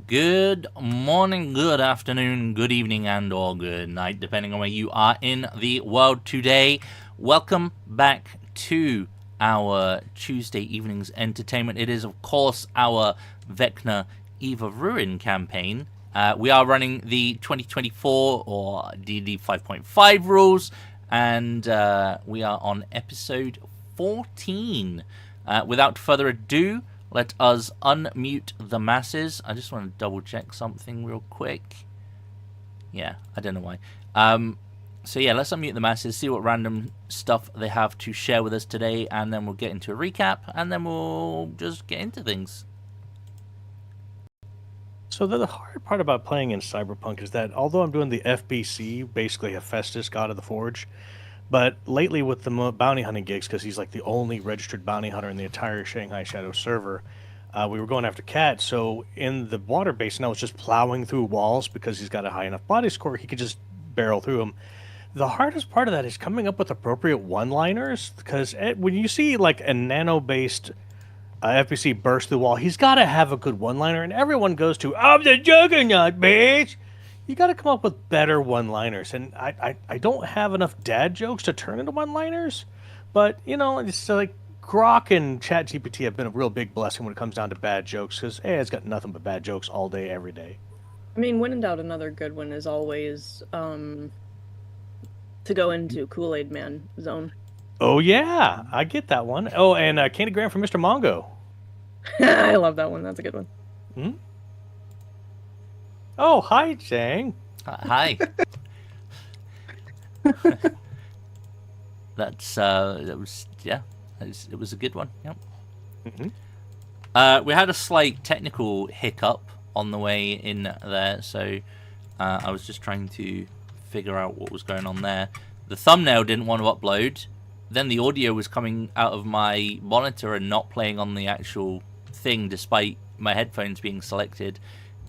Good morning, good afternoon, good evening, and or good night, depending on where you are in the world today. Welcome back to our Tuesday evening's entertainment. It is, of course, our Vecna Eve of Ruin campaign. We are running the 2024 or D&D 5.5 rules, and we are on episode 14. Without further ado, let us unmute the masses. I just want to double check something real quick. Yeah, I don't know why. So yeah, let's unmute the masses, see what random stuff they have to share with us today, and then we'll get into a recap, and then we'll just get into things. So the hard part about playing in Cyberpunk is that although I'm doing the FBC, basically Hephaestus, God of the Forge, but lately with the bounty hunting gigs, because he's like the only registered bounty hunter in the entire Shanghai Shadow server, we were going after cats. So in the water basin, I was just plowing through walls because he's got a high enough body score, he could just barrel through them. The hardest part of that is coming up with appropriate one-liners, because when you see like a nano-based FBC burst through the wall, he's got to have a good one-liner, and everyone goes to, I'm the Juggernaut, bitch! You got to come up with better one-liners, and I don't have enough dad jokes to turn into one-liners, but, you know, it's like Grok and ChatGPT have been a real big blessing when it comes down to bad jokes, because it's got nothing but bad jokes all day, every day. I mean, when in doubt, another good one is always to go into Kool-Aid Man zone. Oh, yeah, I get that one. Oh, and Candygram from Mr. Mongo. I love that one. That's a good one. Hmm? Oh, hi, Chang. Hi. That was a good one. Yep. Mm-hmm. We had a slight technical hiccup on the way in there, so I was just trying to figure out what was going on there. The thumbnail didn't want to upload. Then the audio was coming out of my monitor and not playing on the actual thing, despite my headphones being selected.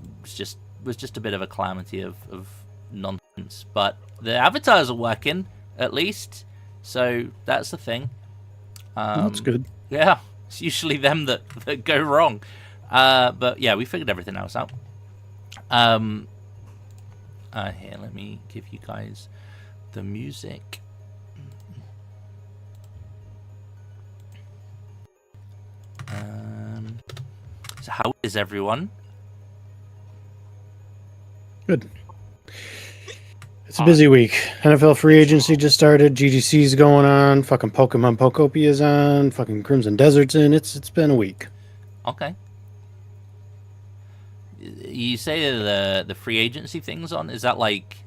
It was just a bit of a calamity of nonsense. But the avatars are working, at least, so that's the thing. That's good. Yeah, it's usually them that go wrong. But yeah, we figured everything else out. Here, let me give you guys the music. So how is everyone? Good. It's a busy week. NFL free agency just started. GGC's going on. Fucking Pokemon Pokopia's on. Fucking Crimson Desert's in. It's been a week. Okay. You say the free agency thing's on? Is that like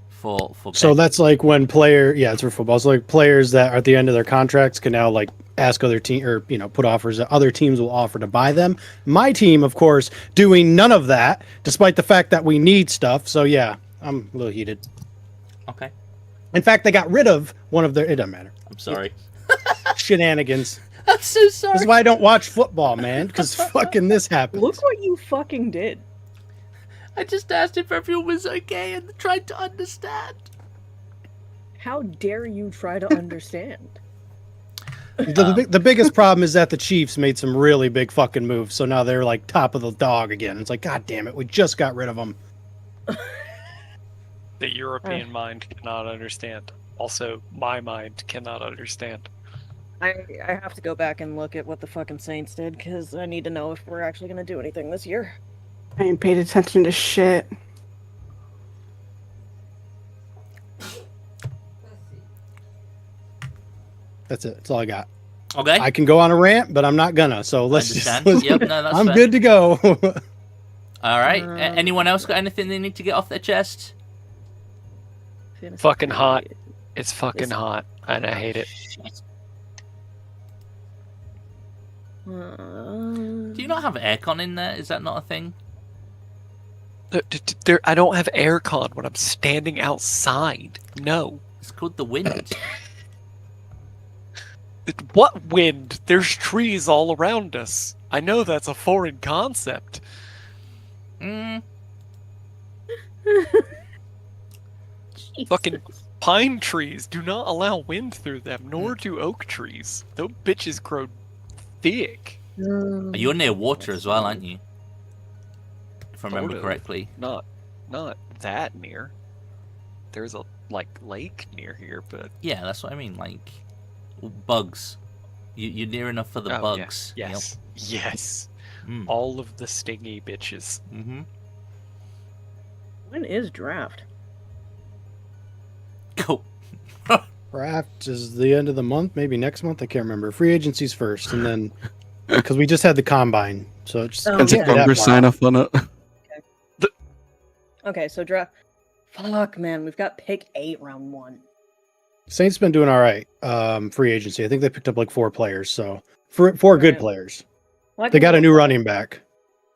for So that's like when it's for football. So like players that are at the end of their contracts can now like ask other team or put offers that other teams will offer to buy them. My team, of course, doing none of that, despite the fact that we need stuff. So yeah, I'm a little heated. Okay. In fact, they got rid of one of their. It doesn't matter. I'm sorry. Shenanigans. I'm so sorry. This is why I don't watch football, man, because fucking this happens. Look what you fucking did. I just asked if everyone was okay and tried to understand. How dare you try to understand? The biggest problem is that the Chiefs made some really big fucking moves, so now they're like top of the dog again. It's like, God damn it, we just got rid of them. The European mind cannot understand. Also, my mind cannot understand. I have to go back and look at what the fucking Saints did, because I need to know if we're actually going to do anything this year. I ain't paid attention to shit. That's it. That's all I got. Okay. I can go on a rant, but I'm not gonna. So let's Understand. just. Yep, no, that's I'm fair. good to go. All right. Anyone else got anything they need to get off their chest? Fucking hot. It's fucking hot, and I hate it. Do you not have aircon in there? Is that not a thing? I don't have aircon when I'm standing outside. No. It's called the wind. What wind? There's trees all around us. I know that's a foreign concept. Fucking pine trees do not allow wind through them, nor do oak trees. Those bitches grow thick. You're near water as well, aren't you? if I remember Sort of. correctly. Not that near. There's a lake near here, but Yeah, that's what I mean. Like bugs. You're near enough for the oh, yeah. bugs. Yes, yes. Mm. All of the stingy bitches. Mm-hmm. When is draft? Cool. Draft is the end of the month, maybe next month. I can't remember. Free agency's first, and then because we just had the combine, so it's Oh, Depends if yeah. Congress sign off on it. Okay, so draft. Fuck, man, we've got pick 8, round 1. Saints been doing all right. Free agency. I think they picked up like 4 players, so four good Right. players. Well, I They can got go a new with that. running back.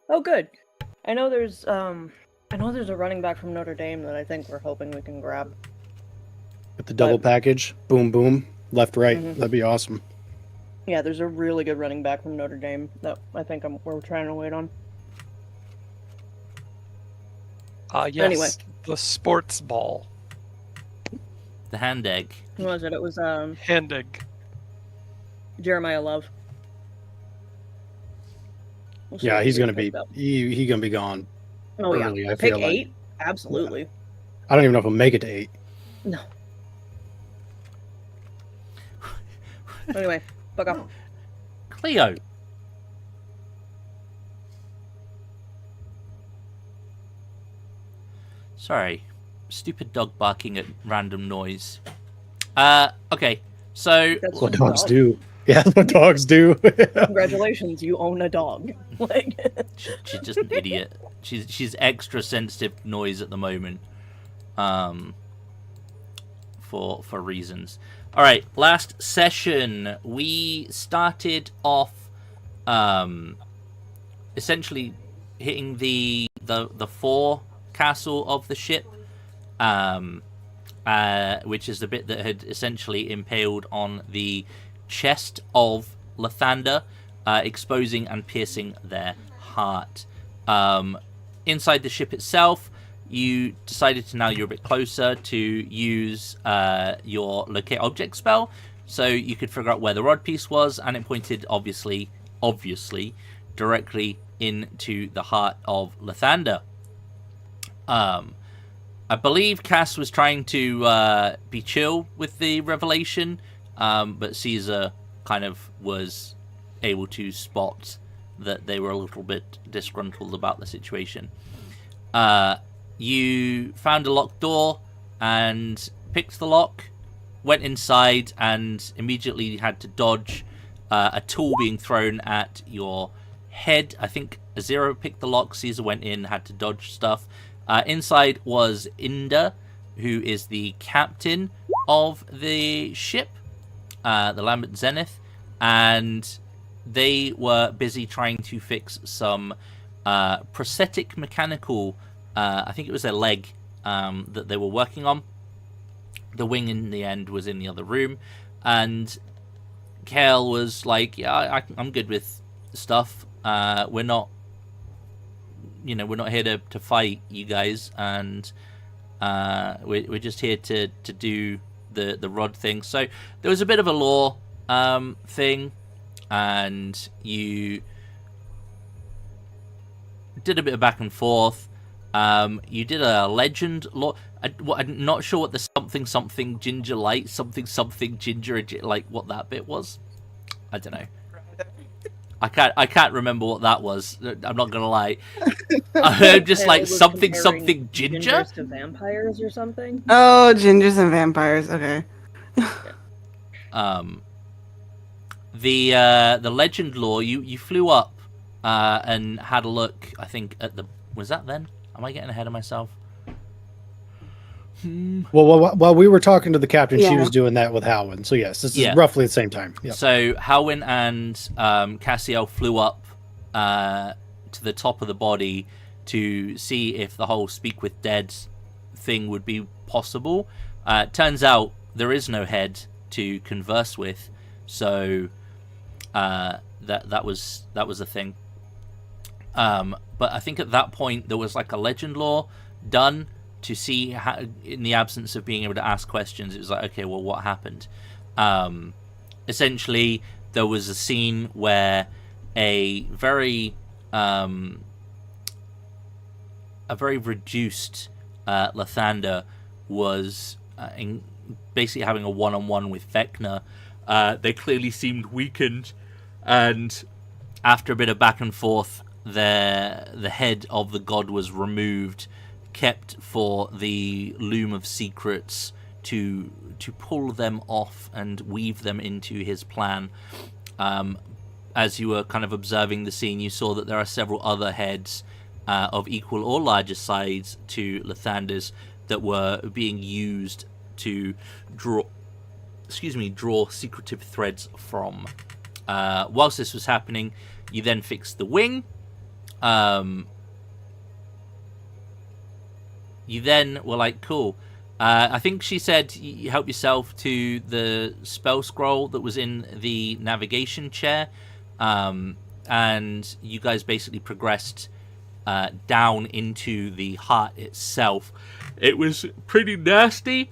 Oh, good. I know there's a running back from Notre Dame that I think we're hoping we can grab. With the double package, boom, boom, left, right. Mhm. That'd be awesome. Yeah, there's a really good running back from Notre Dame that I think we're trying to wait on. Yes. Anyway. The sports ball. The hand egg. Who was it? It was Hand egg. Jeremiah Love. We'll see Yeah, what he's he gonna be picks up. he gonna be gone. Oh early, yeah, I pick feel like. 8. Absolutely. I don't even know if he'll make it to 8. No. Anyway, fuck off. Cleo. Sorry. Stupid dog barking at random noise. Okay. So That's What just a dogs dog. do? Yeah, that's what dogs do. Congratulations, you own a dog. Like, she's just an idiot. She's extra sensitive to noise at the moment. For reasons. All right, last session we started off essentially hitting the fore castle of the ship, which is the bit that had essentially impaled on the chest of Lathander, exposing and piercing their heart. Inside the ship itself, you decided to, now you're a bit closer, to use your locate object spell, so you could figure out where the rod piece was, and it pointed obviously directly into the heart of Lathander. I believe Cass was trying to be chill with the revelation, but Caesar kind of was able to spot that they were a little bit disgruntled about the situation. You found a locked door and picked the lock, went inside, and immediately had to dodge a tool being thrown at your head. I think Azira picked the lock, Caesar went in, had to dodge stuff. Inside was Inda, who is the captain of the ship, the Lambert Zenith, and they were busy trying to fix some prosthetic mechanical, I think it was their leg, that they were working on. The wing in the end was in the other room, and Kale was like, yeah, I'm good with stuff. We're not here to fight you guys, and we're just here to do the rod thing. So there was a bit of a lore thing, and you did a bit of back and forth. You did a legend lore. I'm not sure what the something ginger light something ginger, like what that bit was. I don't know. I can't remember what that was. I'm not gonna lie. I heard just like Kale was something comparing ginger. gingers to vampires or something. Oh, gingers and vampires. Okay. The legend lore. You flew up and had a look. I think at the, was that then? Am I getting ahead of myself? Well, while we were talking to the captain, she Yeah. was doing that with Halwyn. So yes, this is Yeah. roughly the same time. Yep. So Halwyn and Cassiel flew up to the top of the body to see if the whole speak with dead thing would be possible. Turns out there is no head to converse with, so that was a thing. But I think at that point there was like a legend lore done to see how, in the absence of being able to ask questions, it was like, okay, well, what happened? Essentially, there was a scene where a very a very reduced Lathander was basically having a one-on-one with Vecna. They clearly seemed weakened, and after a bit of back and forth, the head of the god was removed, kept for the Loom of Secrets to pull them off and weave them into his plan. As you were kind of observing the scene, you saw that there are several other heads of equal or larger size to Lathander's that were being used to draw secretive threads from. Whilst this was happening, you then fixed the wing. You then were like, cool. I think she said you help yourself to the spell scroll that was in the navigation chair. And you guys basically progressed down into the heart itself. It was pretty nasty.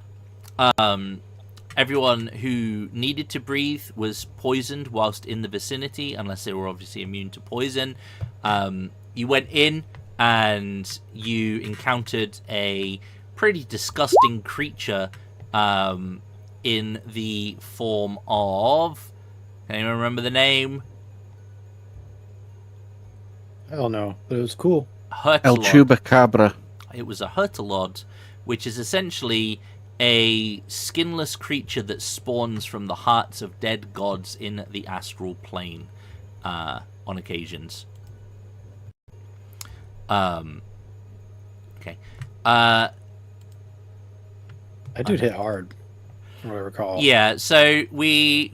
Everyone who needed to breathe was poisoned whilst in the vicinity, unless they were obviously immune to poison. You went in and you encountered a pretty disgusting creature in the form of... Can anyone remember the name? Hell no, but it was cool. El Chupacabra. It was a Hurtlod, which is essentially a skinless creature that spawns from the hearts of dead gods in the astral plane on occasions. Okay. That dude hit hard, from what I recall. Yeah, so we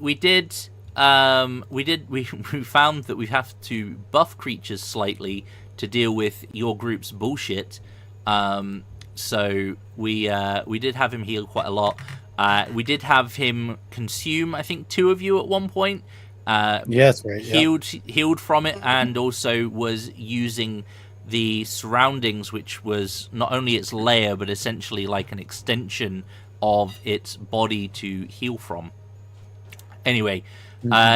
found that we have to buff creatures slightly to deal with your group's bullshit. So we did have him heal quite a lot. We did have him consume, I think, 2 of you at one point. Yeah, that's right. Healed from it, and also was using the surroundings, which was not only its lair, but essentially like an extension of its body to heal from. Anyway,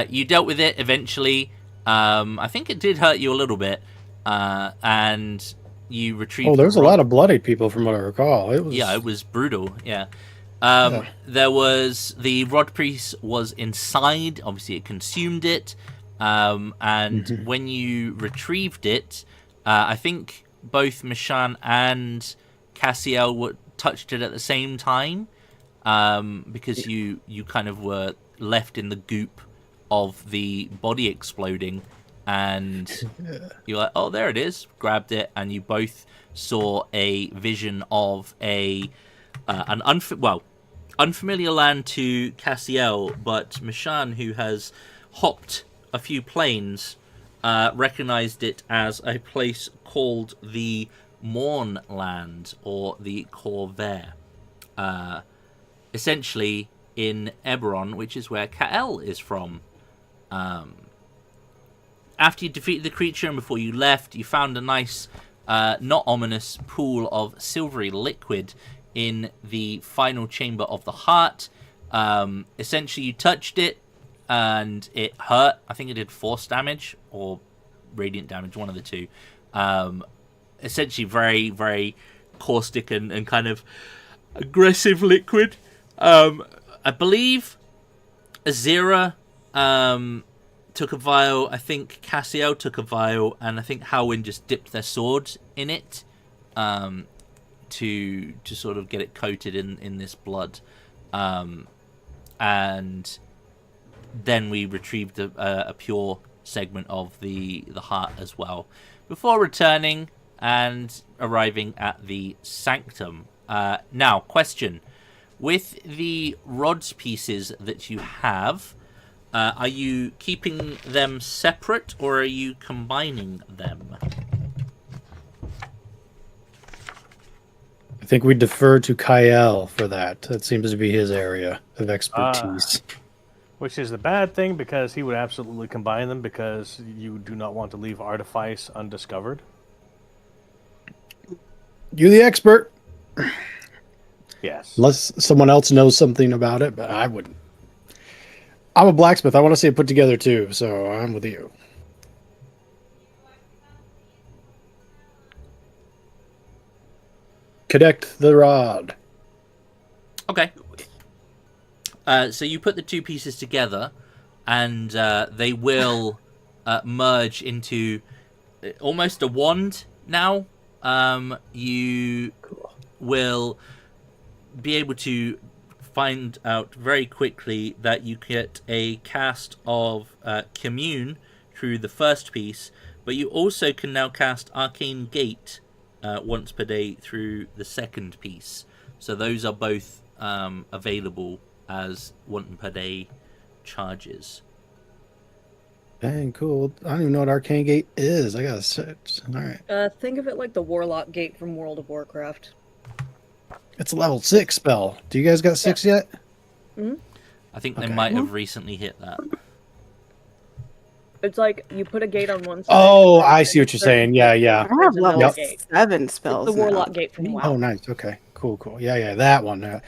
you dealt with it eventually. I think it did hurt you a little bit, and you retrieved... Oh, there's a lot of bloodied people from what I recall. It was brutal, yeah. There was... The Rod Priest was inside. Obviously, it consumed it. And when you retrieved it, I think both Mishan and Cassiel touched it at the same time, because you kind of were left in the goop of the body exploding, and you're like, oh, there it is. Grabbed it, and you both saw a vision of an unfamiliar land to Cassiel, but Mishan, who has hopped a few planes, recognized it as a place called the Morn Land, or the Corvair. Essentially in Eberron, which is where Kael is from. After you defeated the creature and before you left, you found a nice, not ominous pool of silvery liquid in the final chamber of the heart. Essentially, you touched it, and it hurt. I think it did force damage, or radiant damage, one of the two. Essentially, very, very caustic and kind of aggressive liquid. I believe Azira took a vial. I think Cassiel took a vial, and I think Howin just dipped their swords in it to sort of get it coated in this blood. And then we retrieved a pure segment of the heart as well, before returning and arriving at the sanctum. Now, question. With the rods pieces that you have, are you keeping them separate, or are you combining them? I think we defer to Kael for that. That seems to be his area of expertise. Which is the bad thing, because he would absolutely combine them, because you do not want to leave Artifice undiscovered. You're the expert. Yes. Unless someone else knows something about it, but I wouldn't. I'm a blacksmith. I want to see it put together too, so I'm with you. connect the rod. Okay. So you put the two pieces together, and they will merge into almost a wand now. You will be able to find out very quickly that you get a cast of Commune through the first piece, but you also can now cast Arcane Gate once per day through the second piece. So those are both available as 1 per day charges. Dang, cool. I don't even know what Arcane Gate is. I got a 6. All right. Think of it like the Warlock Gate from World of Warcraft. It's a level 6 spell. Do you guys got 6 yet? I think they Okay. might have recently hit that. It's like you put a gate on one side. Oh, and I then see what you're certain saying. Yeah, gate yeah. I have there's another level gate. 7 spells It's the now. Warlock Gate from WoW. Oh, nice. Okay. Cool. Yeah, that one.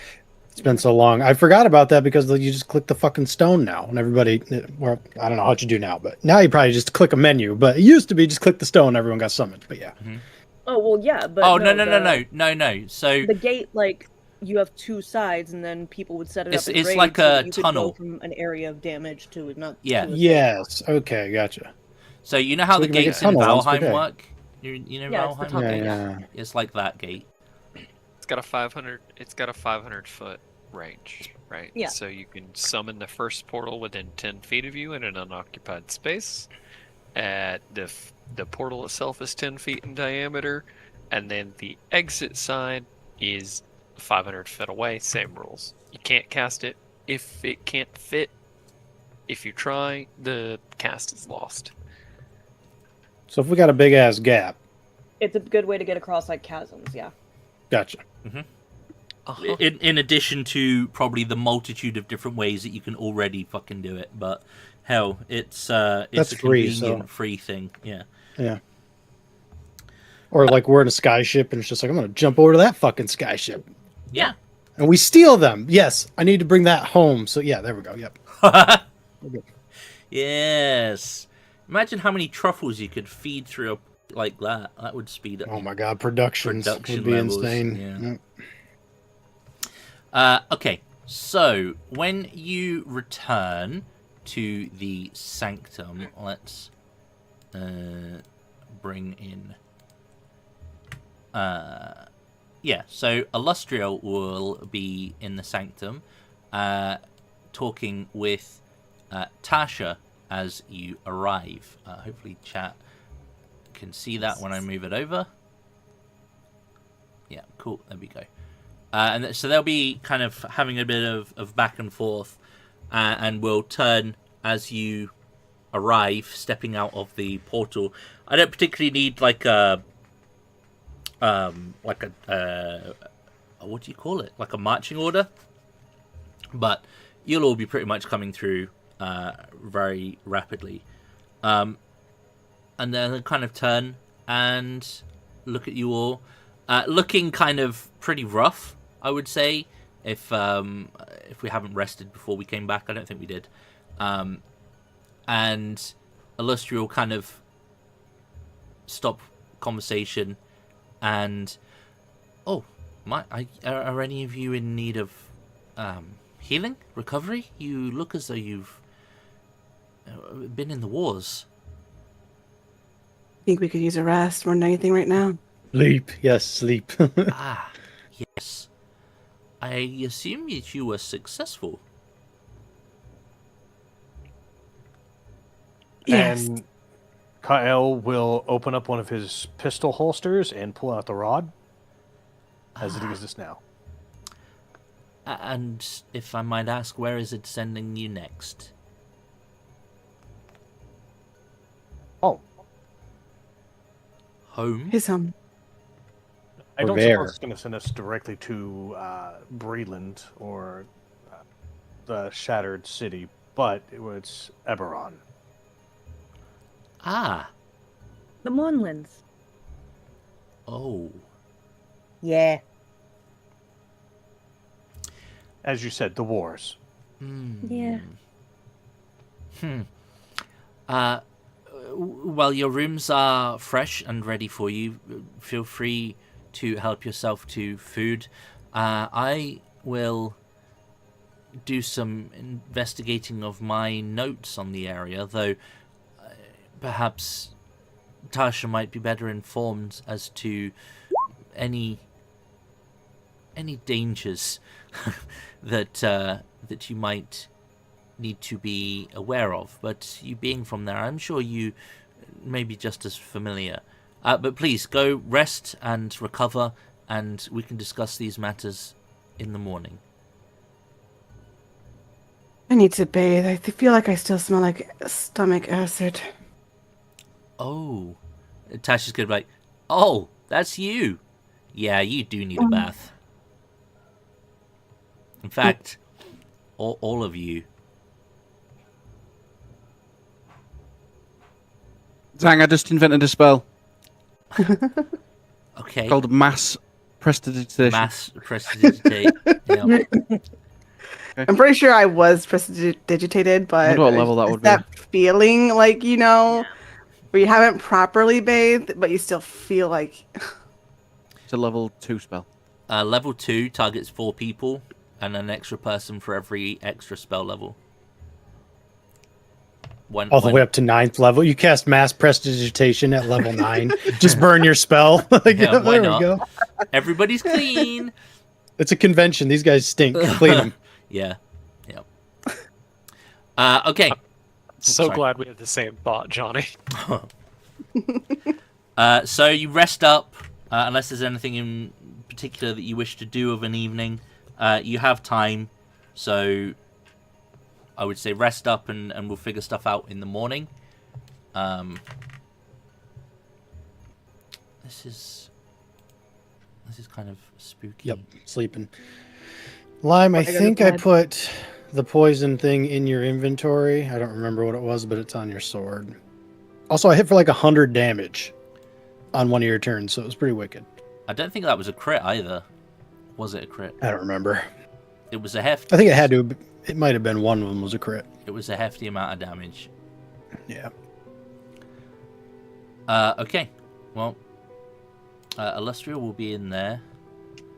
It's been so long. I forgot about that because you just click the fucking stone now. And everybody, well, I don't know what you do now, but now you probably just click a menu. But it used to be just click the stone, everyone got summoned. But yeah. Oh, well, yeah, but Oh, no. no. So The gate, like, you have two sides, and then people would set it It's- up in it's raids like so a that you could tunnel. go from an area of damage to not. Yeah. To a Yes. Okay. Gotcha. So you know how So we the can make a gates in tunnel once per Valheim day. work? You know Yeah, it's the Valheim? tunnel. Okay. Yeah. It's like that gate. It's got a 500 foot range, right? Yeah. So you can summon the first portal within 10 feet of you in an unoccupied space. The portal itself is 10 feet in diameter, and then the exit side is 500 feet away. Same rules. You can't cast it if it can't fit. If you try, the cast is lost. So if we got a big ass gap, It's a good way to get across, like, chasms, yeah. gotcha. Uh-huh. In addition to probably the multitude of different ways that you can already fucking do it, but hell, it's That's a free, convenient so- free thing. Yeah. Yeah. Or like we're in a skyship and it's just like, I'm going to jump over to that fucking skyship. Yeah. And we steal them. Yes. I need to bring that home. So yeah, there we go. Yep. Yes. Imagine how many truffles you could feed through like that. That would speed up. Oh my God. Productions Production would be levels, insane. yeah. Yep. Okay, so when you return to the sanctum, let's bring in. Yeah, so Illustrial will be in the sanctum, talking with Tasha as you arrive. Hopefully, chat can see that when I move it over. Yeah, cool. There we go. And so they'll be kind of having a bit of back and forth, and we'll turn as you arrive, stepping out of the portal. I don't particularly need like a what do you call it? Like a marching order, but you'll all be pretty much coming through very rapidly, and then they'll kind of turn and look at you all, looking kind of pretty rough. I would say, if we haven't rested before we came back, I don't think we did. And Illustrial kind of stop conversation, and are any of you in need of healing, recovery? You look as though you've been in the wars. I think we could use a rest more than anything right now. Sleep. Yes, sleep. Ah, yes. I assume that you were successful. Yes. And Kyle will open up one of his pistol holsters and pull out the rod as it exists now. And if I might ask, where is it sending you next? Oh, Home? His I Or don't there. suppose it's going to send us directly to Breland or the Shattered City, but it's Eberron. Ah, The Monlands. oh. Yeah. As you said, the wars. Yeah. Well, your rooms are fresh and ready for you. Feel free to help yourself to food. I will do some investigating of my notes on the area, though perhaps Tasha might be better informed as to any dangers that you might need to be aware of. But you being from there, I'm sure you may be just as familiar. But please go rest and recover, and we can discuss these matters in the morning. I need to bathe. I feel like I still smell like stomach acid. Oh, Tasha's gonna be like, oh, that's you. Yeah, you do need a bath. In fact, all of you. Zang, I just invented a spell Okay. called Mass Prestidigitation. Mass prestidigitate. Yep. I'm pretty sure I was prestidigitated, but wonder what level that it's would be. that feeling like, where you haven't properly bathed, but you still feel like... It's a level 2 spell. Level 2 targets 4 people, and an extra person for every extra spell level. All the way up to 9th level. You cast Mass Prestidigitation at level 9. Just burn your spell. Yeah, there why we not? go. Everybody's clean. It's a convention. These guys stink. Clean them. Yeah. Okay. So Sorry. glad we had the same thought, Johnny. So you rest up, unless there's anything in particular that you wish to do of an evening. You have time, so I would say rest up and we'll figure stuff out in the morning. This is kind of spooky. Yep, sleeping. Lime, I I go to think I bed. put the poison thing in your inventory. I don't remember what it was, but it's on your sword. Also, I hit for like 100 damage on one of your turns, so it was pretty wicked. I don't think that was a crit either. Was it a crit? I don't remember. It was a hefty. I think it had to. It might have been one of them was a crit. It was a hefty amount of damage. Yeah. Okay. Well, Illustria will be in there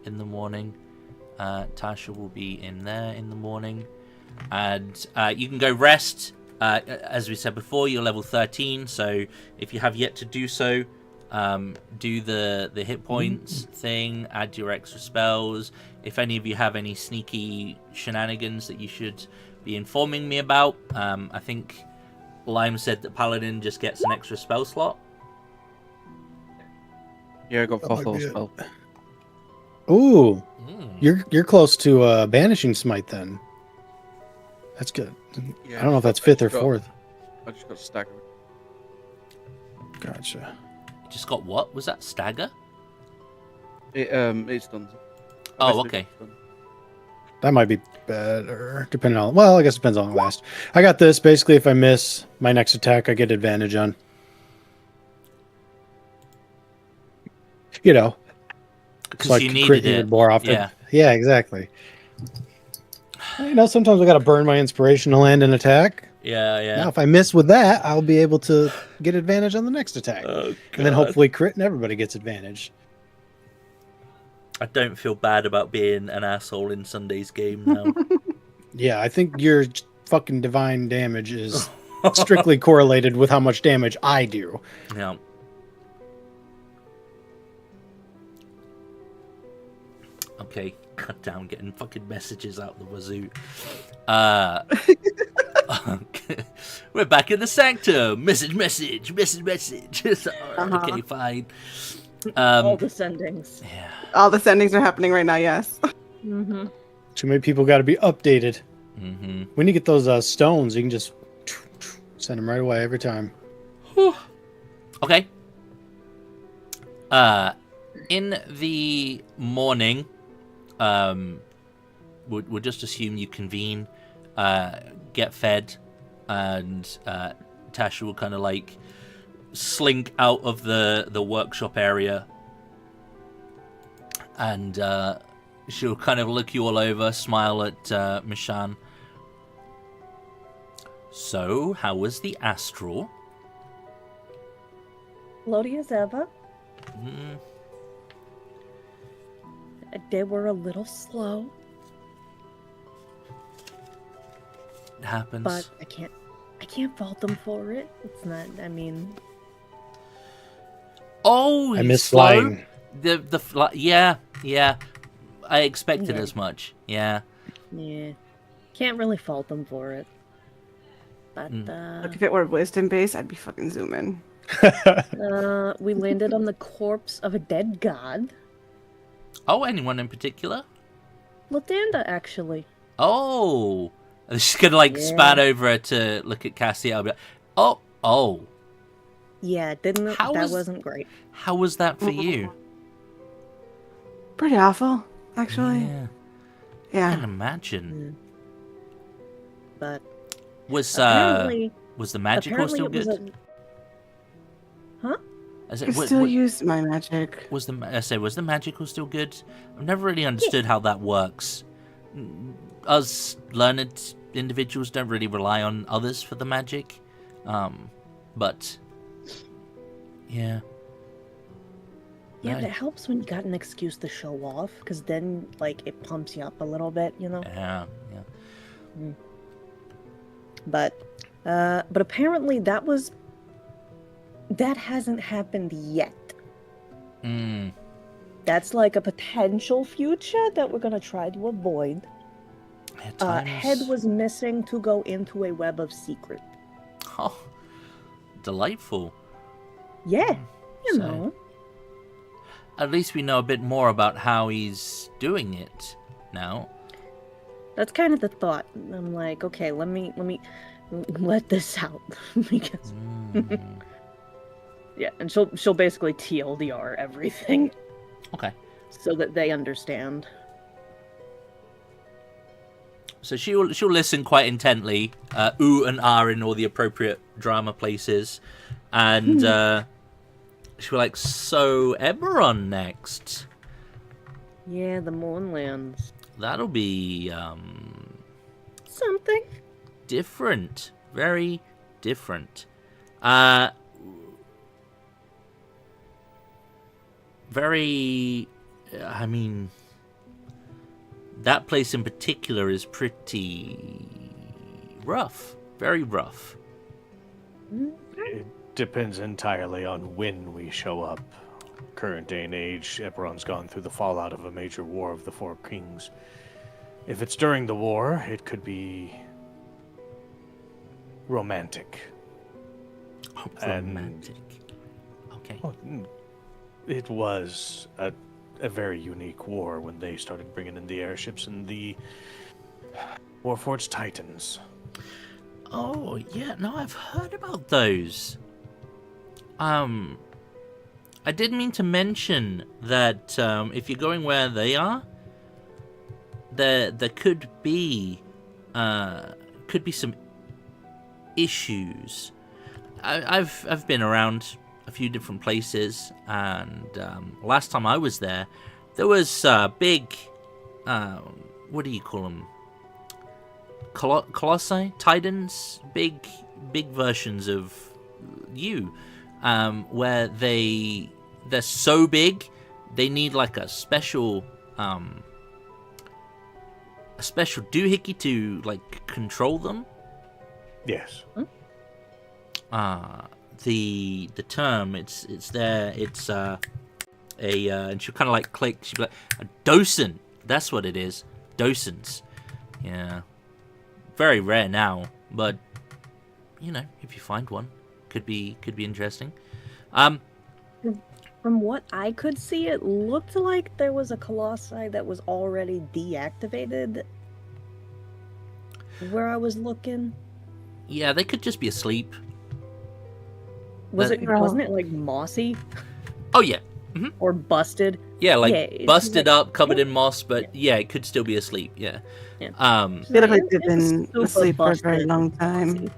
in the morning. Tasha will be in there in the morning. And you can go rest. As we said before, you're level 13, so if you have yet to do so, do the hit points thing, add your extra spells. If any of you have any sneaky shenanigans that you should be informing me about, I think Lime said that Paladin just gets an extra spell slot. Yeah, I got That 4 might full be it. spell. Ooh, Mm. you're close to Banishing Smite then. That's good. Yeah, I don't know if that's 5th or got- 4th. I just got staggered. Gotcha. Just got what? Was that stagger? It's done. Oh, okay. That might be better, depending on. Well, I guess it depends on the last. I got this. Basically, if I miss my next attack, I get advantage on. So Because I you can needed crit it. even more often. Yeah. Yeah, exactly. Sometimes I got to burn my inspiration to land an attack. Yeah. Now, if I miss with that, I'll be able to get advantage on the next attack, Oh, and then God. hopefully crit, and everybody gets advantage. I don't feel bad about being an asshole in Sunday's game now. Yeah, I think your fucking divine damage is strictly correlated with how much damage I do. Yeah. Okay, cut down getting fucking messages out the wazoo. We're back in the sanctum. Message. Okay, fine. All the sendings. Yeah. All the sendings are happening right now, yes. Mm-hmm. Too many people got to be updated. Mm-hmm. When you get those stones, you can just send them right away every time. Okay. In the morning, we'll just assume you convene, get fed, and Tasha will kind of like slink out of the workshop area, and she'll kind of look you all over, smile at Mishan. So, how was the astral? Floaty as ever. They were a little slow, It happens. but I can't fault them for it. It's not. I mean, Oh, I he's miss slow? flying. Yeah. I expected Yeah. as much. Yeah. yeah, can't really fault them for it. But Like if it were wisdom based, I'd be fucking zooming. we landed on the corpse of a dead god, Oh, anyone in particular? Latanda, actually. Oh, she's gonna like Yeah. span over her to look at Cassie. I'll be like, oh. Yeah, didn't How that was- wasn't great. How was that for you? Pretty awful, actually. Yeah, I Yeah. can imagine. But Was apparently, was the magical apparently still it was good? Huh? I I said, still use my magic. was the magical still good? I've never really understood how that works. Us learned individuals don't really rely on others for the magic, but yeah. Yeah, but Nice. it helps when you got an excuse to show off, because then, like, it pumps you up a little bit, you know? Yeah. But apparently that hasn't happened yet. Mm. That's like a potential future that we're gonna try to avoid. At times- Head was missing to go into a web of secret. Oh, delightful. Yeah, you So- know. At least we know a bit more about how he's doing it now. That's kind of the thought. I'm like, okay, let me let this out because Mm. yeah, and she'll basically TLDR everything Okay. so that they understand. So she'll listen quite intently, ooh and ah in all the appropriate drama places, and she'll be like, "So Eberron next? Yeah, the Moonlands. That'll be Something. different, very different. Very. I mean, that place in particular is pretty rough, very rough. It depends entirely on when we show up. Current day and age, Eberron's gone through the fallout of a major war of the Four Kings. If it's during the war, it could be romantic. And- Romantic. Okay. Well, it was a very unique war when they started bringing in the airships and the Warforged Titans. Oh, yeah, no, I've heard about those. I did mean to mention that if you're going where they are, there could be some issues. I've been around a few different places, and last time I was there was big, what do you call them? Colossi, Titans, big versions of you, where they're so big they need like a special doohickey to like control them. Yes. The term it's there. It's and she'll kind of like click. She'll be like a docent. That's what it is. Docents. Yeah. Very rare now, but you know, if you find one, could be interesting. From what I could see, it looked like there was a Colossi that was already deactivated where I was looking. Yeah, they could just be asleep. Wasn't it like mossy Oh yeah, or busted? yeah, like Yeah, it's busted like- up, covered in moss, but yeah, it could still be asleep. Yeah. Yeah. They look like It- they've it was been super asleep for a very busted. long time.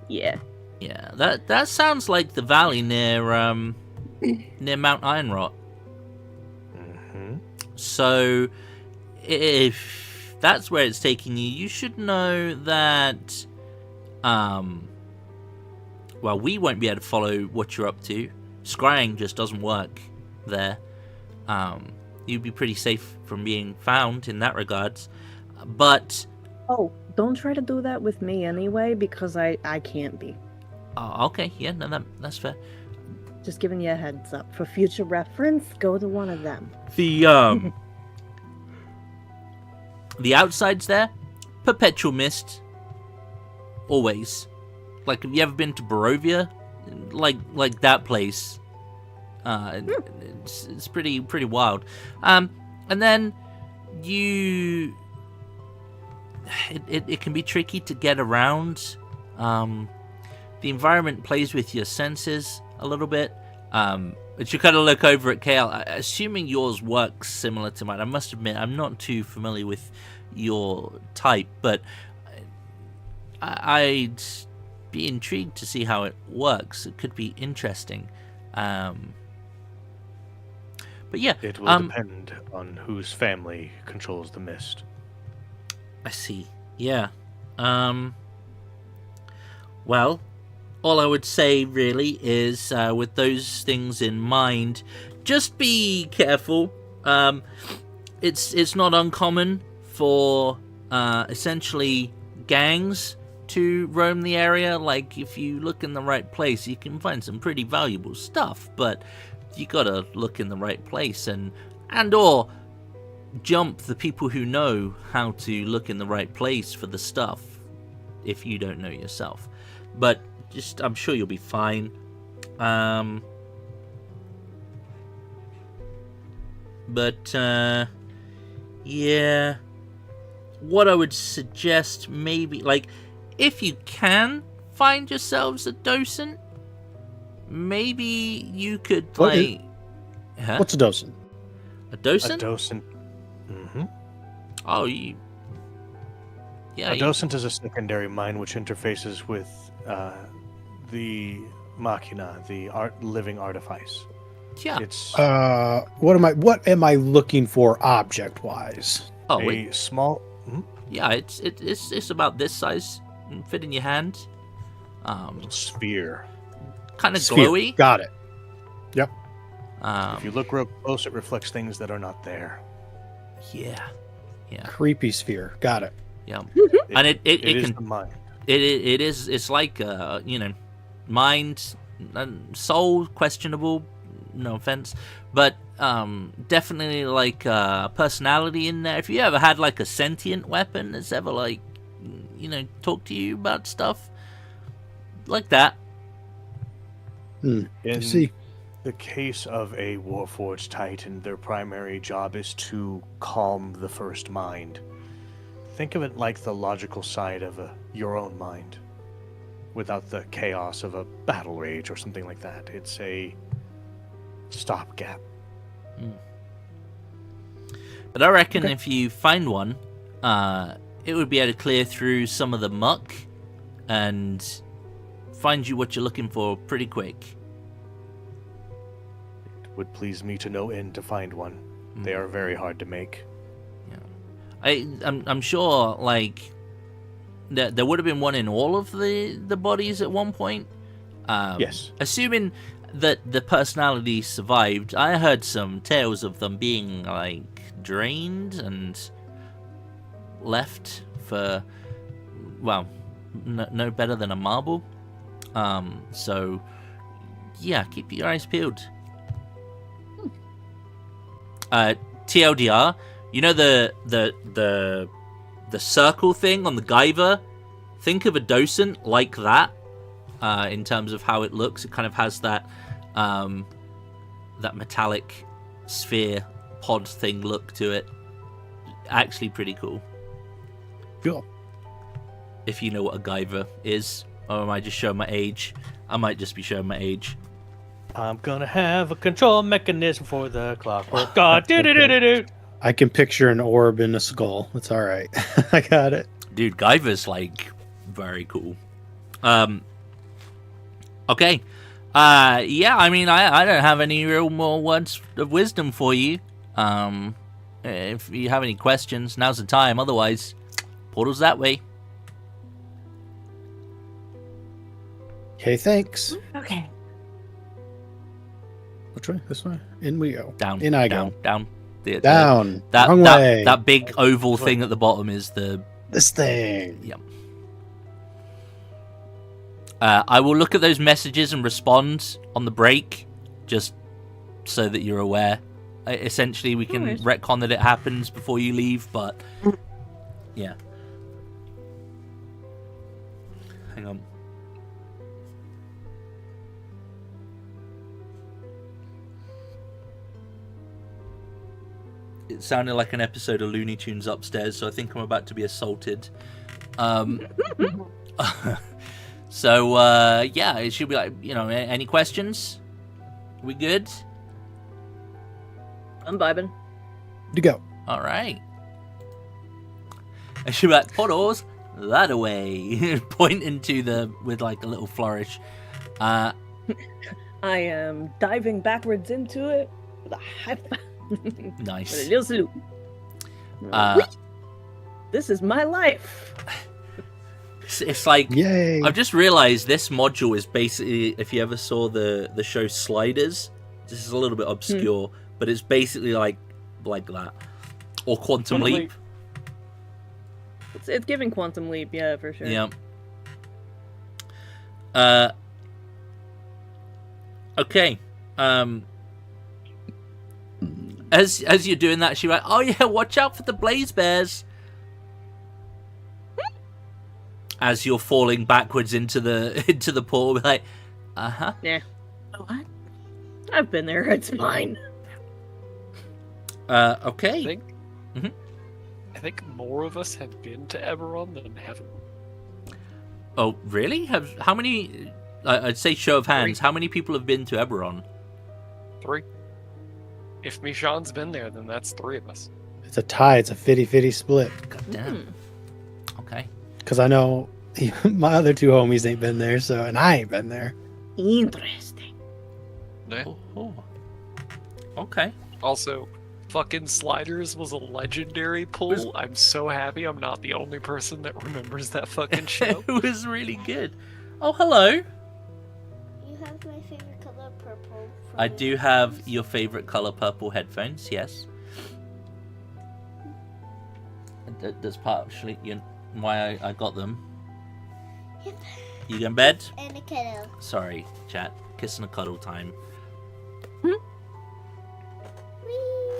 Yeah. Yeah, that sounds like the valley near Mount Ironrot. Mm-hmm. So if that's where it's taking you, you should know that well, we won't be able to follow what you're up to. Scrying just doesn't work there. you'd be pretty safe from being found in that regards. But Oh, don't try to do that with me anyway, because I can't be. okay, yeah, no, that's fair. Just giving you a heads up. For future reference, go to one of them. The the outsides there, perpetual mist, always. Like, have you ever been to Barovia? Like that place. It's pretty wild. And then it can be tricky to get around. The environment plays with your senses a little bit. But you kind of look over at Kale, assuming yours works similar to mine. I must admit, I'm not too familiar with your type, but I'd be intrigued to see how it works. It could be interesting. But yeah, It will depend on whose family controls the mist. I see. Yeah. Well, all I would say really is, with those things in mind, just be careful. It's not uncommon for essentially gangs to roam the area. Like, if you look in the right place, you can find some pretty valuable stuff, but you gotta look in the right place and or jump the people who know how to look in the right place for the stuff if you don't know yourself. But just, I'm sure you'll be fine. Yeah, what I would suggest, maybe, like, if you can find yourselves a docent, maybe you could, like... Huh? What's a docent? A docent? A docent. Mm-hmm. Oh, you... Yeah, A docent is a secondary mind which interfaces with the machina, the living artifice. Yeah. It's What am I looking for object wise? Oh, a wait. small. Yeah, it's about this size, and fit in your hand. Sphere. Kind of Sphere. glowy. Got it. Yep. If you look real close, it reflects things that are not there. Yeah. Creepy sphere. Got it. Yeah. And it is can the mind. it is, it's like mind and soul, questionable, no offense, but definitely like personality in there. If you ever had like a sentient weapon that's ever like talk to you about stuff like that. In I see. the case of a Warforged Titan, their primary job is to calm the first mind. Think of it like the logical side of your own mind, without the chaos of a battle rage or something like that. It's a stopgap. But I reckon if you find one, it would be able to clear through some of the muck and find you what you're looking for pretty quick. It would please me to no end to find one. They are very hard to make. I'm sure, like, there would have been one in all of the bodies at one point. Yes. Assuming that the personality survived, I heard some tales of them being, like, drained and left for, well, no better than a marble. So, yeah, keep your eyes peeled. TLDR, you know the circle thing on the Guyver? Think of a docent like that, in terms of how it looks. It kind of has that that metallic sphere pod thing look to it. Actually pretty cool. Cool. If you know what a Guyver is. Or am I just showing my age? I might just be showing my age. I'm gonna have a control mechanism for the clockwork god. Do-do-do-do-do. I can picture an orb in a skull. It's all right. I got it. Dude, Guyver's like very cool. Okay. Yeah, I mean, I don't have any real more words of wisdom for you. If you have any questions, now's the time. Otherwise, portal's that way. Okay, thanks. Okay. Which way? This way? In we go. Down. In I down, go. down. Down. That Wrong way. that big oval thing at the bottom is the. This thing. Yep. I will look at those messages and respond on the break, just so that you're aware. Essentially, we can retcon that it happens before you leave, but yeah. Hang on. It sounded like an episode of Looney Tunes upstairs, so I think I'm about to be assaulted. So, yeah, it should be like, any questions? We good? I'm vibing. To go. All right. It should be like, portals, that away. Pointing to with like a little flourish. I am diving backwards into it with a high five. Nice. With a little salute. This is my life. It's like, Yay. I've just realized this module is basically, if you ever saw the show Sliders, this is a little bit obscure, but it's basically like that. Or Quantum Leap. It's giving Quantum Leap, yeah, for sure. Yeah. Okay. As you're doing that, she's like, "Oh yeah, watch out for the blaze bears." As you're falling backwards into the pool, like, Yeah. What? I've been there. It's fine. Okay. I think more of us have been to Eberron than haven't. Oh, really? How many? I'd say show of hands. 3. How many people have been to Eberron? 3. If Michonne's been there, then that's 3 of us. It's a tie. It's a 50-50 split. God damn. Okay. Because I know my other 2 homies ain't been there, and I ain't been there. Interesting. Yeah. Oh. Okay. Also, fucking Sliders was a legendary pool. I'm so happy I'm not the only person that remembers that fucking show. It was really good. Oh, hello. You have my favorite color, purple. I do have your favorite color, purple headphones. Yes. That's partially why I got them. Yep. You go in bed? And a kettle. Sorry, chat. Kiss and a cuddle time.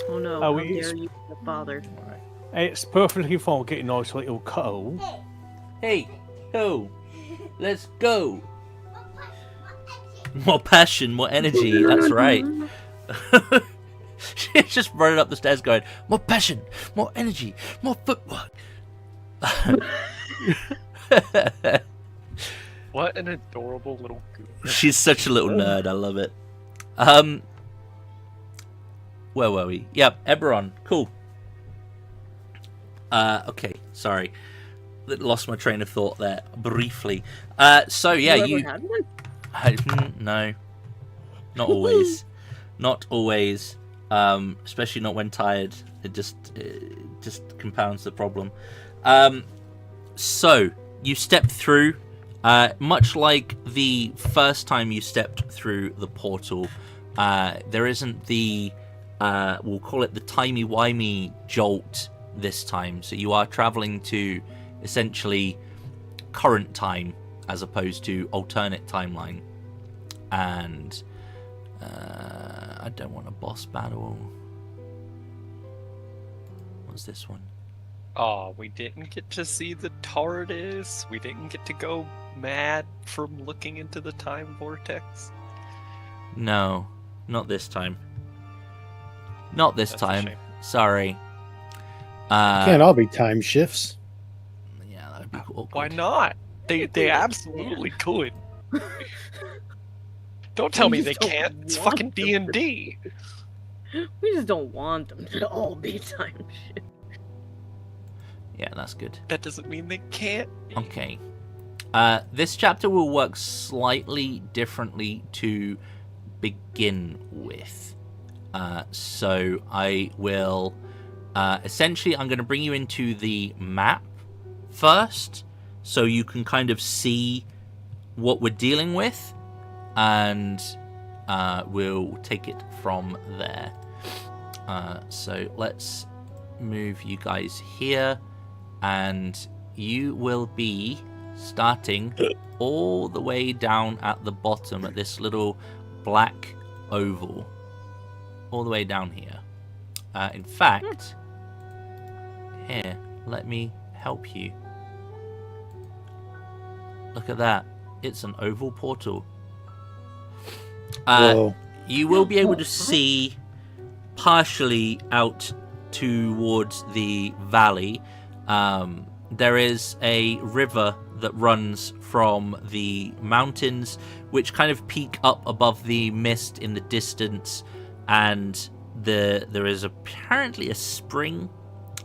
Oh no, Are how we- dare you, the father. All right. It's perfectly fine getting a nice little cuddle. Hey, ho, let's go. More passion, more energy. That's right. She's just running up the stairs going, more passion, more energy, more footwork. What an adorable little goof. She's such a little nerd. I love it. Where were we? Yep, Eberron. Cool. Okay, sorry. Lost my train of thought there briefly. So yeah, ever you. had one? No, not always. Not always. Especially not when tired. It just compounds the problem. So you step through, much like the first time you stepped through the portal. There isn't the we'll call it the timey-wimey jolt this time. So you are traveling to essentially current time as opposed to alternate timeline. And I don't want a boss battle. What's this one? Oh, we didn't get to see the TARDIS. We didn't get to go mad from looking into the time vortex. No, not this time. Not this That's a time. shame. Sorry. Can't all be time shifts. Yeah, that would be awkward. Why not? They absolutely could. Don't tell me We they just don't can't. It's want fucking them D&D. We just don't want them to all be time shit. Yeah, that's good. That doesn't mean they can't. Okay. This chapter will work slightly differently to begin with. So I will... essentially, I'm going to bring you into the map first, so you can kind of see what we're dealing with, and we'll take it from there. So let's move you guys here, and you will be starting all the way down at the bottom at this little black oval. All the way down here. In fact, here, let me help you. Look at that. It's an oval portal. Whoa. You will be able to see partially out towards the valley. There is a river that runs from the mountains, which kind of peak up above the mist in the distance, and there is apparently a spring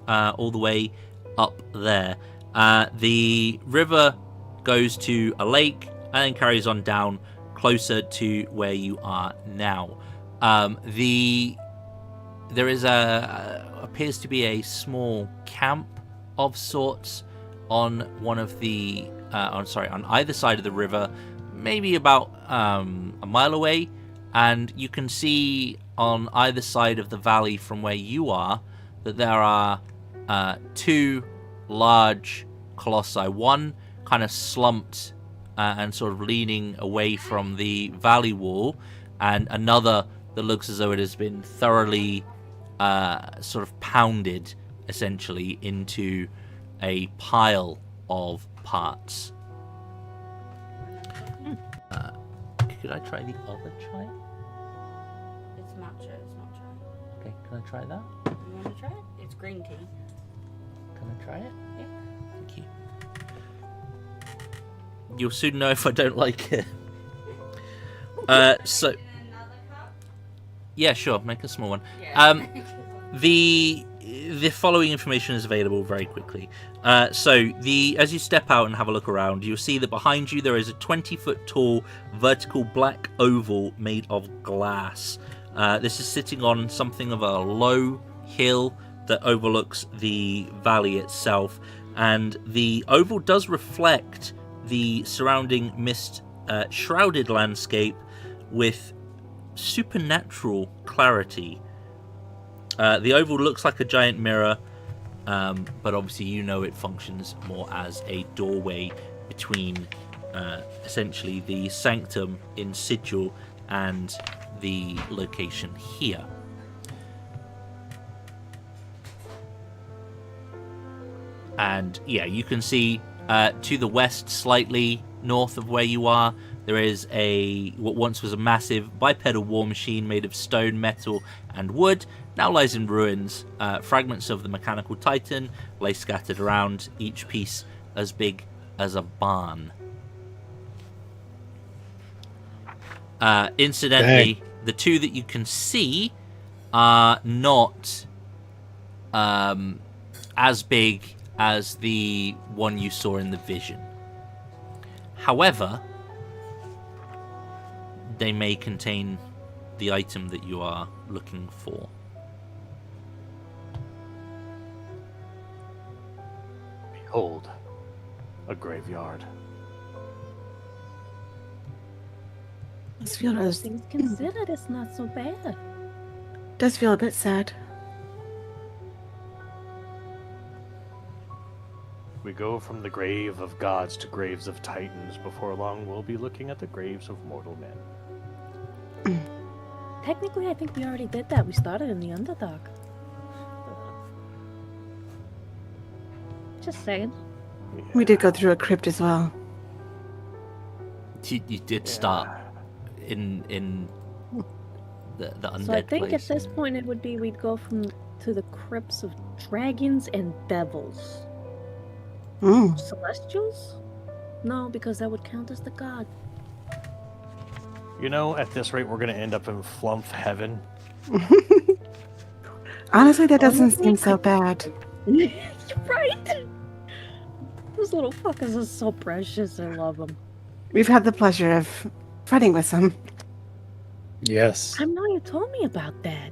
all the way up there. The river goes to a lake and then carries on down closer to where you are now. There is appears to be a small camp of sorts on one of the on either side of the river, maybe about a mile away, and you can see on either side of the valley from where you are that there are two large colossi, one kind of slumped and sort of leaning away from the valley wall, and another that looks as though it has been thoroughly sort of pounded essentially into a pile of parts. Could I try the other chai? It's matcha, it's not chai. Okay, can I try that? You want to try it? It's green tea. Can I try it? Yeah. Thank you. You'll soon know if I don't like it. So, yeah, sure, make a small one. Yeah. The following information is available very quickly. As you step out and have a look around, you'll see that behind you there is a 20-foot tall vertical black oval made of glass. This is sitting on something of a low hill that overlooks the valley itself, and the oval does reflect the surrounding mist shrouded landscape with supernatural clarity. The oval looks like a giant mirror, but obviously you know it functions more as a doorway between essentially the sanctum in Sigil and the location here. And yeah, you can see to the west, slightly north of where you are, there is what once was a massive bipedal war machine made of stone, metal, and wood. Now lies in ruins. Fragments of the mechanical titan lay scattered around, each piece as big as a barn. Incidentally, the two that you can see are not as big as the one you saw in the vision. However, they may contain the item that you are looking for. Behold, a graveyard. Does feel Things considered, it's not so bad. does feel a bit sad. We go from the grave of gods to graves of titans. Before long, we'll be looking at the graves of mortal men. Technically, I think we already did that. We started in the Underdark. Just saying. We did go through a crypt as well. You did start in the undead So I think place. at this point it would be we'd go to the crypts of dragons and devils. Mm. Celestials? No, because that would count as the god. You know, at this rate, we're going to end up in Flump Heaven. Honestly, that doesn't seem so bad. You're right. Those little fuckers are so precious. I love them. We've had the pleasure of fighting with some. Yes. I know you told me about that.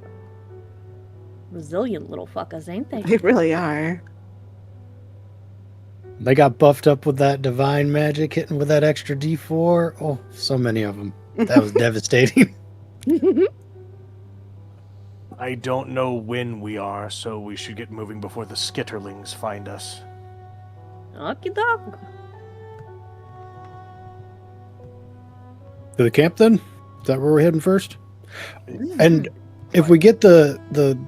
Resilient little fuckers, ain't they? They really are. They got buffed up with that divine magic, hitting with that extra D4. Oh, so many of them. That was devastating. I don't know when we are, so we should get moving before the skitterlings find us. Okie doke. To the camp then? Is that where we're heading first? And if we get the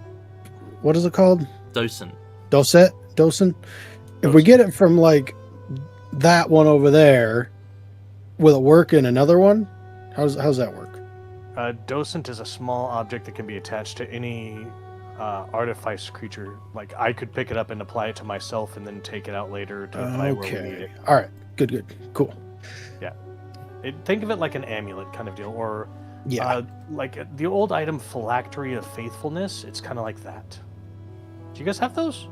what is it called? Docent. Docent. If we get it from like that one over there, will it work in another one? How's that work? Docent is a small object that can be attached to any artifice creature. Like, I could pick it up and apply it to myself and then take it out later to apply where we need it. All right. Good. Cool. Yeah. Think of it like an amulet kind of deal, or Yeah. like the old item Phylactery of Faithfulness. It's kind of like that. Do you guys have those?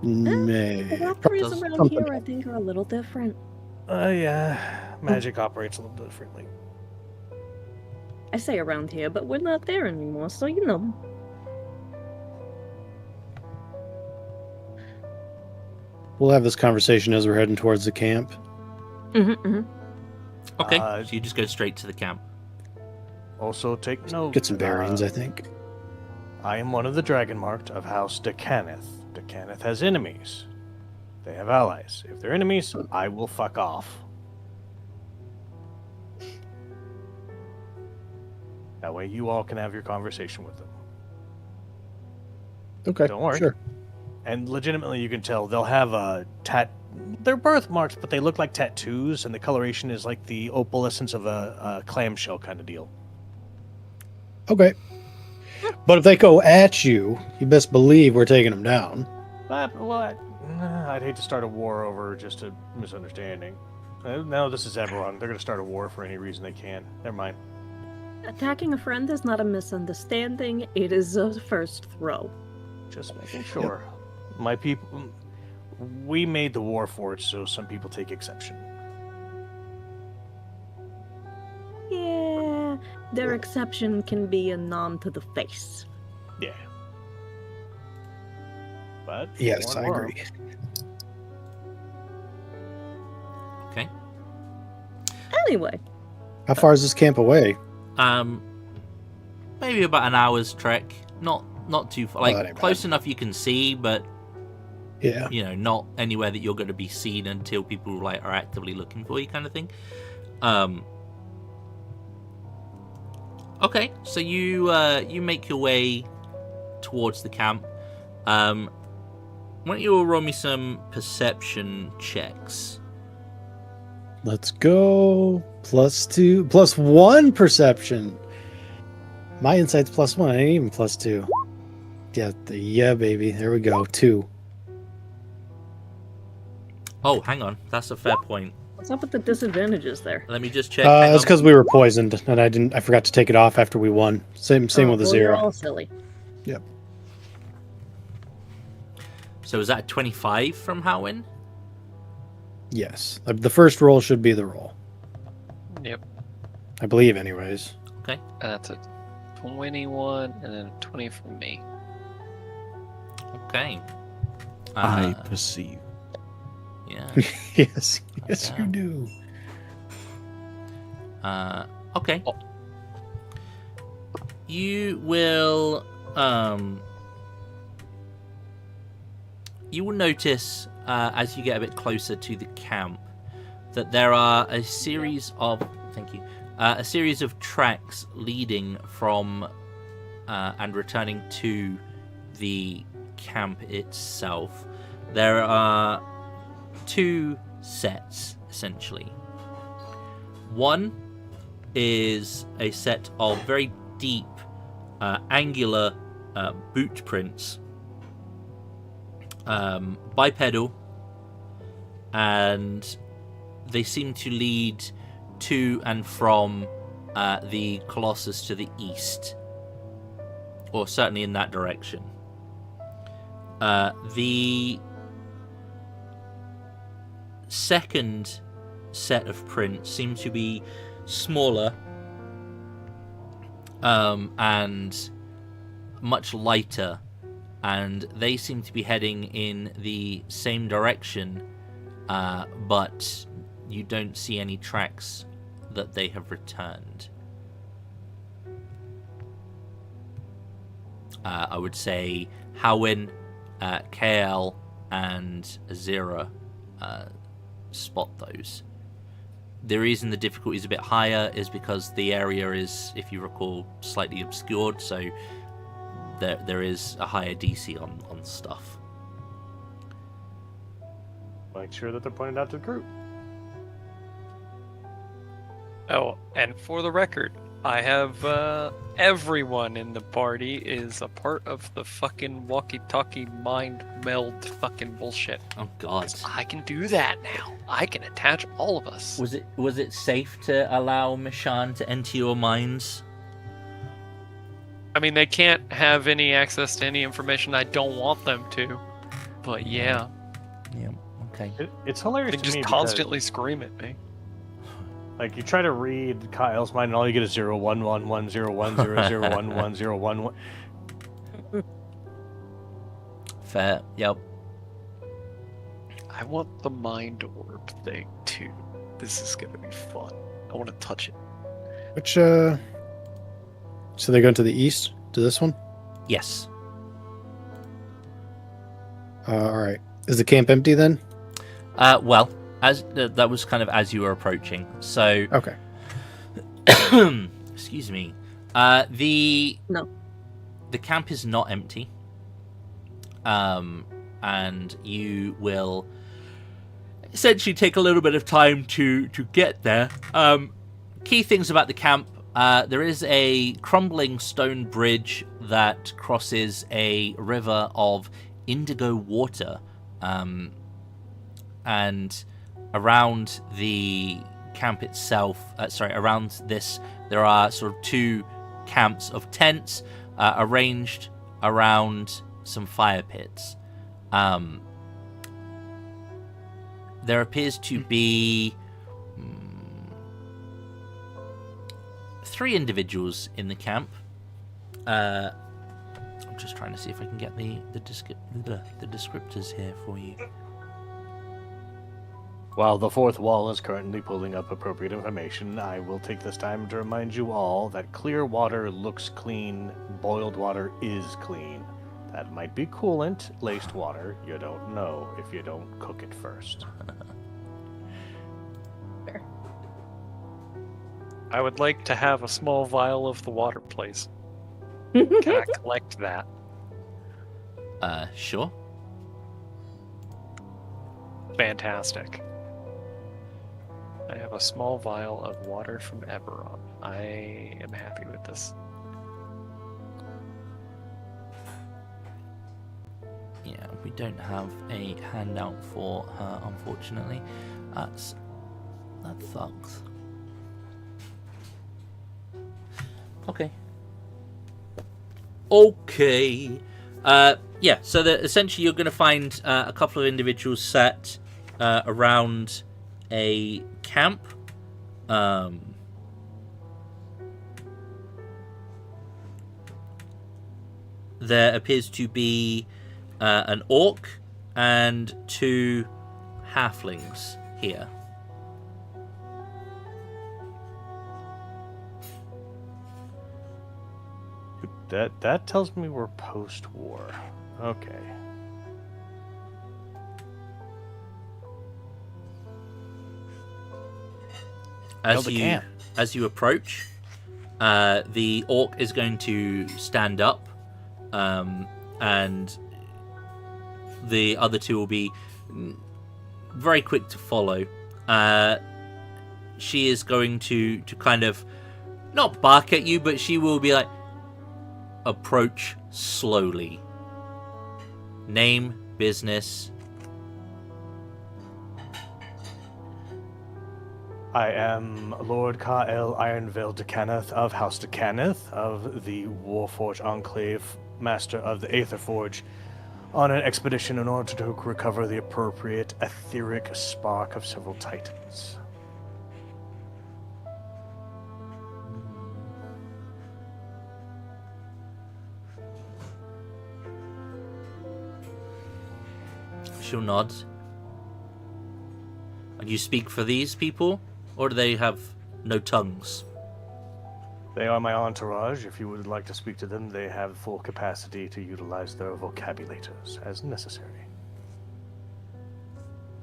The Valkyries Does around something. here, I think, are a little different. Yeah. Magic operates a little differently. I say around here, but we're not there anymore, so you know. We'll have this conversation as we're heading towards the camp. Okay, Uh, so you just go straight to the camp. Also, take note. Get some bearings, I think. I am one of the Dragonmarked of House Decaneth. Decaneth has enemies. They have allies. If they're enemies, I will fuck off. That way you all can have your conversation with them. Okay. Don't worry. Sure. And legitimately, you can tell they'll have a they're birthmarks, but they look like tattoos, and the coloration is like the opalescence of a clamshell kind of deal. Okay. But if they go at you, you best believe we're taking them down. But, well, I'd hate to start a war over just a misunderstanding. No, this is Eberron. They're going to start a war for any reason they can. Never mind. Attacking a friend is not a misunderstanding, it is a first throw. Just making sure. My people, we made the war for it, so some people take exception. Yeah, their exception can be a nom to the face. Yeah. But Yes, I war. agree. Okay. Anyway, How far is this camp away? Maybe about an hour's trek. Not too far. Oh, that Like ain't close bad. enough you can see, but Yeah. you know, not anywhere that you're going to be seen until people like are actively looking for you, kind of thing. Okay, so you make your way towards the camp. Why don't you all roll me some perception checks? Let's go. +2, +1 perception. My insight's +1. I ain't even +2. Yeah, baby. There we go. 2. Oh, hang on, that's a fair point. what's up with the disadvantages there? Let me just check. Hang That's on. because we were poisoned, and I forgot to take it off after we won. Same with the well, 0. You're all silly. Yep. So is that a 25 from Howin? Yes. The first roll should be the roll. Yep. I believe, anyways. Okay. That's a 21 and then a 20 from me. Okay. I perceive. Yeah. Yes. Yes, Okay. you do. Okay. Oh. You will notice as you get a bit closer to the camp that there are a series of tracks leading from and returning to the camp itself. There are 2 sets essentially. One is a set of very deep angular boot prints, bipedal, and they seem to lead to and from the Colossus to the east, or certainly in that direction. The second set of prints seem to be smaller and much lighter, and they seem to be heading in the same direction, but you don't see any tracks that they have returned. I would say Howin, KL, and Azira spot those. The reason the difficulty is a bit higher is because the area is, if you recall, slightly obscured, so there is a higher DC on stuff. Make sure that they're pointed out to the group. Oh, and for the record, I have everyone in the party is a part of the fucking walkie-talkie mind meld fucking bullshit. Oh god. I can do that now. I can attach all of us. Was it safe to allow Mishan to enter your minds? I mean, they can't have any access to any information I don't want them to. But yeah, Yeah. Okay. It's hilarious they to just me constantly scream at me. like you try to read Kyle's mind and all you get is 011101001110111. Fair. Yep. I want the mind orb thing too. This is gonna be fun. I want to touch it. Which so they're going to the east to this one. Yes. All right. Is the camp empty then? Well, as that was kind of as you were approaching. So. Okay. Excuse me. The camp is not empty. And you will essentially take a little bit of time to get there. Key things about the camp: there is a crumbling stone bridge that crosses a river of indigo water, and around the camp itself, around this, there are sort of two camps of tents arranged around some fire pits. There appears to be 3 individuals in the camp. I'm just trying to see if I can get the descriptors here for you. While the fourth wall is currently pulling up appropriate information, I will take this time to remind you all that clear water looks clean, boiled water is clean. That might be coolant, laced water. You don't know if you don't cook it first. Fair. I would like to have a small vial of the water, please. Can I collect that? Sure. Fantastic. I have a small vial of water from Eberron. I am happy with this. Yeah, we don't have a handout for her, unfortunately. That sucks. Okay. Yeah, so essentially you're going to find a couple of individuals set around a camp. There appears to be an orc and 2 halflings here. That tells me we're post-war. Okay. As you approach, the orc is going to stand up, and the other 2 will be very quick to follow. She is going to kind of not bark at you, but she will be like, approach slowly. Name, business. I am Lord Ka-El Ironvale Decaneth of House Decaneth of the Warforge Enclave, Master of the Aetherforge, on an expedition in order to recover the appropriate etheric spark of several titans. She'll nod. And you speak for these people? Or do they have no tongues? They are my entourage. If you would like to speak to them, they have full capacity to utilize their vocabulators as necessary.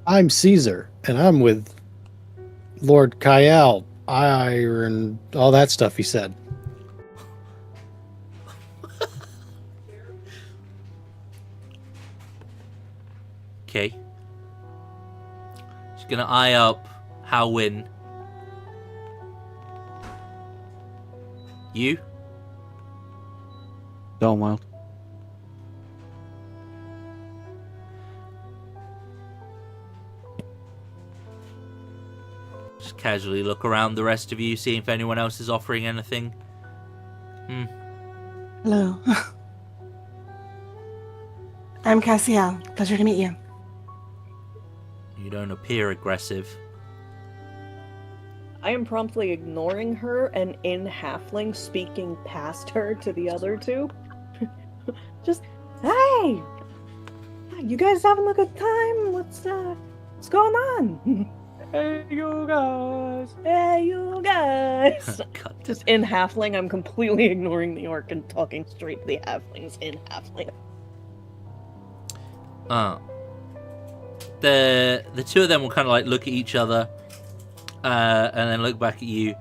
I'm Caesar, and I'm with Lord Kyle, Iron, all that stuff he said. Okay. She's gonna eye up Howin. You? Dalmwild. Just casually look around the rest of you, see if anyone else is offering anything. Hello. I'm Cassiel. Pleasure to meet you. You don't appear aggressive. I am promptly ignoring her and in halfling speaking past her to the other two. Just, hey! You guys having a good time? What's going on? Hey, you guys! Hey, you guys! God. Just in halfling, I'm completely ignoring the orc and talking straight to the halflings in halfling. The two of them will kind of like look at each other, and then look back at you.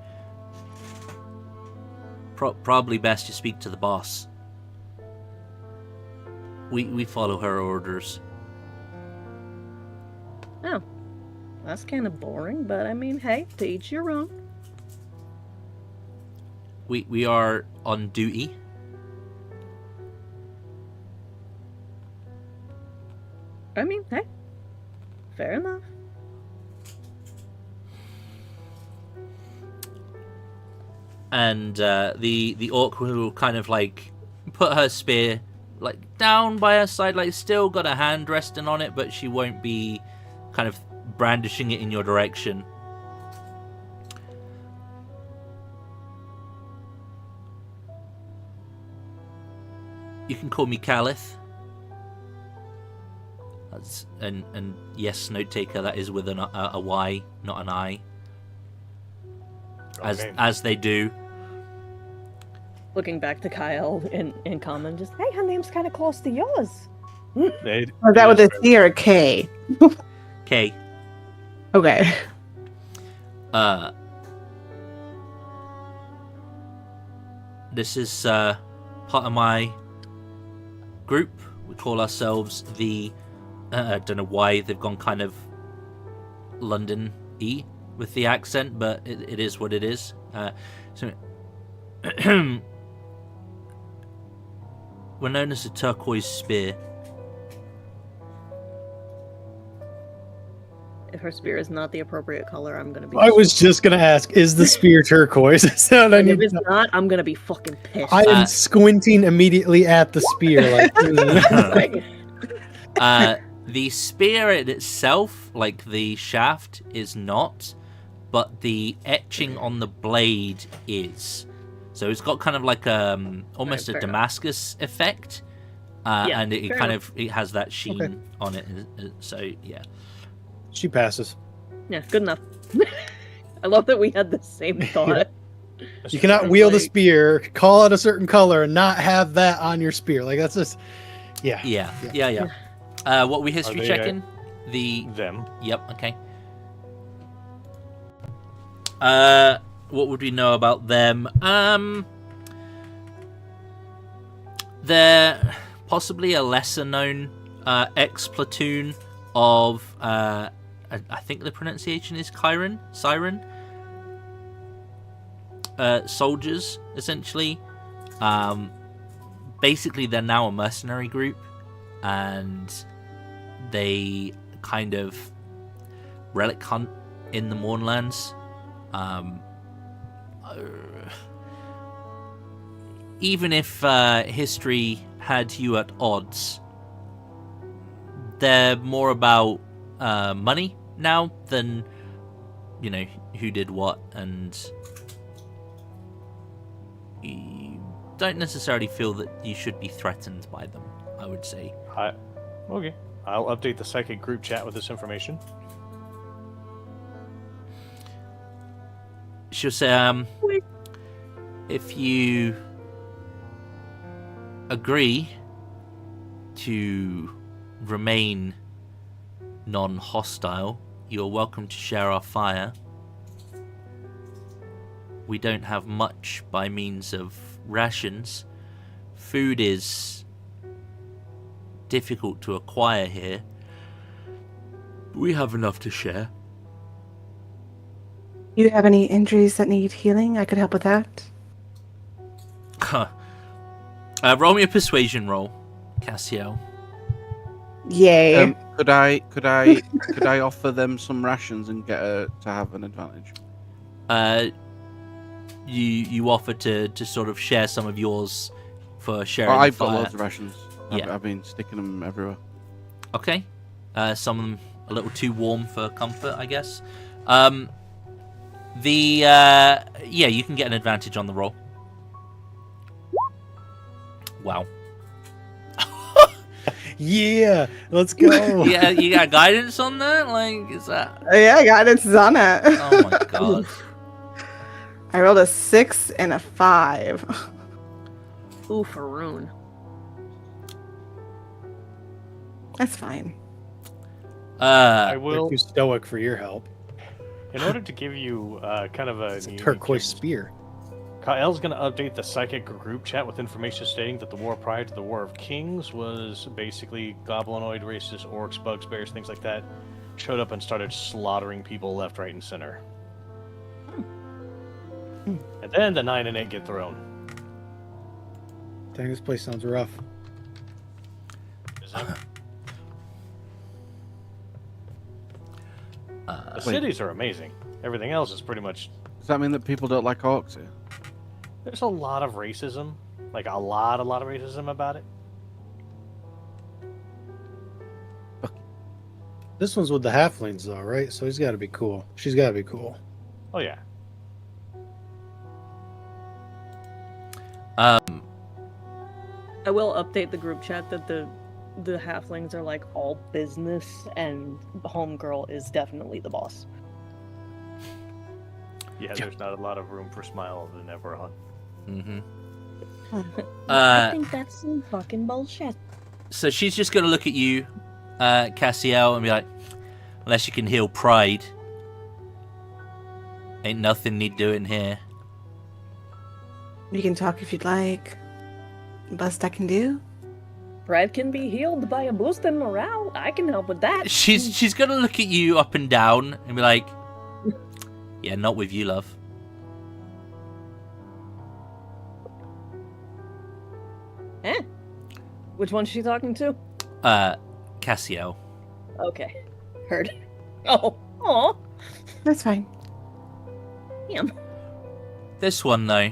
Probably best to speak to the boss. We follow her orders. Oh, that's kind of boring, but I mean, hey, to each your own. We are on duty. I mean, hey, fair enough. And the orc will kind of like put her spear like down by her side, like still got a hand resting on it, but she won't be kind of brandishing it in your direction. You can call me Calith. That's, and yes, note taker, that is with a Y, not an I. As they do. Looking back to Kyle in common, just, hey, her name's kind of close to yours. Was that with a C or a K? K. Okay. This is part of my group. We call ourselves the... I don't know why they've gone kind of London-y with the accent, but it is what it is. So we're known as the Turquoise Spear. If her spear is not the appropriate color, I'm gonna be... I was just going to ask, is the spear turquoise? Is that what I And if need it's to know? not, I'm gonna be fucking pissed. I am squinting immediately at the spear. Like, The spear in itself, like the shaft, is not, but the etching on the blade is. So it's got kind of like almost a Damascus effect, and it kind of it has that sheen on it. So yeah, she passes. Yeah, good enough. I love that we had the same thought. You cannot wield a spear, call it a certain color, and not have that on your spear. Like that's just, yeah. What we history checking? Them. Yep. Okay. What would we know about them? They're possibly a lesser known ex-platoon of I think the pronunciation is Siren. Soldiers, essentially. Basically, they're now a mercenary group, and they kind of relic hunt in the Mournlands. Even if history had you at odds, they're more about money now than, you know, who did what, and you don't necessarily feel that you should be threatened by them, I would say. Okay. I'll update the psychic group chat with this information. She'll say, If you agree to remain non-hostile, you're welcome to share our fire. We don't have much by means of rations. Food is difficult to acquire here. We have enough to share. You have any injuries that need healing? I could help with that. Roll me a persuasion roll, Cassio. Yay. Could I offer them some rations and get to have an advantage? You offer to sort of share some of yours for sharing. Oh, I've got fire. loads of rations. Yeah. I've been sticking them everywhere. Okay. Some of them a little too warm for comfort, I guess. Yeah, you can get an advantage on the roll. Wow. Yeah, let's go. Yeah, you got guidance on that? Like, is that? Yeah, guidance is on it. Oh my god. I rolled a 6 and a 5. Ooh, Faroon. That's fine. I will. You're too stoic for your help. In order to give you kind of It's a unique turquoise thing, spear. Kael's going to update the psychic group chat with information stating that the war prior to the War of Kings was basically goblinoid races, orcs, bugs, bears, things like that, showed up and started slaughtering people left, right, and center. And then the 9 and 8 get thrown. Dang, this place sounds rough. Is it? The Wait. cities are amazing. Everything else is pretty much... Does that mean that people don't like orcs here? There's a lot of racism. Like, a lot of racism about it. This one's with the halflings, though, right? So he's got to be cool. She's got to be cool. Oh, yeah. I will update the group chat that the halflings are like all business, and Homegirl is definitely the boss. Yeah, there's not a lot of room for smile than ever on. Mm-hmm. I think that's some fucking bullshit. So she's just going to look at you, Cassiel, and be like, unless you can heal pride, ain't nothing need doing here. You can talk if you'd like. Best I can do. Pride can be healed by a boost in morale. I can help with that. She's going to look at you up and down and be like, yeah, not with you, love. Eh? Which one's she talking to? Cassiel. Okay. Heard. Oh. That's fine. Damn. This one, though,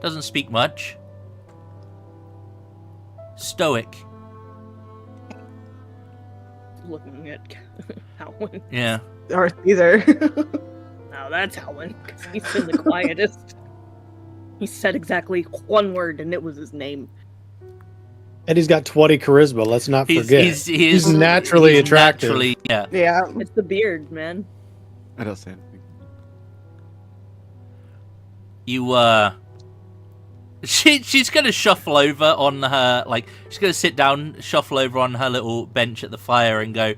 doesn't speak much. Stoic. Looking at Howlin. Yeah. Or either. Now that's Howlin, because he's been the quietest. He said exactly one word, and it was his name. And he's got 20 charisma. Let's not forget. He's naturally attractive. Naturally, yeah. Yeah. It's the beard, man. I don't say anything. You, she's gonna shuffle over on her, like, she's gonna sit down, shuffle over on her little bench at the fire and go,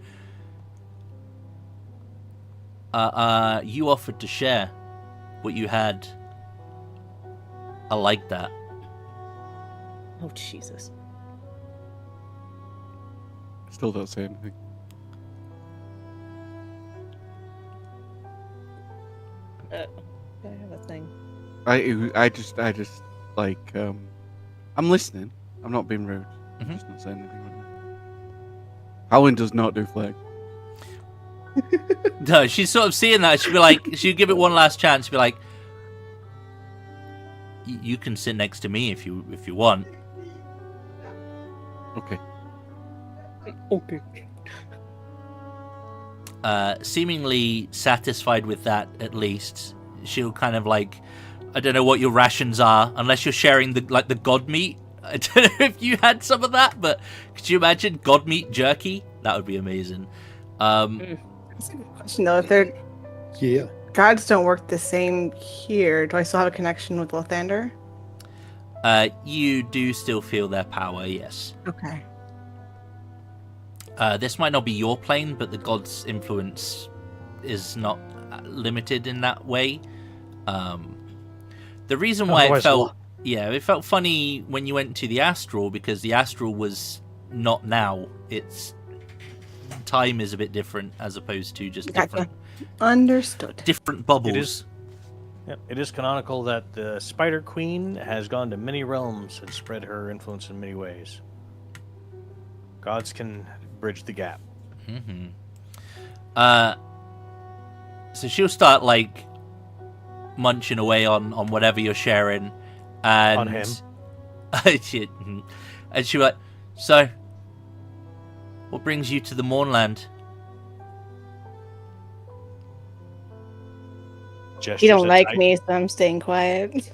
you offered to share what you had. I like that. Oh, Jesus. Still don't say anything. I have a thing. I just like I'm listening. I'm not being rude. I'm Mhm. just not saying anything. Right now. Howlin does not do flag. No, she's sort of seeing that. She'd be like, she'd give it one last chance. She'd be like, you can sit next to me if you want. Okay. Okay. Seemingly satisfied with that, at least, she'll kind of like, I don't know what your rations are, unless you're sharing the god meat. I don't know if you had some of that, but could you imagine god meat jerky? That would be amazing. That's a good question, though. If they're... Yeah. gods don't work the same here. Do I still have a connection with Lathander? You do still feel their power, yes. Okay. This might not be your plane, but the god's influence is not limited in that way. The reason why it felt funny when you went to the astral, because the astral was not now. It's time is a bit different as opposed to just different. Understood. Different bubbles. It is canonical that the Spider Queen has gone to many realms and spread her influence in many ways. Gods can bridge the gap. Mm-hmm. So she'll start like munching away on whatever you're sharing, and On him. and she'll like, so what brings you to the Mournland? Gestures You don't at like Titan- me, so I'm staying quiet.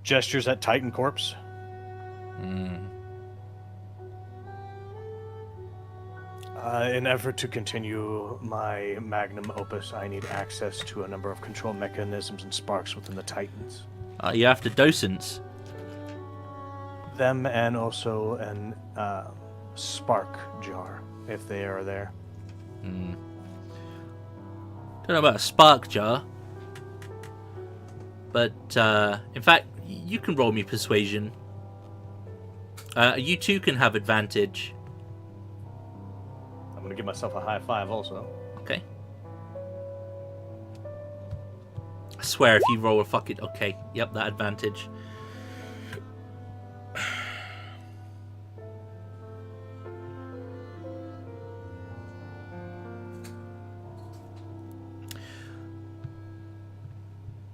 Gestures at Titan Corpse. In effort to continue my magnum opus, I need access to a number of control mechanisms and sparks within the Titans. You after docents? Them and also an spark jar, if they are there. Don't know about a spark jar, but in fact, you can roll me persuasion. You too can have advantage. I'm gonna give myself a high five also. Okay. I swear, if you roll a fucking okay, yep, that advantage.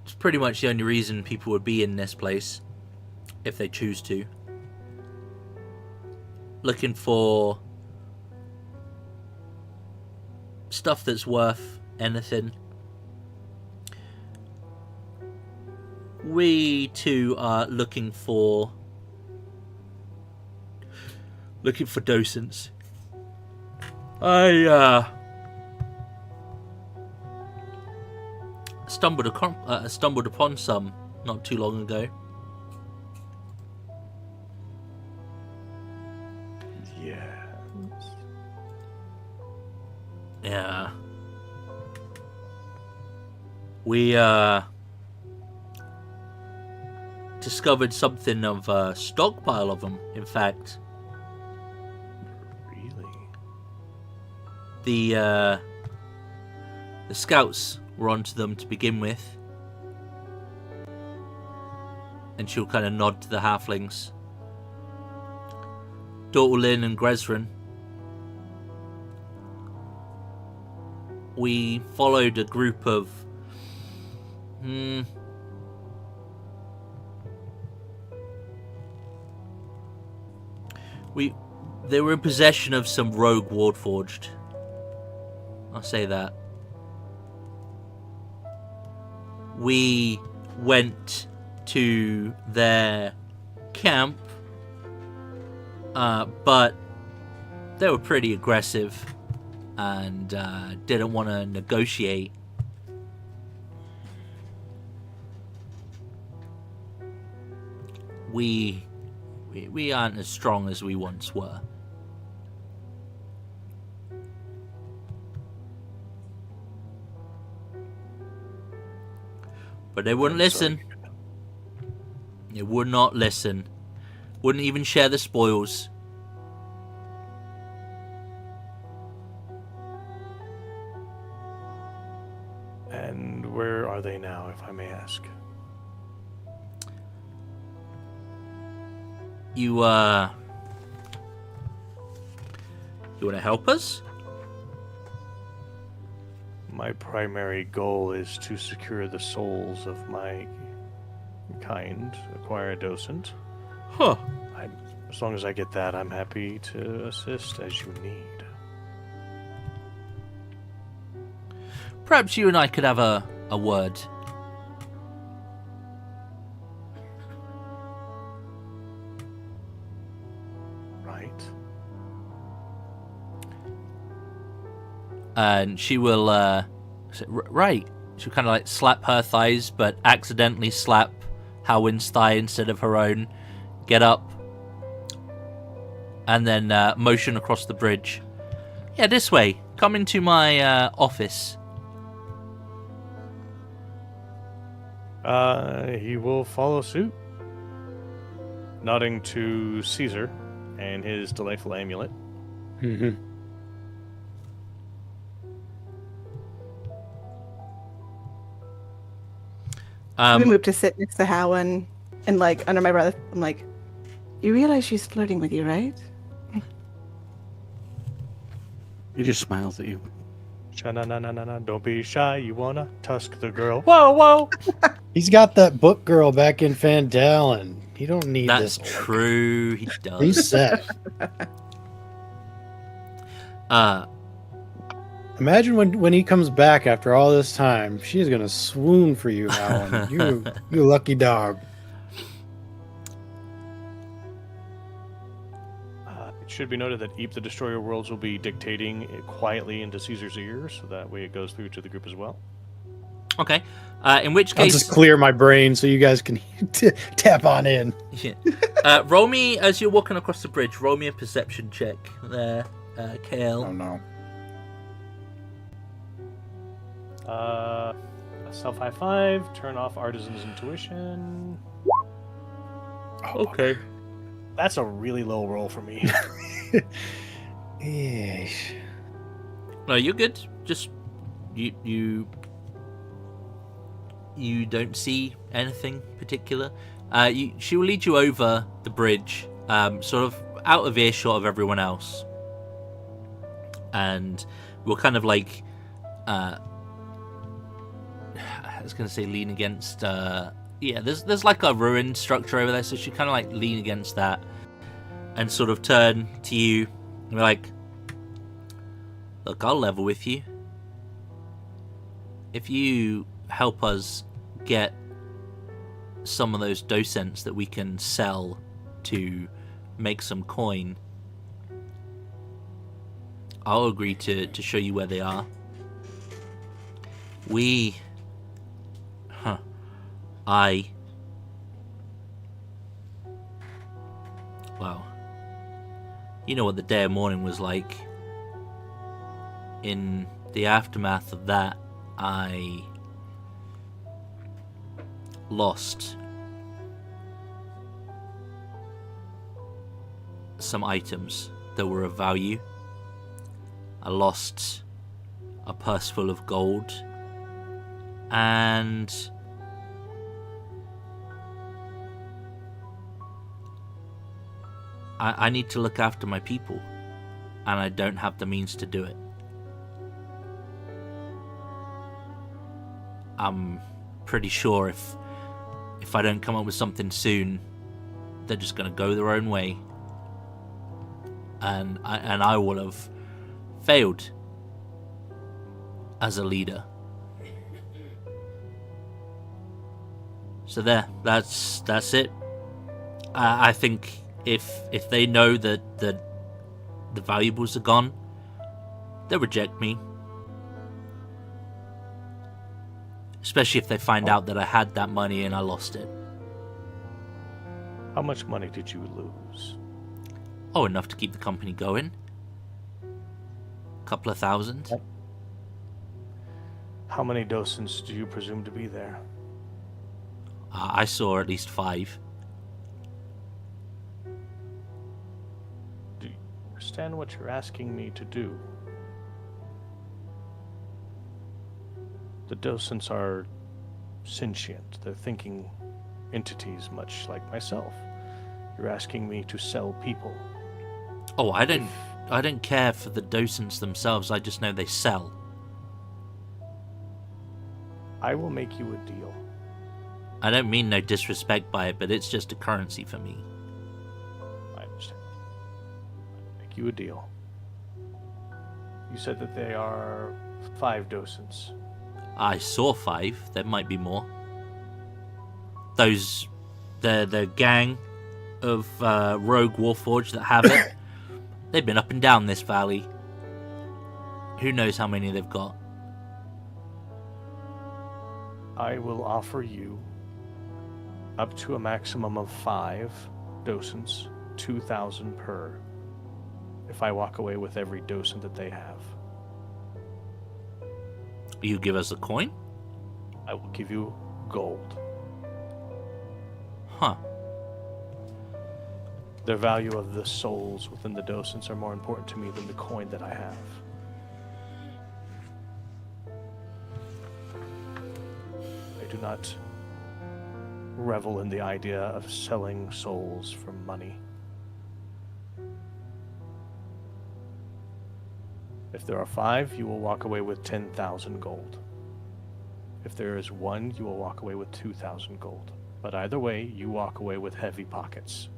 It's pretty much the only reason people would be in this place, if they choose to. Looking for stuff that's worth anything. We too are looking for docents. I stumbled upon some not too long ago. Yeah. We discovered something of a stockpile of them, in fact. Really? The scouts were onto them to begin with. And she'll kind of nod to the halflings. Dortulin and Gresrin. We followed a group of they were in possession of some rogue Wardforged. I'll say that. We went to their camp, but they were pretty aggressive and didn't want to negotiate. We aren't as strong as we once were. But they wouldn't listen. They would not listen. Wouldn't even share the spoils. And where are they now, if I may ask? You want to help us? My primary goal is to secure the souls of my kind, acquire a docent. Huh. As long as I get that, I'm happy to assist as you need. Perhaps you and I could have a word. Right. And she will say, right, she'll kind of like slap her thighs, but accidentally slap Halwyn's thigh instead of her own. Get up, and then motion across the bridge. Yeah, this way. Come into my office. He will follow suit, nodding to Caesar and his delightful amulet. Mm-hmm. We moved to sit next to Howen, and like under my breath, I'm like, "You realize she's flirting with you, right?" He just smiles at you. Sha-na-na-na-na-na, don't be shy, you wanna tusk the girl. Whoa, whoa! He's got that book girl back in Fandalen. He don't need That's this. true. He does. He's set. Imagine when he comes back after all this time. She's gonna swoon for you, Alan. you lucky dog. It should be noted that Eep the Destroyer Worlds will be dictating it quietly into Caesar's ears, so that way it goes through to the group as well. Okay. In which I'll case, just clear my brain so you guys can tap on in. yeah. Roll me as you're walking across the bridge. Roll me a perception check there, KL. Oh no. Self high five, turn off Artisan's Intuition. Okay. That's a really low roll for me. Yeesh. No, you're good. Just you don't see anything particular. She will lead you over the bridge, sort of out of earshot of everyone else, and we'll kind of like, I was gonna say lean against. Yeah, there's like a ruined structure over there, so she kind of like lean against that, and sort of turn to you, and be like, "Look, I'll level with you. If you help us get some of those docents that we can sell to make some coin, I'll agree to show you where they are. Well, you know what the day of mourning was like. In the aftermath of that, I lost some items that were of value. I lost a purse full of gold, and I need to look after my people, and I don't have the means to do it. I'm pretty sure if I don't come up with something soon, they're just going to go their own way, and I will have failed as a leader. So that's it. I think if they know that the valuables are gone, they'll reject me. Especially if they find out that I had that money and I lost it. How much money did you lose? Oh, enough to keep the company going. A couple of thousand. How many docents do you presume to be there? I saw at least 5. Do you understand what you're asking me to do? The docents are sentient. They're thinking entities much like myself. You're asking me to sell people. Oh, I don't care for the docents themselves. I just know they sell. I will make you a deal. I don't mean no disrespect by it, but it's just a currency for me. I understand. I'll make you a deal. You said that they are 5 docents. I saw 5. There might be more. The gang of rogue warforged that have it. They've been up and down this valley. Who knows how many they've got? I will offer you up to a maximum of 5 docents, 2,000 per, if I walk away with every docent that they have. You give us a coin? I will give you gold. Huh. The value of the souls within the docents are more important to me than the coin that I have. I do not revel in the idea of selling souls for money. If there are 5, you will walk away with 10,000 gold. If there is 1, you will walk away with 2,000 gold. But either way, you walk away with heavy pockets.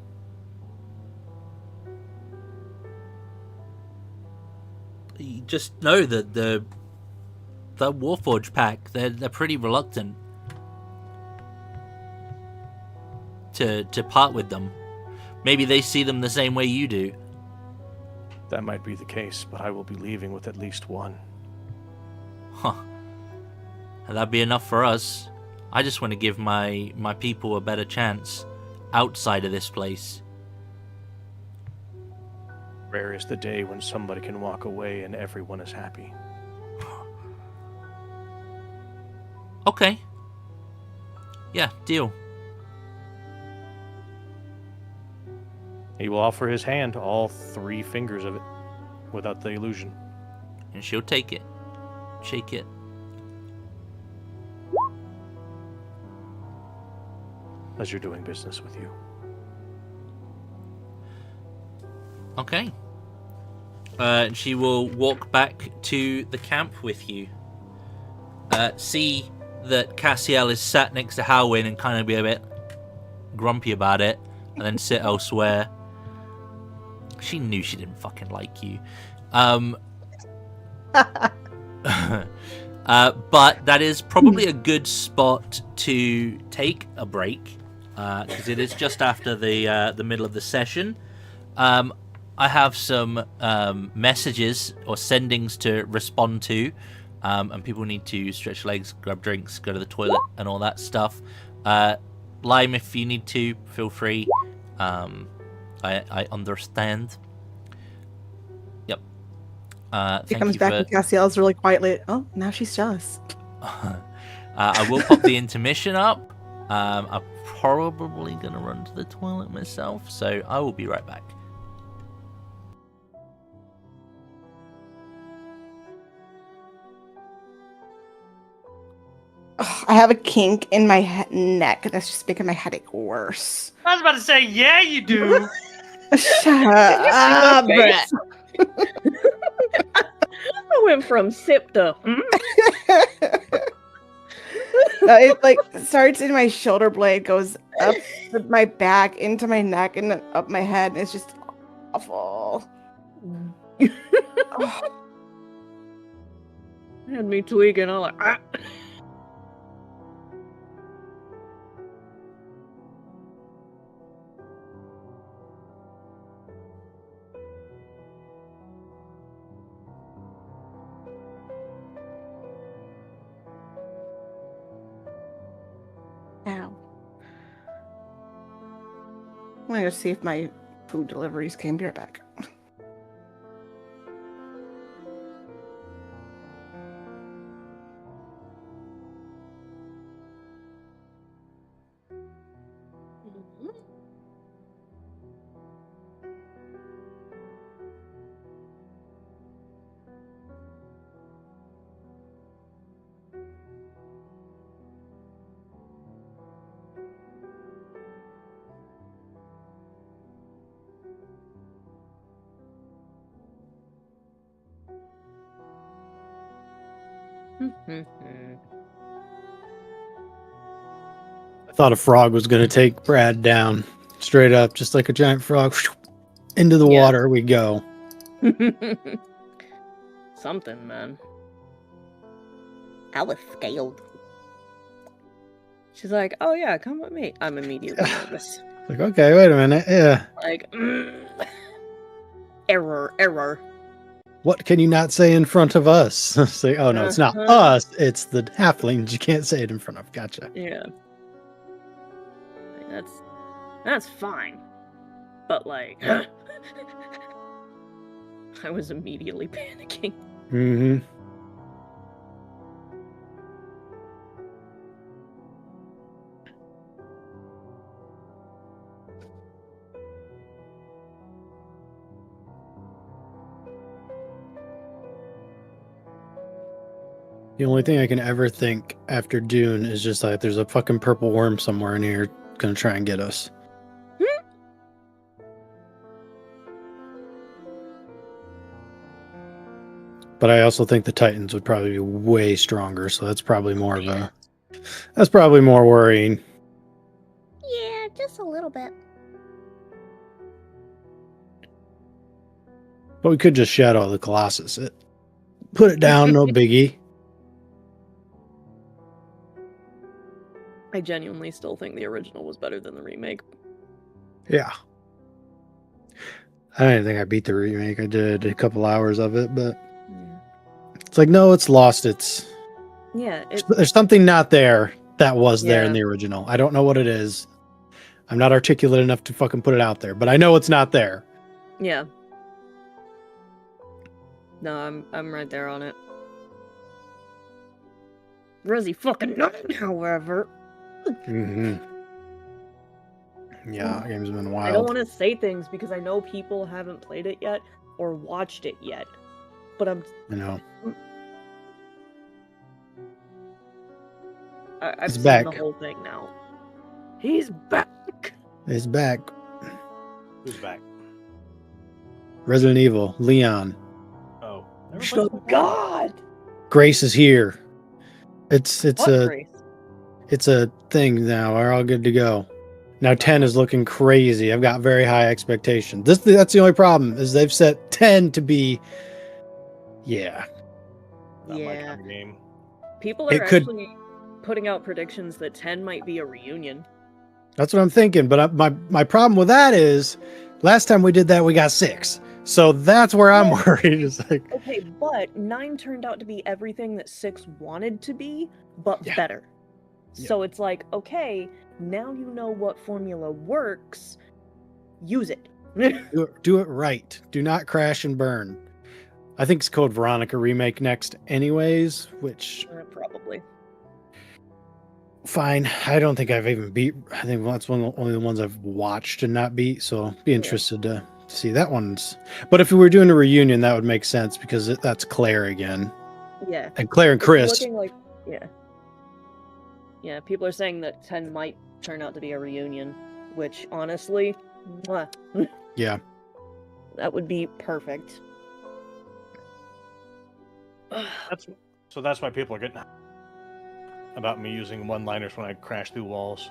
You just know that the Warforged pack, they're pretty reluctant to part with them. Maybe they see them the same way you do. That might be the case, but I will be leaving with at least 1. Huh. And that'd be enough for us. I just want to give my people a better chance outside of this place. Rare is the day when somebody can walk away and everyone is happy. Okay. Yeah, deal. He will offer his hand, all 3 fingers of it, without the illusion. And she'll take it. Shake it. As you're doing business with you. Okay. She will walk back to the camp with you. See that Cassiel is sat next to Halwyn and kind of be a bit grumpy about it, and then sit elsewhere. She knew she didn't fucking like you. But that is probably a good spot to take a break, because it is just after the middle of the session. I have some messages or sendings to respond to, and people need to stretch legs, grab drinks, go to the toilet, and all that stuff. Lime, if you need to, feel free. I understand. Yep. She comes back and Cassiel's really quietly. Oh, now she's jealous. I will pop the intermission up. I'm probably going to run to the toilet myself, so I will be right back. I have a kink in my neck that's just making my headache worse. I was about to say, yeah, you do. Shut up, Brett. I went from sip to It like starts in my shoulder blade, goes up my back, into my neck, and then up my head, and it's just awful. Had me tweaking. I'm like, ah. Ow. I'm gonna go see if my food deliveries came. Be right back. I thought a frog was going to take Brad down straight up, just like a giant frog. Into the water we go. Something, man. I was scared. She's like, "Oh yeah, come with me." I'm immediately nervous. Like, okay, wait a minute. Yeah. Like, error. What can you not say in front of us? Say, oh no, it's not us. It's the halflings. You can't say it in front of. Gotcha. Yeah. That's fine. But like I was immediately panicking. Mm-hmm. The only thing I can ever think after Dune is just like there's a fucking purple worm somewhere in here gonna try and get us. But I also think the Titans would probably be way stronger, so that's probably more of a that's probably more worrying. Yeah, just a little bit. But we could just shadow the Colossus. Put it down, no biggie. I genuinely still think the original was better than the remake. Yeah. I didn't think I beat the remake. I did a couple hours of it, but it's like, no, it's lost. Yeah, There's something not there that was there in Yeah. the original. I don't know what it is. I'm not articulate enough to fucking put it out there, but I know it's not there. yeah. No, I'm right there on it. Resi fucking 9, however. Mm-hmm. Yeah, game's been wild. I don't want to say things because I know people haven't played it yet or watched it yet. But I know. I've He's seen back. the whole thing now. He's back. He's back. Who's back? Resident Evil, Leon. Oh. Oh God! Grace is here. It's What a Grace? it's a thing now. We're all good to go. Now 10 is looking crazy. I've got very high expectations. That's the only problem is they've set 10 to be Not my Yeah. kind of game. People are It could- actually putting out predictions that 10 might be a reunion. That's what I'm thinking. But my problem with that is last time we did that, we got 6. So that's where I'm worried. It's like, Okay, but 9 turned out to be everything that 6 wanted to be, but Yeah. better. Yeah. So it's like, okay, now you know what formula works. Use it. do it right. Do not crash and burn. I think it's Code Veronica remake next anyways, which Probably. fine. I don't think I've even beat. I think that's only the ones I've watched and not beat. So be interested to see that one's. But if we were doing a reunion, that would make sense because that's Claire again, Yeah. and Claire and It's Chris. looking like, yeah. Yeah, people are saying that 10 might turn out to be a reunion, which honestly, mwah, Yeah, that would be perfect. That's why people are getting about me using one-liners when I crash through walls.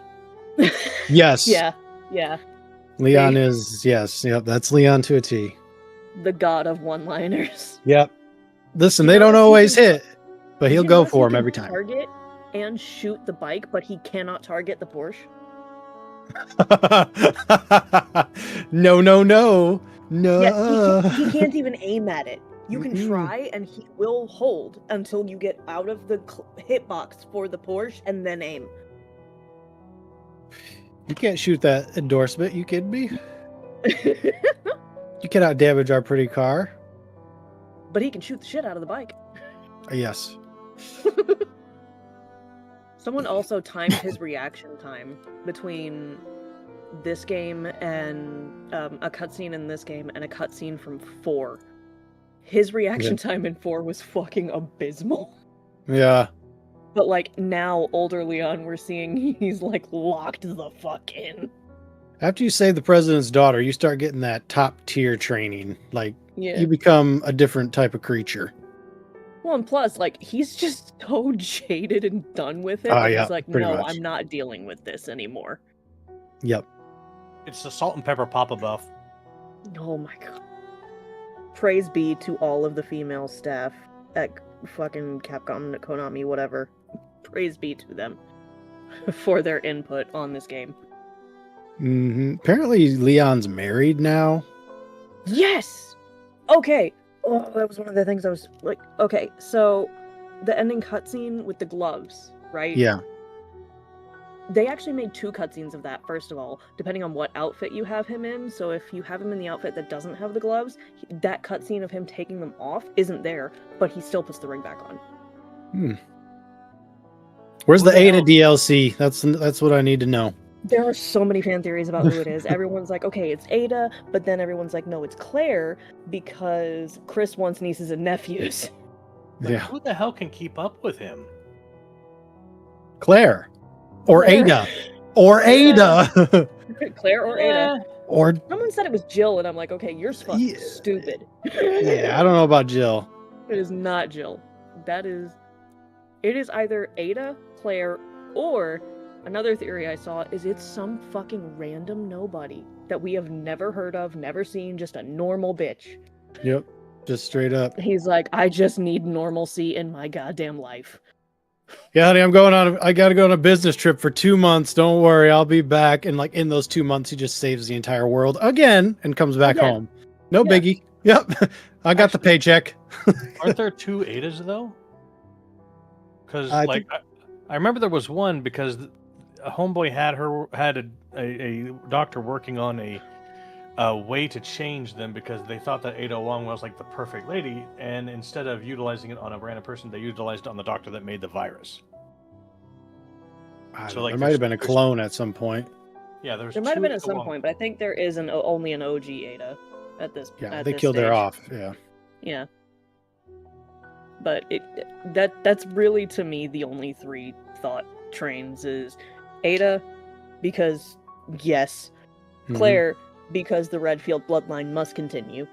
yes, Yeah. Leon is yes, yep. That's Leon to a T. The god of one-liners. Yep. Listen, You they know don't what? He always can- hit, but Did he'll you go notice he for him can every time. Target and shoot the bike, but he cannot target the Porsche. No. Yeah, he can't even aim at it. You can Mm-mm. try, and he will hold until you get out of the hitbox for the Porsche, and then aim. You can't shoot that endorsement. You kidding me? You cannot damage our pretty car. But he can shoot the shit out of the bike. Yes. Someone also timed his reaction time between this game and a cutscene in this game and a cutscene from 4. His reaction time in 4 was fucking abysmal. Yeah. But like now, older Leon, we're seeing he's like locked the fuck in. After you save the president's daughter, you start getting that top tier training. Like Yeah. you become a different type of creature. Well, and plus, like, he's just so jaded and done with it. Oh, that yeah, he's like, pretty no, much. I'm not dealing with this anymore. Yep. It's the salt and pepper Papa buff. Oh my god. Praise be to all of the female staff at fucking Capcom, Konami, whatever. Praise be to them for their input on this game. Apparently, Leon's married now. Yes! Okay, Oh, that was one of the things I was like, okay, so the ending cutscene with the gloves, right? Yeah. They actually made 2 cutscenes of that, first of all, depending on what outfit you have him in. So if you have him in the outfit that doesn't have the gloves, that cutscene of him taking them off isn't there, but he still puts the ring back on. Where's Who the the Ada hell- DLC? That's what I need to know. There are so many fan theories about who it is. Everyone's like, okay, it's Ada, but then everyone's like, no, it's Claire, because Chris wants nieces and nephews. Like, Yeah. who the hell can keep up with him? Claire. Or Claire. Ada. Or Ada. Claire or Ada. Or Someone said it was Jill, and I'm like, okay, you're fucking Yeah. stupid. yeah, I don't know about Jill. It is not Jill. It is either Ada, Claire, or another theory I saw is it's some fucking random nobody that we have never heard of, never seen, just a normal bitch. Yep. Just straight up. He's like, I just need normalcy in my goddamn life. Yeah, honey, I gotta go on a business trip for 2 months. Don't worry, I'll be back. And like in those 2 months, he just saves the entire world again and comes back Again. home. No Yeah. biggie. Yep. I got the paycheck. Aren't there 2 Adas though? Because I like I remember there was one because a homeboy had a doctor working on a way to change them because they thought that Ada Wong was like the perfect lady, and instead of utilizing it on a random person, they utilized it on the doctor that made the virus. So, like, there might have been a there's- clone at some point. Yeah, there's There might have been at Ada some Wong. point, but I think there is only an OG Ada at this. Yeah, at they this killed her stage. off. Yeah. Yeah. But that's really to me the only 3 thought trains is Ada, because yes, Mhm. Claire, because the Redfield bloodline must continue.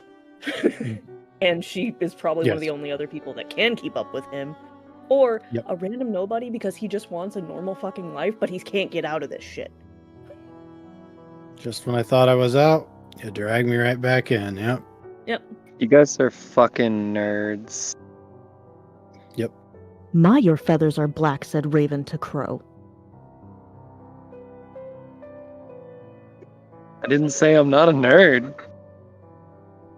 And she is probably one of Yes. the only other people that can keep up with him. Or Yep. a random nobody because he just wants a normal fucking life, but he can't get out of this shit. Just when I thought I was out, you dragged me right back in. Yep. Yep. You guys are fucking nerds. My, your feathers are black, said Raven to Crow. I didn't say I'm not a nerd.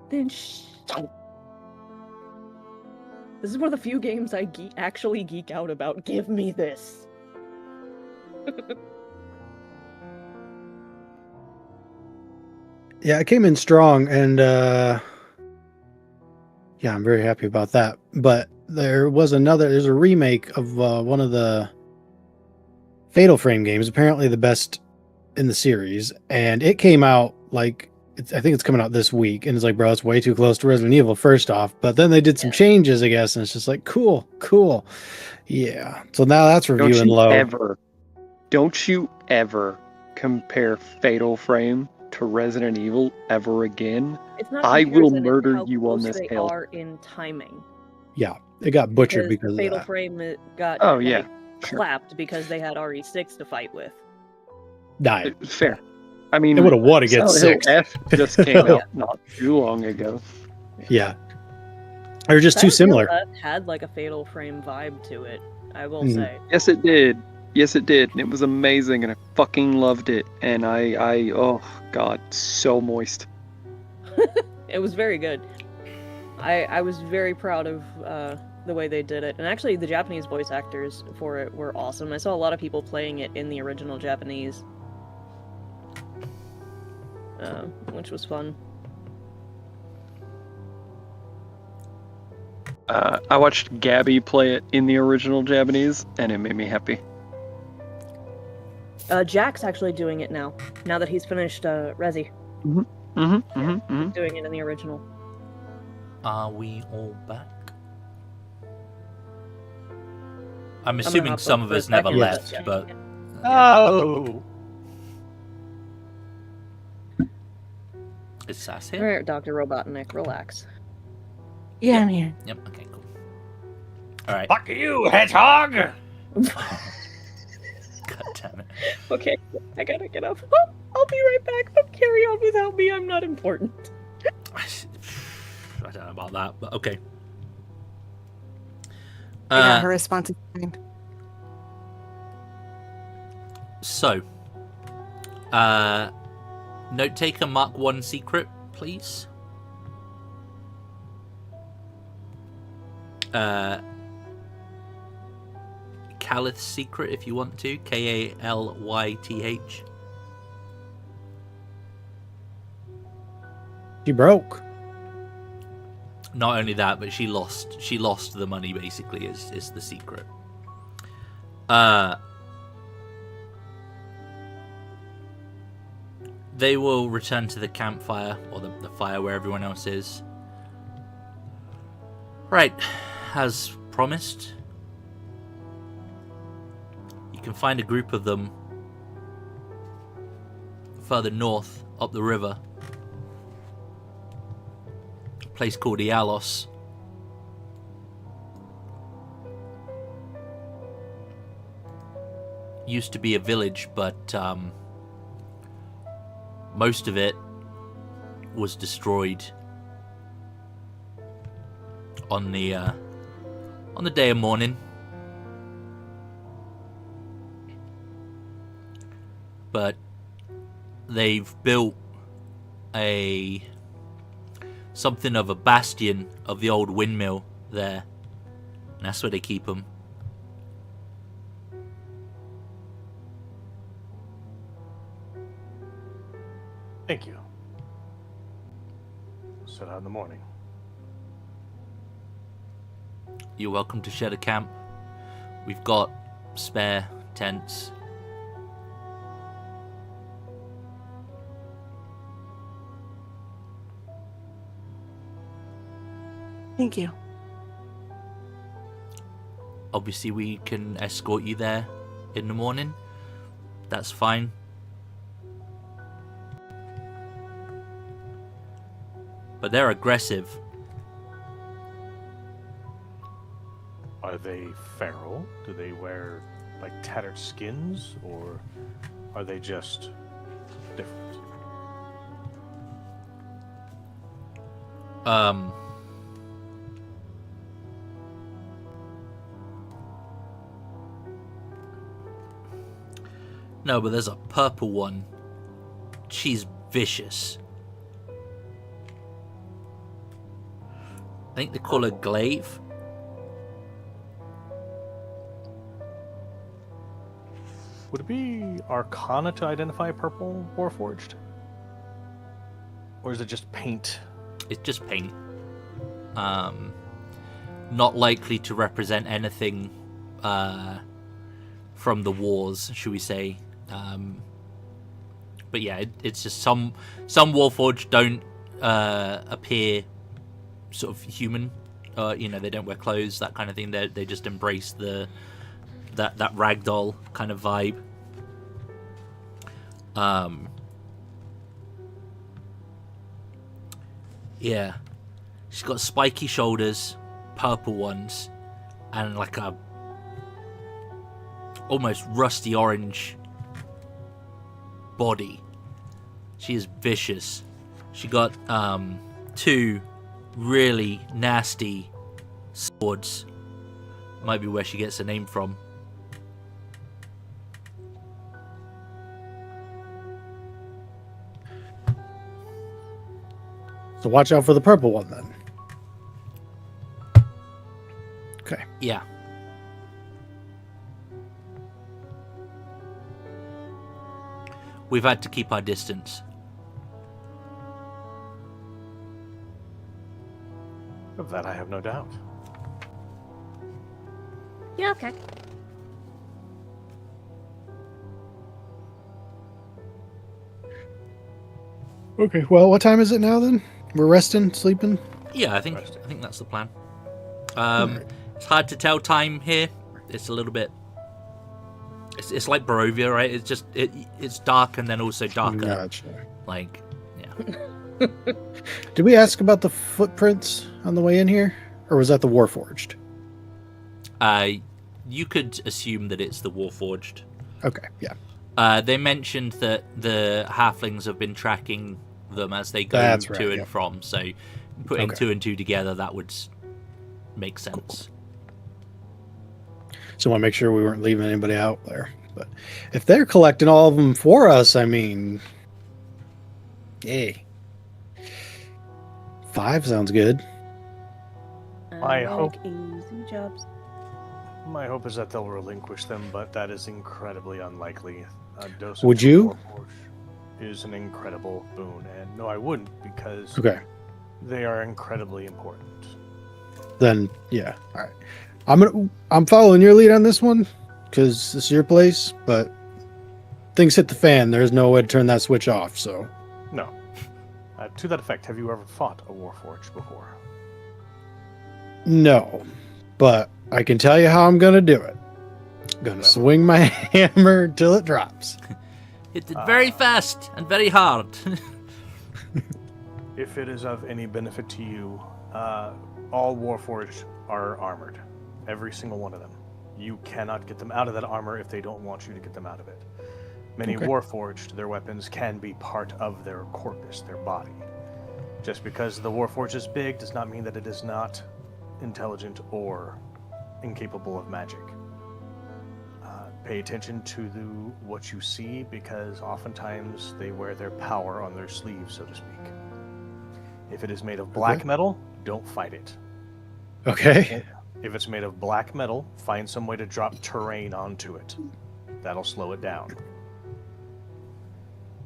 Then This is one of the few games I actually geek out about. Give me this. Yeah, it came in strong, and yeah, I'm very happy about that. But there's a remake of one of the Fatal Frame games, apparently the best in the series, and it came out like I think it's coming out this week, and it's like, bro, it's way too close to Resident Evil, first off. But then they did some changes, I guess, and it's just like, cool. Yeah. So now that's reviewing low. Don't you ever compare Fatal Frame to Resident Evil ever again? It's not I will comparison, it's murder how you on close this they hill. are in timing. Yeah, it got butchered because Fatal of that. Frame got Oh, yeah, sure. clapped because they had RE6 to fight with. Died. Fair. I mean, It would have won against Silent 6. Hill F just came out not too long ago. Yeah. They're just too Silent Hill similar. F had like a Fatal Frame vibe to it, I will Mhm. say. Yes, it did. And it was amazing, and I fucking loved it. And I oh god, so moist. It was very good. I was very proud of the way they did it. And actually, the Japanese voice actors for it were awesome. I saw a lot of people playing it in the original Japanese, which was fun. I watched Gabby play it in the original Japanese, and it made me happy. Jack's actually doing it now that he's finished Resi. Doing it in the original. Are we all back? I'm gonna assuming hop some up of for a us never second, left, yeah. but Oh, is Sass All here? right, Dr. Robotnik, relax. Yeah, I'm here. Yep. Okay. Cool. All right. fuck you, hedgehog! God damn it. Okay, I gotta get up. Oh, I'll be right back. But carry on without me. I'm not important. I don't know about that, but okay. Yeah, her response is fine. So, note taker, mark 1 secret, please. Kalith's secret, if you want to. Kalyth. She broke. Not only that, but she lost the money, basically, is the secret. They will return to the campfire, or the fire where everyone else is. Right, as promised, you can find a group of them further north, up the river. A place called Ialos. Used to be a village, but most of it was destroyed on the day of mourning. But they've built something of a bastion of the old windmill there, and that's where they keep them. Thank you. Set out in the morning. You're welcome to share the camp. We've got spare tents. Thank you. Obviously, we can escort you there in the morning. That's fine. But they're aggressive. Are they feral? Do they wear like tattered skins, or are they just different? No, but there's a purple one. She's vicious. I think they call her Glaive. Would it be Arcana to identify a purple Warforged? Or is it just paint? It's just paint. Not likely to represent anything from the wars, should we say. But yeah, it's just some Warforged don't appear sort of human. They don't wear clothes, that kind of thing. They just embrace that ragdoll kind of vibe. Yeah, she's got spiky shoulders, purple ones, and like a almost rusty orange body. She is vicious. She got two really nasty swords. Might be where she gets her name from. So watch out for the purple one then. Okay. Yeah. We've had to keep our distance. Of that I have no doubt. You're okay. Okay, well, what time is it now then? We're resting, sleeping? Yeah, I think that's the plan. It's hard to tell time here. It's a little bit. It's like Barovia, right? It's just it's dark and then also darker. Gotcha. Like, yeah. Did we ask about the footprints on the way in here, or was that the Warforged? You could assume that it's the Warforged. Okay, yeah. They mentioned that the halflings have been tracking them as they go That's to right, and yeah. from. So putting Okay. two and two together, that would make sense. So I want to make sure we weren't leaving anybody out there. But if they're collecting all of them for us, I mean, yay. 5 sounds good. I hope- easy jobs. My hope is that they'll relinquish them, but that is incredibly unlikely. A dose Would of you? Warforged is an incredible boon, and no, I wouldn't because Okay. they are incredibly important. Then yeah. All right. I'm following your lead on this one because this is your place, but things hit the fan. There's no way to turn that switch off. So No. To that effect, have you ever fought a Warforged before? no, but I can tell you how I'm gonna do it. I'm gonna swing my hammer until it drops. Hit it very fast and very hard. If it is of any benefit to you, all Warforged are armored. Every single one of them. You cannot get them out of that armor if they don't want you to get them out of it. Many Okay. Warforged, their weapons can be part of their corpus, their body. Just because the Warforged is big does not mean that it is not intelligent or incapable of magic. Pay attention to what you see, because oftentimes they wear their power on their sleeves, so to speak. If it is made of black metal, don't fight it. Okay. If it's made of black metal, find some way to drop terrain onto it. That'll slow it down.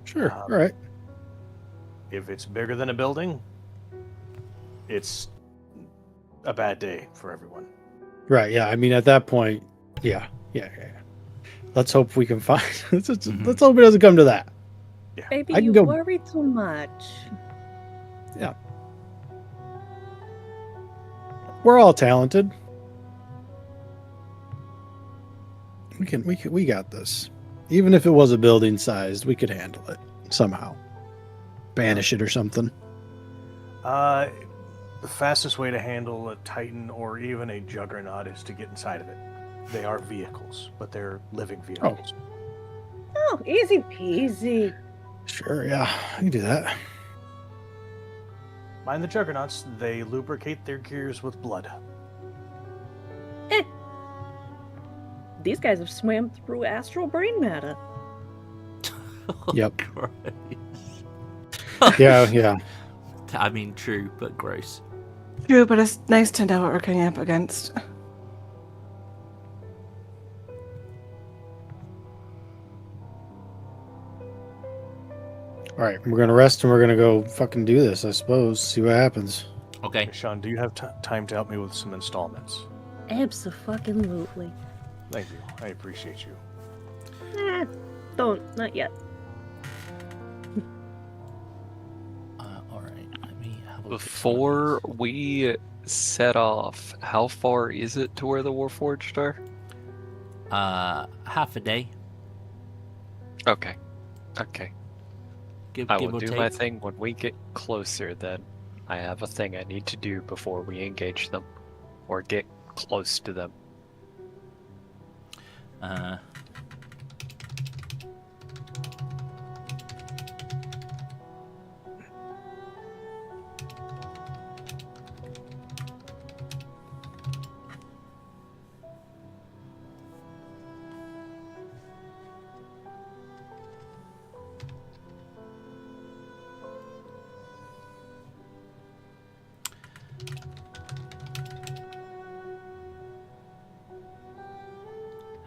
Sure. All right. If it's bigger than a building, it's a bad day for everyone. Right. Yeah. I mean, at that point, yeah. Let's hope we can find. Let's hope it doesn't come to that. Baby, I can you go- worry too much. Yeah. We're all talented. We got this. Even if it was a building sized, we could handle it somehow. Banish it or something. The fastest way to handle a Titan or even a Juggernaut is to get inside of it. They are vehicles, but they're living vehicles. Oh, easy peasy. Sure, yeah. I can do that. Mind the Juggernauts, they lubricate their gears with blood. These guys have swam through astral brain matter. Yep. Christ. Yeah. I mean, true, but gross. True, but it's nice to know what we're coming up against. All right, we're gonna rest and we're gonna go fucking do this. I suppose. See what happens. Okay. Sean, do you have time to help me with some installments? Abso-fucking-lutely. Thank you. I appreciate you. Not yet. All right. Let me have a look at some of Before these. we set off, how far is it to where the Warforged are? Half a day. Okay. Give I or will do take. my thing when we get closer, then. I have a thing I need to do before we engage them. Or get close to them.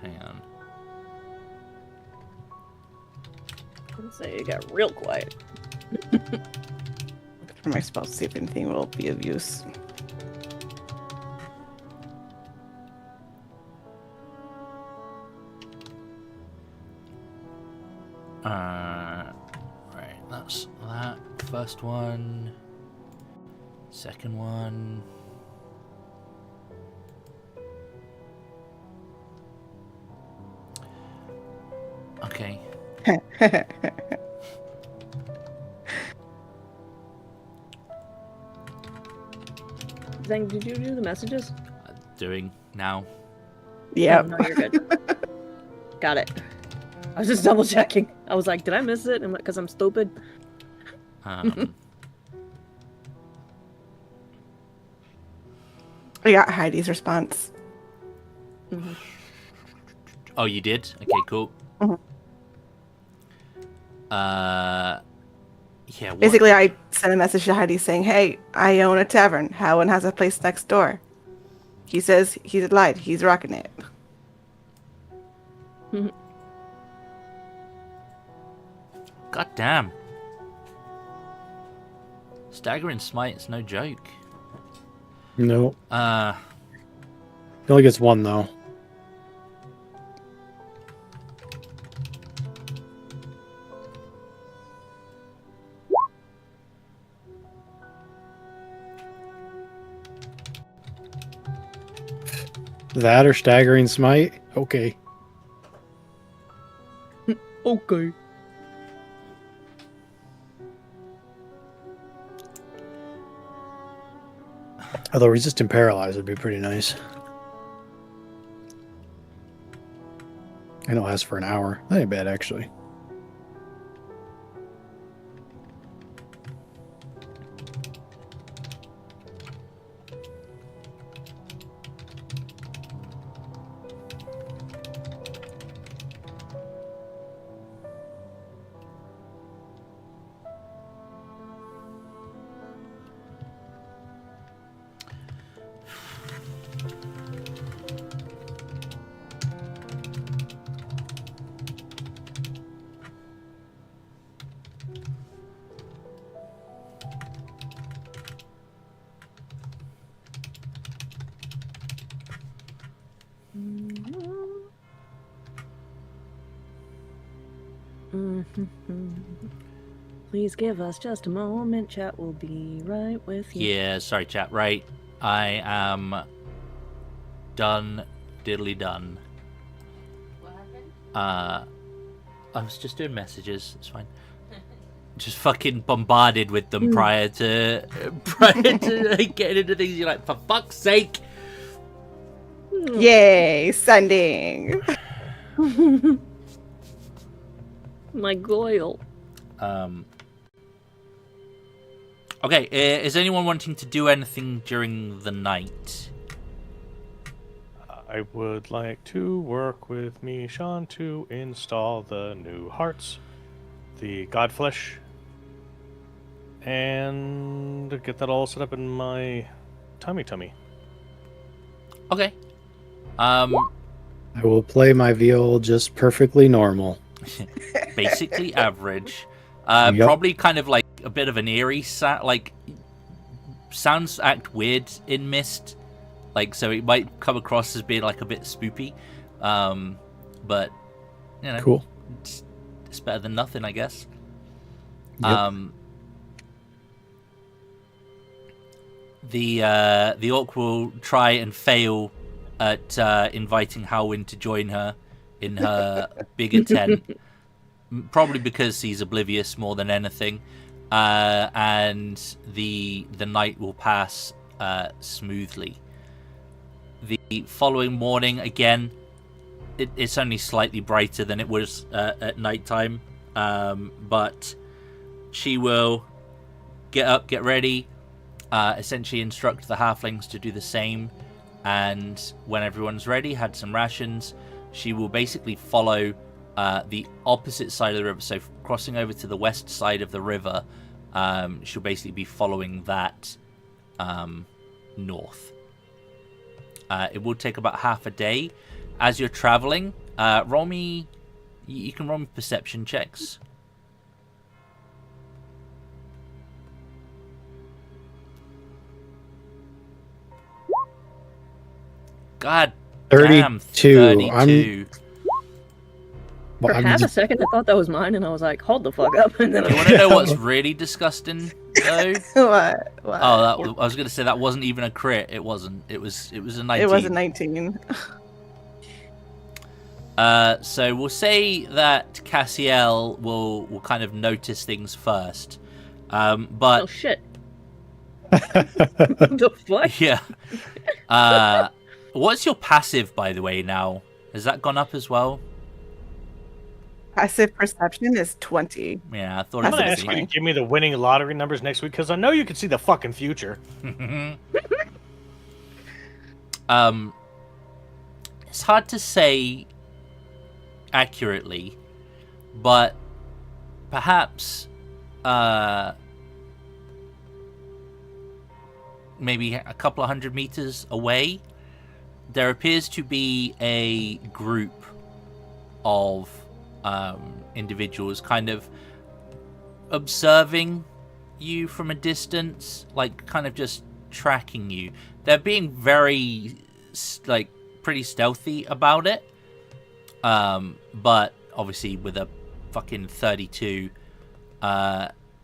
Hang on. Let's say it got real quiet. For my spell to see if anything will be of use. Right, that's that. First one. Second one. Okay. Zang, did you do the messages? Doing now. Yeah. Oh, no, you're good. Got it. I was just double checking. I was like, did I miss it? Because I'm stupid. Um, We got Heidi's response. oh, you did? Okay, cool. Mhm. Yeah. What? Basically, I sent a message to Heidi saying, "Hey, I own a tavern. Helen has a place next door. He says he's lied. He's rocking it. God damn. Staggering Smite's no joke. No. Uh, He only gets one, though. That or Staggering Smite? Okay. Okay. Although Resistant Paralyze would be pretty nice. And it'll last for an hour. That ain't bad, actually. Please give us just a moment. Chat will be right with you. yeah, sorry, chat. Right. I am done. Diddly done. What happened? I was just doing messages. It's fine. Just fucking bombarded with them prior to getting into things. You're like, for fuck's sake. Yay, sending. My goyle. Okay, is anyone wanting to do anything during the night? I would like to work with Mishan to install the new hearts, the Godflesh, and get that all set up in my tummy. Okay. I will play my viol just perfectly normal. Basically average. Yep. Probably kind of like a bit of an eerie sounds act weird in Mist. Like, so it might come across as being like a bit spoopy. But, you know. Cool. It's better than nothing, I guess. Yep. The orc will try and fail at inviting Halwyn to join her in her bigger tent, probably because he's oblivious more than anything, and the night will pass smoothly. The following morning, again, it's only slightly brighter than it was at nighttime, but she will get up, get ready, essentially instruct the halflings to do the same, and when everyone's ready, had some rations, she will basically follow the opposite side of the river, so crossing over to the west side of the river. She'll basically be following that north. It will take about half a day. As you're traveling, roll me. You can roll me perception checks. God 32. damn, 32. Well, For half a second, I thought that was mine, and I was like, "Hold the fuck up!" And then You want to know what's really disgusting, though? What? Oh, I was gonna say that wasn't even a crit. It wasn't. It was a 19. It was a 19. So we'll say that Cassiel will kind of notice things first. But oh shit! The fuck? yeah. What's your passive, by the way? Now has that gone up as well? Passive perception is 20. Yeah, I thought I'm it gonna was. ask you to give me the winning lottery numbers next week because I know you can see the fucking future. It's hard to say accurately, but perhaps maybe a couple of 100 meters away, there appears to be a group of individuals kind of observing you from a distance, like kind of just tracking you. They're being very like pretty stealthy about it, but obviously with a fucking 32,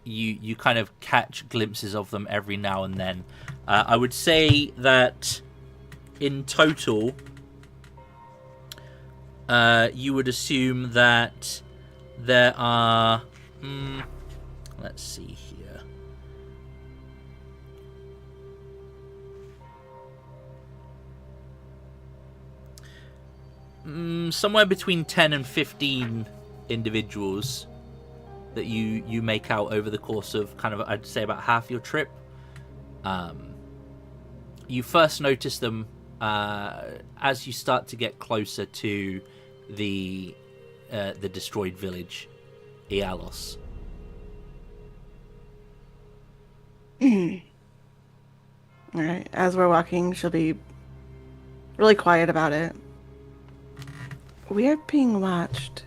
you kind of catch glimpses of them every now and then. I would say that in total, you would assume that there are let's see here. Somewhere between 10 and 15 individuals that you make out over the course of kind of, I'd say, about half your trip. You first notice them as you start to get closer to the destroyed village, Ialos. All right. As we're walking, she'll be really quiet about it. We are being watched.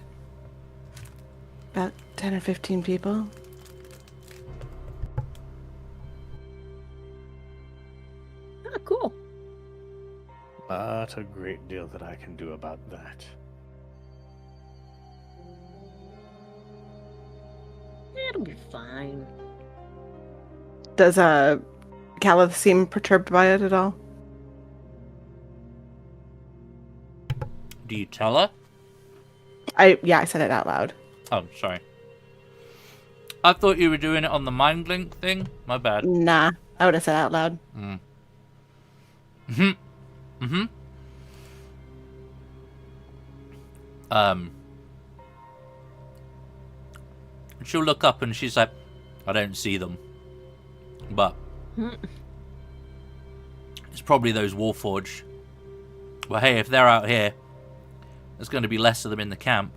About 10 or 15 people. Ah, cool. Not a great deal that I can do about that. It'll be fine. Does Caliph seem perturbed by it at all? Do you tell her? I said it out loud. Oh, sorry. I thought you were doing it on the mind link thing. My bad. Nah, I would have said it out loud. She'll look up and she's like, I don't see them. But it's probably those Warforged. Well, hey, if they're out here, there's going to be less of them in the camp.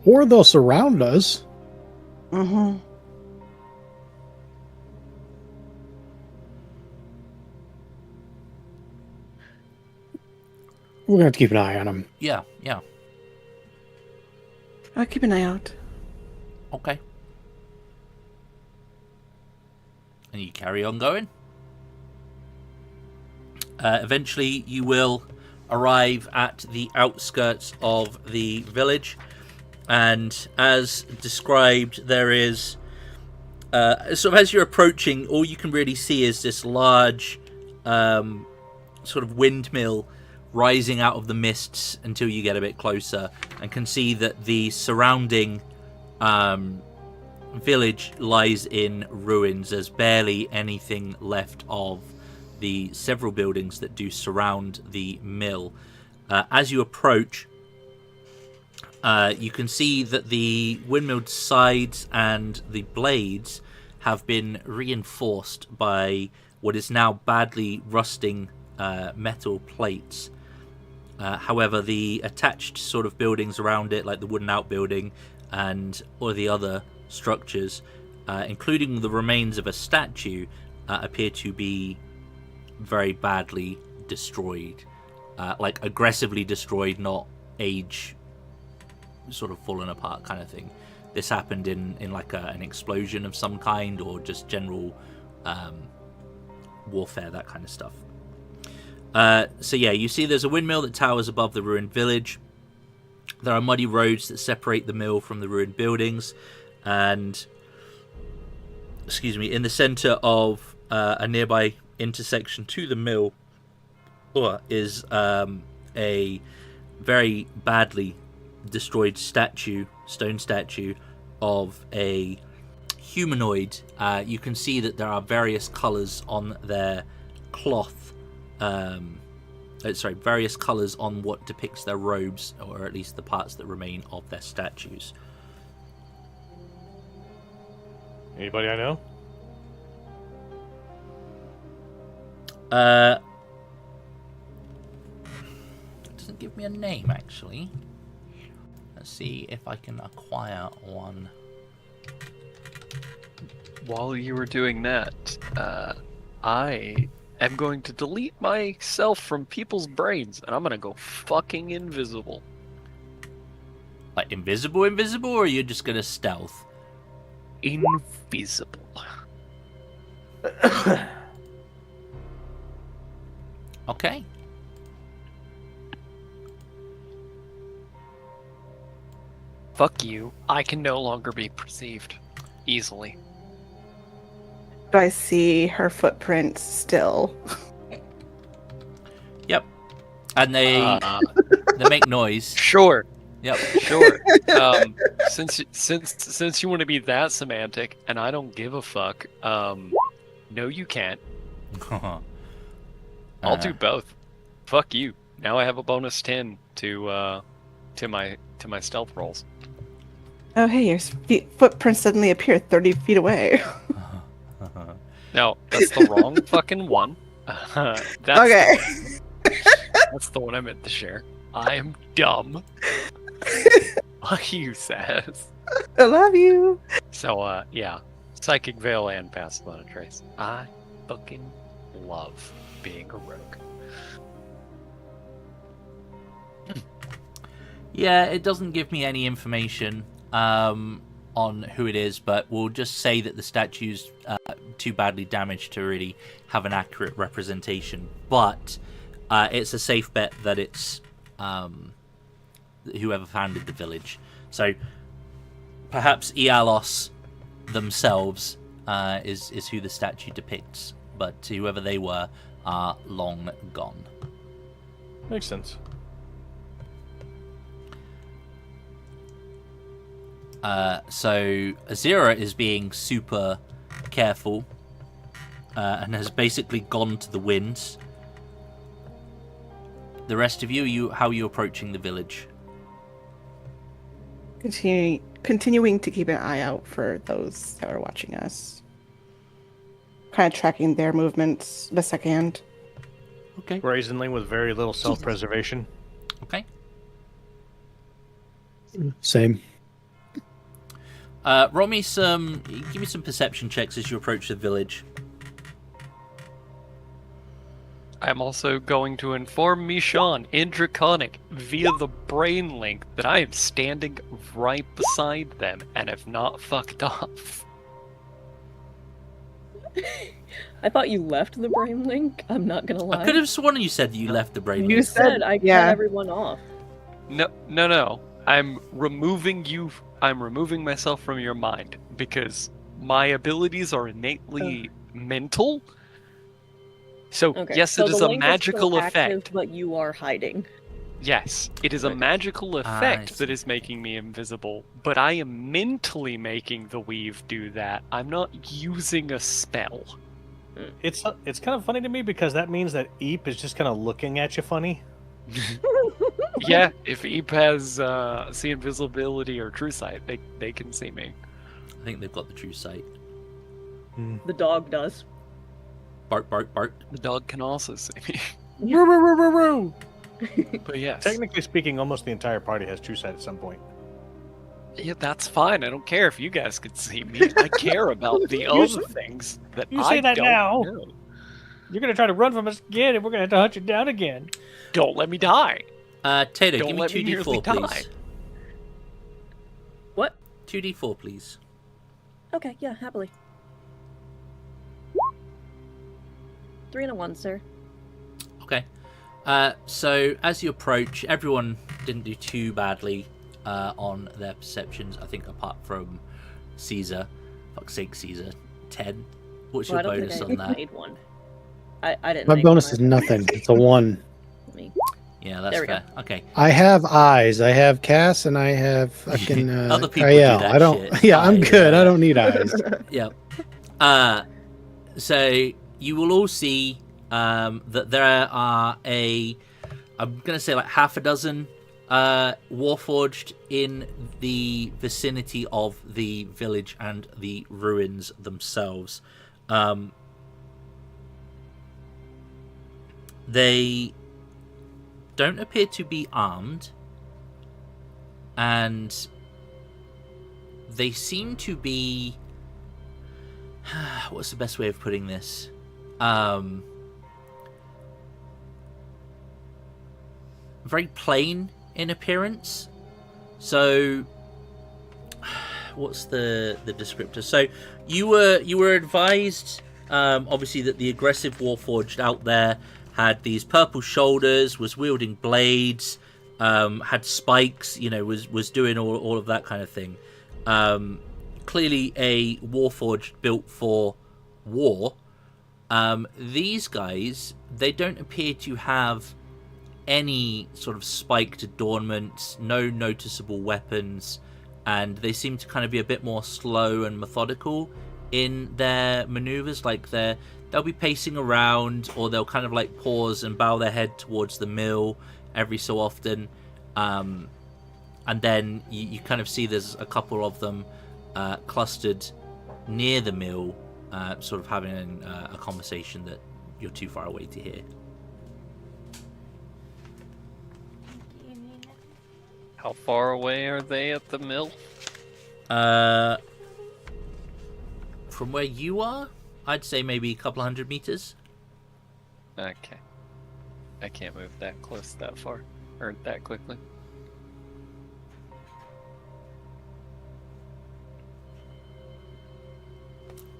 Or they'll surround us. Mm-hmm. We're going to have to keep an eye on them. Yeah. I'll keep an eye out. Okay. And you carry on going. Eventually, you will arrive at the outskirts of the village. And as described, there is... sort of as you're approaching, all you can really see is this large sort of windmill rising out of the mists until you get a bit closer and can see that the surrounding village lies in ruins. There's barely anything left of the several buildings that do surround the mill. As you approach, you can see that the windmill's sides and the blades have been reinforced by what is now badly rusting metal plates. However, the attached sort of buildings around it, like the wooden outbuilding and all the other structures, including the remains of a statue, appear to be very badly destroyed. Like aggressively destroyed, not age sort of fallen apart kind of thing. This happened in like an explosion of some kind, or just general warfare, that kind of stuff. So yeah, you see there's a windmill that towers above the ruined village. There are muddy roads that separate the mill from the ruined buildings, and in the center of a nearby intersection to the mill is a very badly destroyed stone statue of a humanoid. You can see that there are various colors on their cloth. Various colors on what depicts their robes, or at least the parts that remain of their statues. Anybody I know? It doesn't give me a name, actually. Let's see if I can acquire one. While you were doing that, I am going to delete myself from people's brains, and I'm gonna go fucking invisible. Like invisible, or you're just gonna stealth? Invisible. Okay. Fuck you. I can no longer be perceived easily. Do I see her footprints still? Yep. And they make noise. Sure. Yep. Sure. Since you want to be that semantic, and I don't give a fuck. No, you can't. I'll do both. Fuck you. Now I have a bonus 10 to my stealth rolls. Oh, hey, your footprints suddenly appear 30 feet away. No, that's the wrong fucking one. That's Okay. That's the one I meant to share. I am dumb. Fuck you, Sass. I love you. So, yeah. Psychic Veil and Passive on a Trace. I fucking love being a rogue. Yeah, it doesn't give me any information on who it is, but we'll just say that the statue's too badly damaged to really have an accurate representation. But it's a safe bet that it's whoever founded the village. So perhaps Ialos themselves is who the statue depicts, but whoever they were are long gone. Makes sense. So Azira is being super careful and has basically gone to the winds. The rest of you, how are you approaching the village? Continuing to keep an eye out for those that are watching us. Kind of tracking their movements the second. Okay. Brazenly with very little self-preservation. Okay. Same. Roll me give me some perception checks as you approach the village. I'm also going to inform Michonne in Draconic via the brain link that I am standing right beside them and have not fucked off. I thought you left the brain link. I'm not gonna lie. I could have sworn you said you left the brain. You link. said I cut everyone off. No. I'm removing myself from your mind because my abilities are innately mental. So, Okay. yes, So it is the a link magical still effect. active, but you are hiding. Yes, it is a magical effect that is making me invisible, but I am mentally making the weave do that. I'm not using a spell. It's kind of funny to me because that means that Eep is just kind of looking at you funny. Yeah, if Eep has see invisibility or true sight, they can see me. I think they've got the true sight. The dog does. Bark, bark, bark. The dog can also see me. But yes. Technically speaking, almost the entire party has true sight at some point. Yeah, that's fine. I don't care if you guys could see me. I care about the other things that You I say that don't now. know. You're gonna try to run from us again, and we're gonna have to hunt you down again. Don't let me die. Tato, Don't give me let me nearly 2d4, die. please. What? 2d4, please. Okay, yeah, happily. 3 and a 1, sir. Okay. So as you approach, everyone didn't do too badly on their perceptions, I think, apart from Caesar. Fuck's sake, Caesar. 10. What's your bonus on that? Made one. I didn't. My make bonus one. is nothing. It's a 1. Yeah, that's There we fair. Okay. I have eyes. I have Cass, and I have fucking Other people Ariel. do that I don't. shit. Yeah, I'm Eyes, good. yeah. I don't need eyes. Yep. So you will all see that there are I'm gonna say like half a dozen Warforged in the vicinity of the village and the ruins themselves. They don't appear to be armed, and they seem to be what's the best way of putting this? Very plain in appearance. So, what's the descriptor? So, you were advised, obviously, that the aggressive Warforged out there had these purple shoulders, was wielding blades, had spikes, was doing all of that kind of thing. Clearly a Warforged built for war. These guys, they don't appear to have any sort of spiked adornments, no noticeable weapons, and they seem to kind of be a bit more slow and methodical in their maneuvers. Like they'll be pacing around, or they'll kind of like pause and bow their head towards the mill every so often, and then you kind of see there's a couple of them clustered near the mill, sort of having a conversation that you're too far away to hear. How far away are they at the mill? From where you are, I'd say maybe a couple 100 meters. Okay. I can't move that close that far. Or that quickly.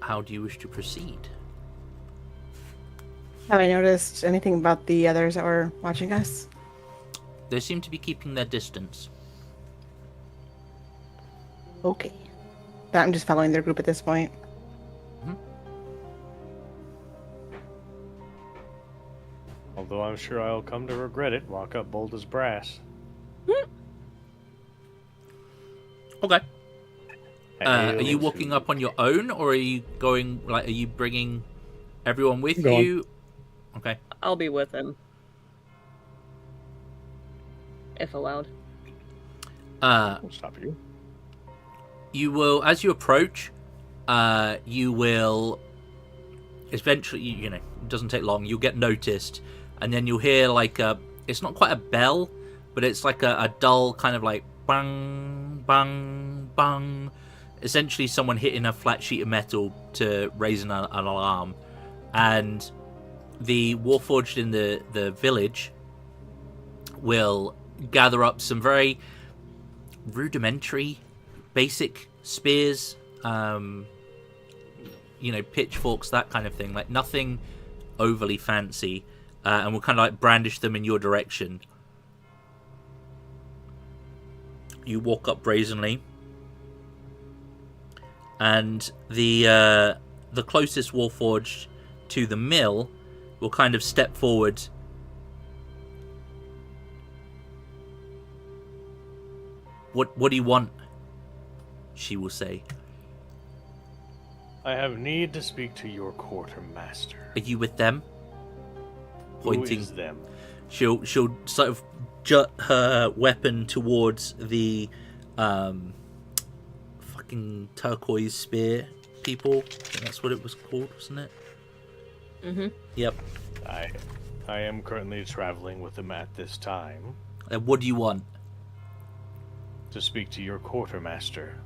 How do you wish to proceed? Have I noticed anything about the others that were watching us? They seem to be keeping their distance. Okay. But I'm just following their group at this point. Although I'm sure I'll come to regret it, walk up bold as brass. Okay. Are Hail you walking to- up on your own, or are you going, like, are you bringing everyone with Go on. you? Okay. I'll be with him. If allowed. I'll stop you. You will, as you approach, you will eventually, it doesn't take long, you'll get noticed, and then you'll hear like it's not quite a bell, but it's like a dull kind of like bang, bang, bang. Essentially someone hitting a flat sheet of metal to raise an alarm. And the Warforged in the village will gather up some very rudimentary, basic spears, pitchforks, that kind of thing, like nothing overly fancy, and we'll kind of like brandish them in your direction. You walk up brazenly, and the closest Warforged to the mill will kind of step forward. What do you want? She will say. I have need to speak to your quartermaster. Are you with them? Pointing. Who is them? She'll sort of jut her weapon towards the fucking turquoise spear people. I think that's what it was called, wasn't it? Mm-hmm. Yep. I am currently traveling with them at this time What do you want? to speak to your quartermaster,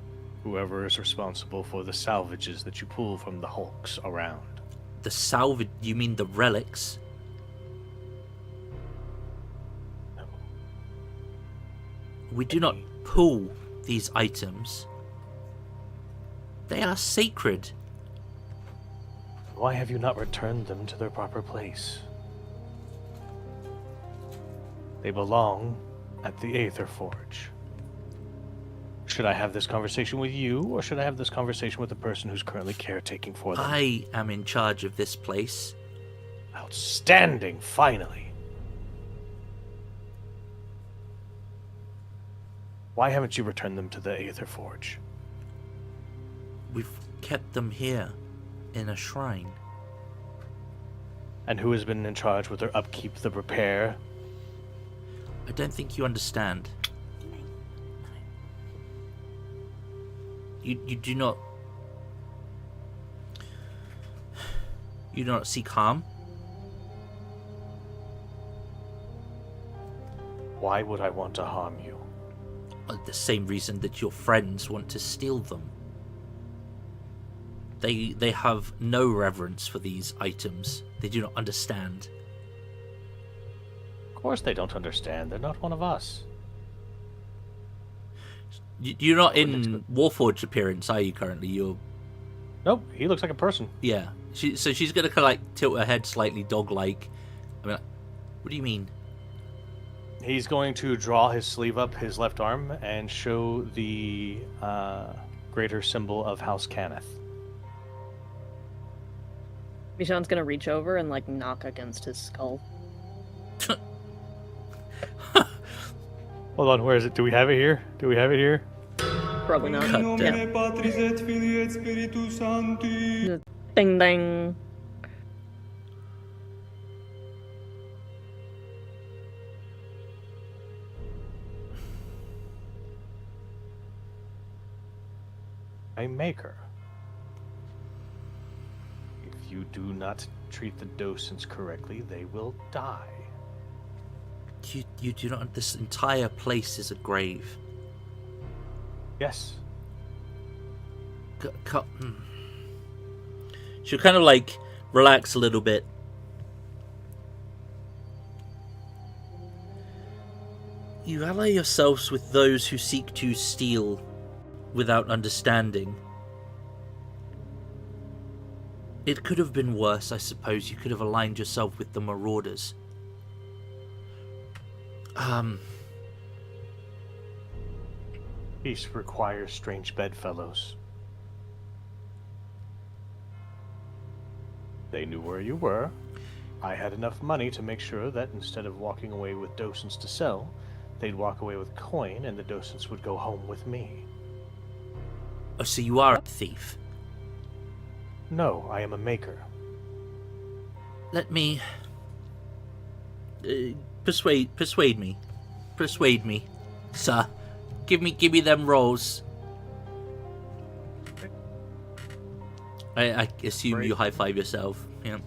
whoever is responsible for the salvages that you pull from the hulks around. The salvage? You mean the relics? No. We do not pull these items. They are sacred. Why have you not returned them to their proper place? They belong at the Aether Forge. Should I have this conversation with you, or should I have this conversation with the person who's currently caretaking for them? I am in charge of this place. Outstanding, finally. Why haven't you returned them to the Aether Forge? We've kept them here in a shrine. And who has been in charge with their upkeep, the repair? I don't think you understand. You do not... You do not seek harm? Why would I want to harm you? The same reason that your friends want to steal them. They have no reverence for these items. They do not understand. Of course they don't understand. They're not one of us. You're not in Warforged appearance, are you, currently? You're... Nope, he looks like a person. Yeah. So she's going to kind of like tilt her head slightly dog-like. I mean, what do you mean? He's going to draw his sleeve up his left arm and show the greater symbol of House Cannith. Michonne's gonna reach over and like knock against his skull. Hold on, where is it? Do we have it here? Probably not. God damn. Yeah. Ding ding. A maker. If you do not treat the docents correctly, they will die. You do not... This entire place is a grave. Yes. She'll kind of like relax a little bit. You ally yourselves with those who seek to steal without understanding. It could have been worse, I suppose. You could have aligned yourself with the Marauders. Peace requires strange bedfellows. They knew where you were. I had enough money to make sure that instead of walking away with docents to sell, they'd walk away with coin and the docents would go home with me. Oh, so you are a thief? No, I am a maker. Let me... persuade me. Persuade me, sir. Give me them rolls. I assume you high-five yourself. Yeah.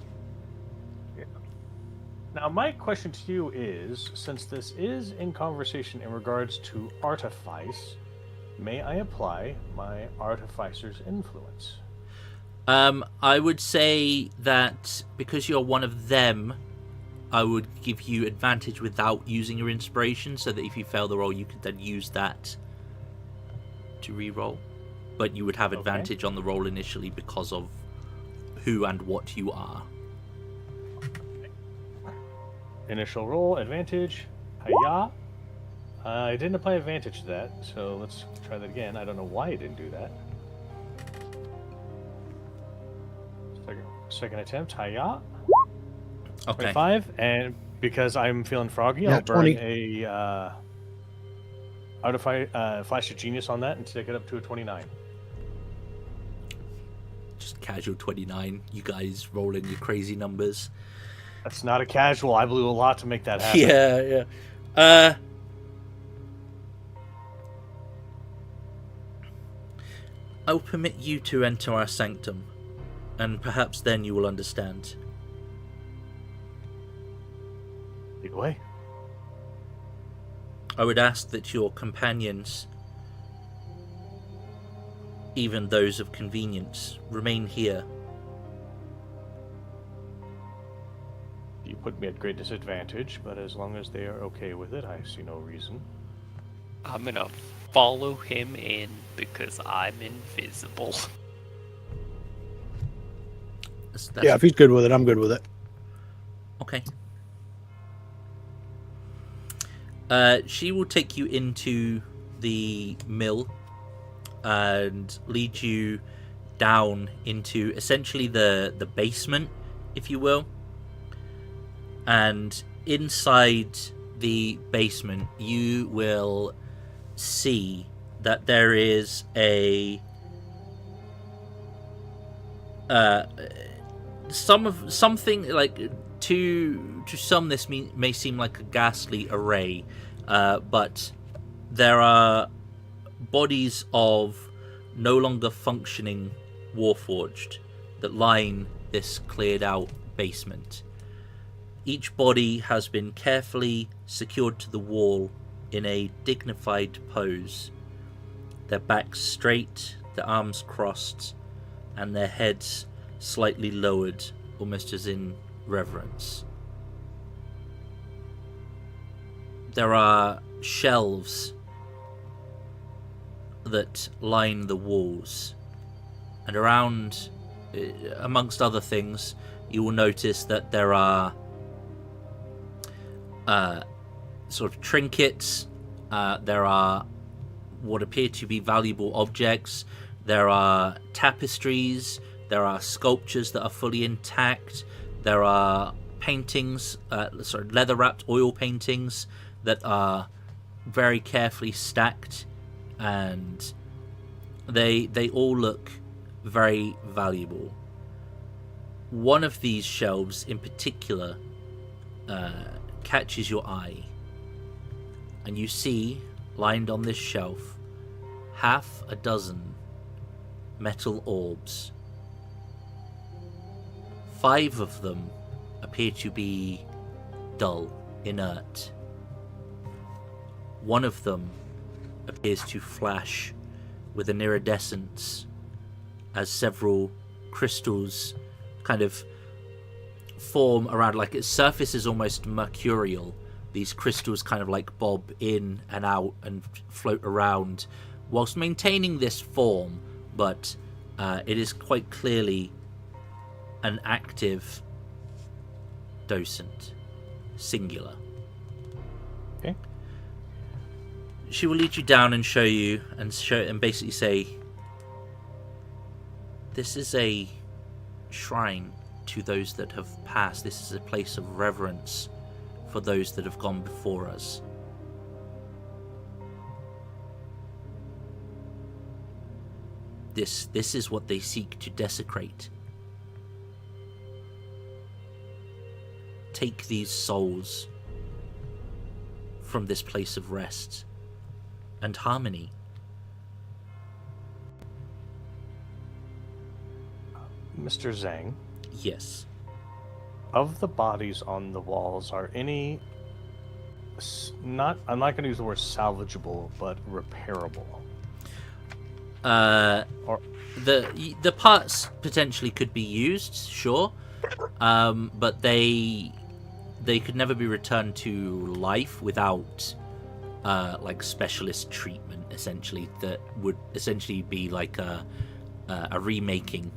Now, my question to you is, since this is in conversation in regards to artifice, may I apply my artificer's influence? I would say that because you're one of them, I would give you advantage without using your inspiration, so that if you fail the roll, you could then use that to re-roll. But you would have advantage on the roll initially because of who and what you are. Initial roll, advantage. Hiya. I didn't apply advantage to that, so let's try that again. I don't know why I didn't do that. Second attempt. Hiya. Okay. 25, and because I'm feeling froggy, Yeah, I'll burn 20. a Flash of Genius on that and take it up to a 29. Just casual 29. You guys rolling your crazy numbers. That's not a casual. I blew a lot to make that happen. Yeah. I'll permit you to enter our sanctum, and perhaps then you will understand. Lead the way. I would ask that your companions, even those of convenience, remain here. You put me at great disadvantage, but as long as they are okay with it, I see no reason. I'm gonna follow him in because I'm invisible. That's Yeah, if he's good with it, I'm good with it. okay. She will take you into the mill and lead you down into essentially the basement, if you will. And inside the basement, you will see that there is a something like to some this may seem like a ghastly array, but there are bodies of no longer functioning Warforged that line this cleared out basement. Each body has been carefully secured to the wall in a dignified pose, their backs straight, their arms crossed, and their heads slightly lowered, almost as in reverence. There are shelves that line the walls, and around, amongst other things, you will notice that there are sort of trinkets, there are what appear to be valuable objects, there are tapestries, there are sculptures that are fully intact, there are paintings, leather-wrapped oil paintings that are very carefully stacked, and they all look very valuable. One of these shelves in particular catches your eye, and you see, lined on this shelf, half a dozen metal orbs. 5 of them appear to be dull, inert. One of them appears to flash with an iridescence as several crystals kind of form around, like its surface is almost mercurial. These crystals kind of like bob in and out and float around whilst maintaining this form, but it is quite clearly an active docent, singular. Okay. She will lead you down and show you, and basically say, this is a shrine to those that have passed. This is a place of reverence for those that have gone before us. This is what they seek to desecrate. Take these souls from this place of rest and harmony. Mr. Zhang, Yes. of the bodies on the walls, are any I'm not going to use the word salvageable, but repairable? Or The parts potentially could be used, sure, but they could never be returned to life without like specialist treatment. Essentially, that would essentially be like a remaking,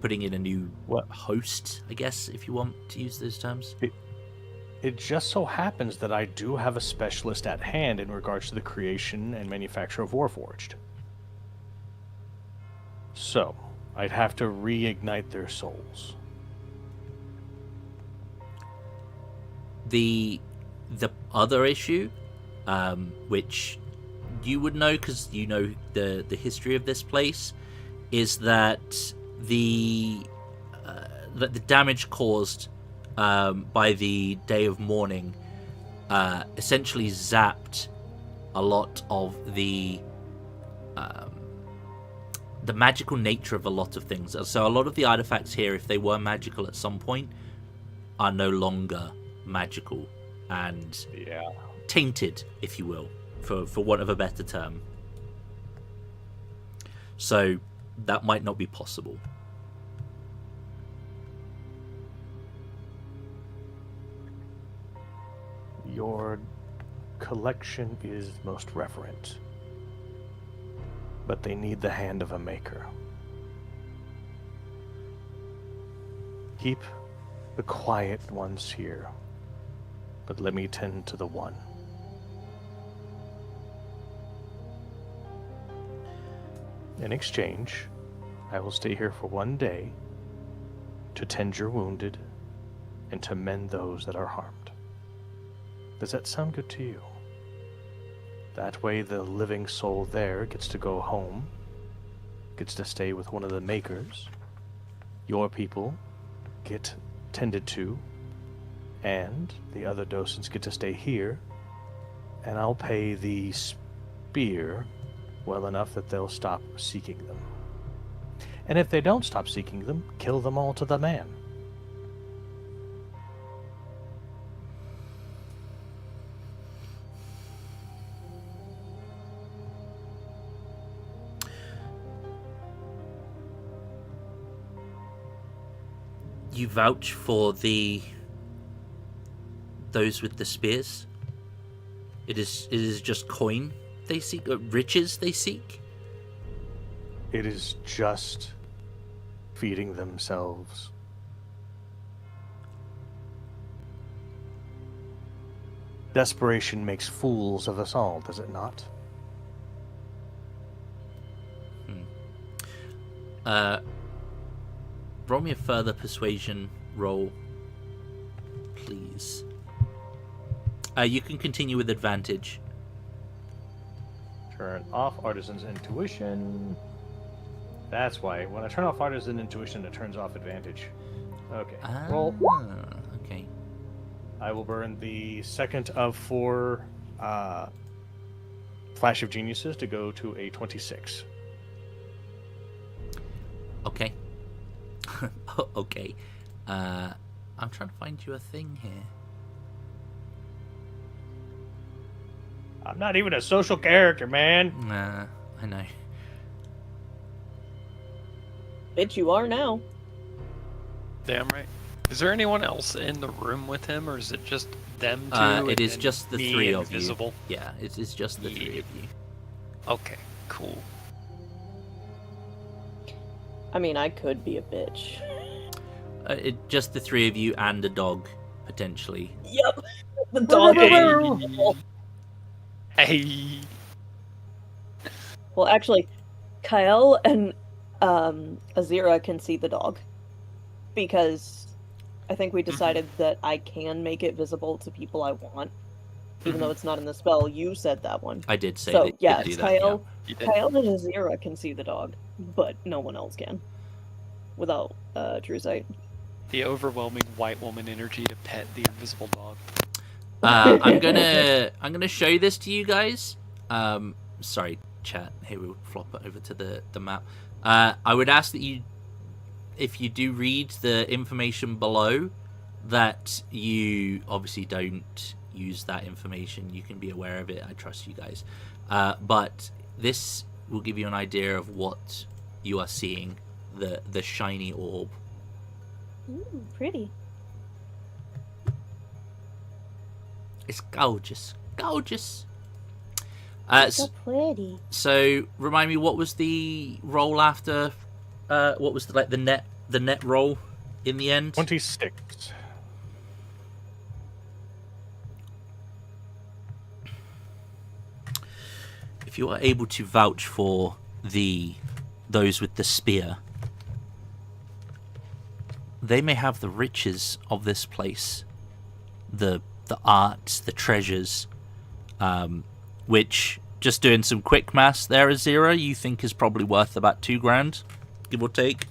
putting in a new host, I guess, if you want to use those terms. it just so happens that I do have a specialist at hand in regards to the creation and manufacture of Warforged. So, I'd have to reignite their souls. The other issue, which you would know because you know the history of this place, is that the damage caused by the Day of Mourning essentially zapped a lot of the magical nature of a lot of things. So a lot of the artifacts here, if they were magical at some point, are no longer magical and tainted, if you will, for want of a better term. So that might not be possible. Your collection is most reverent, but they need the hand of a maker. Keep the quiet ones here, but let me tend to the one. In exchange, I will stay here for 1 day to tend your wounded and to mend those that are harmed. Does that sound good to you? That way the living soul there gets to go home, gets to stay with one of the makers, your people get tended to, and the other docents get to stay here, and I'll pay the spear well enough that they'll stop seeking them. And if they don't stop seeking them, kill them all to the man. You vouch for those with the spears? It is just coin they seek, riches they seek? It is just feeding themselves. Desperation makes fools of us all, does it not? Roll me a further persuasion roll, please. You can continue with advantage. Turn off Artisan's Intuition. That's why. When I turn off Artisan Intuition, it turns off Advantage. Okay. Roll. Okay. I will burn the second of 4 Flash of Geniuses to go to a 26. Okay. Okay. I'm trying to find you a thing here. I'm not even a social character, man. Nah, I know. Bitch, you are now. Damn right. Is there anyone else in the room with him, or is it just them two? It and is then just the me 3 of invisible? you. Yeah, it's just the 3 of you. Okay, cool. I mean, I could be a bitch. Just the 3 of you and a dog, potentially. Yep. The dog. Hey. Well, actually, Kyle and Azira can see the dog. Because I think we decided that I can make it visible to people I want. Even though it's not in the spell. You said that one. I did say so, that you yeah, could do that, Kyle, yeah. Kyle and Azira can see the dog. But no one else can. Without true sight. The overwhelming white woman energy to pet the invisible dog. I'm gonna show you this to you guys. Sorry, chat. Here we'll flop it over to the map. I would ask that you, if you do read the information below, that you obviously don't use that information. You can be aware of it. I trust you guys. But this will give you an idea of what you are seeing. The shiny orb. Ooh, pretty. It's gorgeous. Gorgeous. So pretty. So remind me, what was the roll after? What was the net roll in the end? 26. If you are able to vouch for those with the spear, they may have the riches of this place, the arts, the treasures, which, just doing some quick maths there, Azira, you think is probably worth about 2 grand, give or take.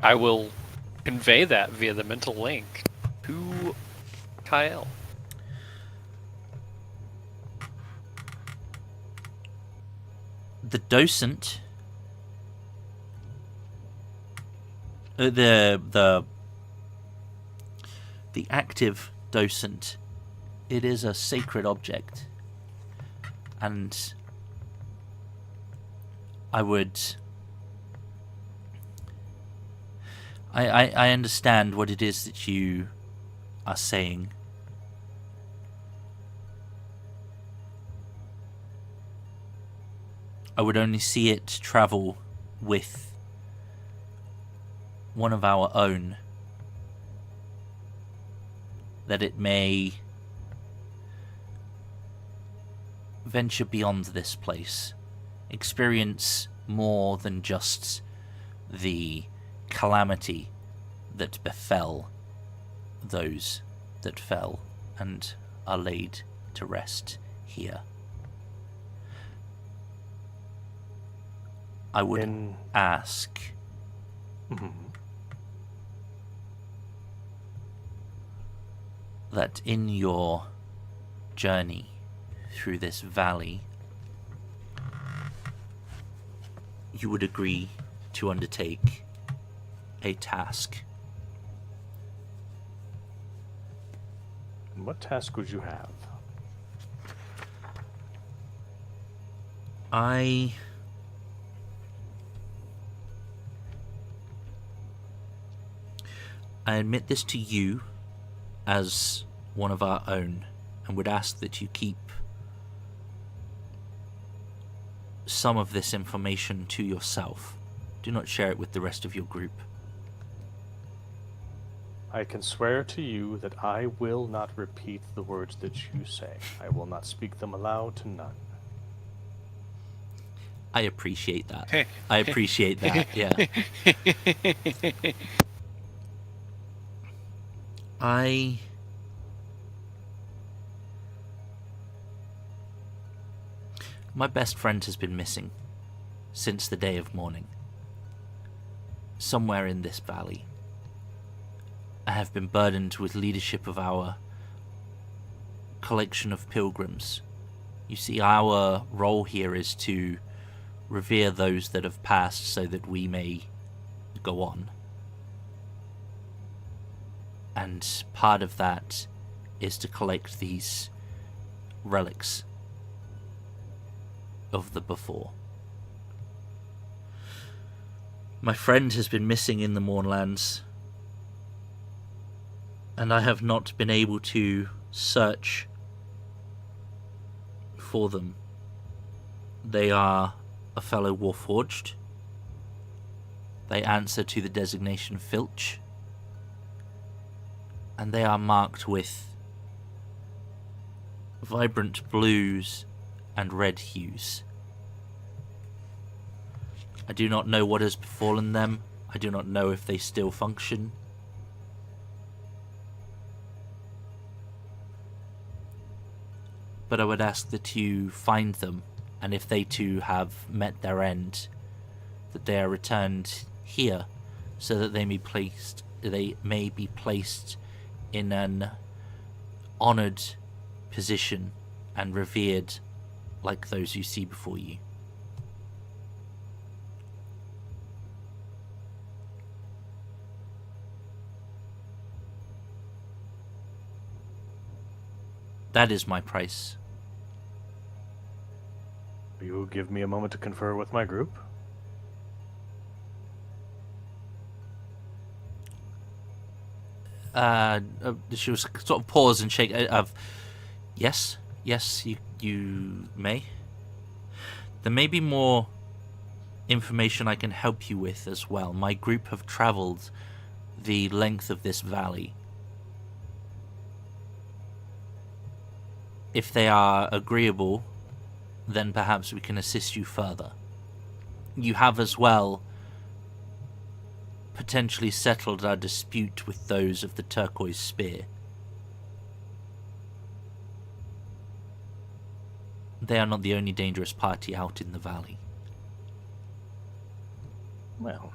I will convey that via the mental link to Kyle. The docent, the active docent, it is a sacred object, and I understand what it is that you are saying. I would only see it travel with one of our own, that it may venture beyond this place, experience more than just the calamity that befell those that fell and are laid to rest here. I would ask that in your journey through this valley, you would agree to undertake a task. What task would you have? I admit this to you as one of our own, and would ask that you keep some of this information to yourself. Do not share it with the rest of your group. I can swear to you that I will not repeat the words that you say. I will not speak them aloud to none. I appreciate that. I appreciate that, yeah. My best friend has been missing since the day of mourning. Somewhere in this valley. I have been burdened with leadership of our collection of pilgrims. You see, our role here is to revere those that have passed so that we may go on. And part of that is to collect these relics of the before. My friend has been missing in the Mournlands, and I have not been able to search for them. They are a fellow Warforged. They answer to the designation Filch, and they are marked with vibrant blues and red hues. I do not know what has befallen them. I do not know if they still function. But I would ask that you find them, and if they too have met their end, that they are returned here, so that they may be placed in an honoured position and revered like those you see before you. That is my price. Will you give me a moment to confer with my group? She was sort of pause and shake. Yes, you may. There may be more information I can help you with as well. My group have travelled the length of this valley. If they are agreeable, then perhaps we can assist you further. You have as well potentially settled our dispute with those of the Turquoise Spear. They are not the only dangerous party out in the valley. Well,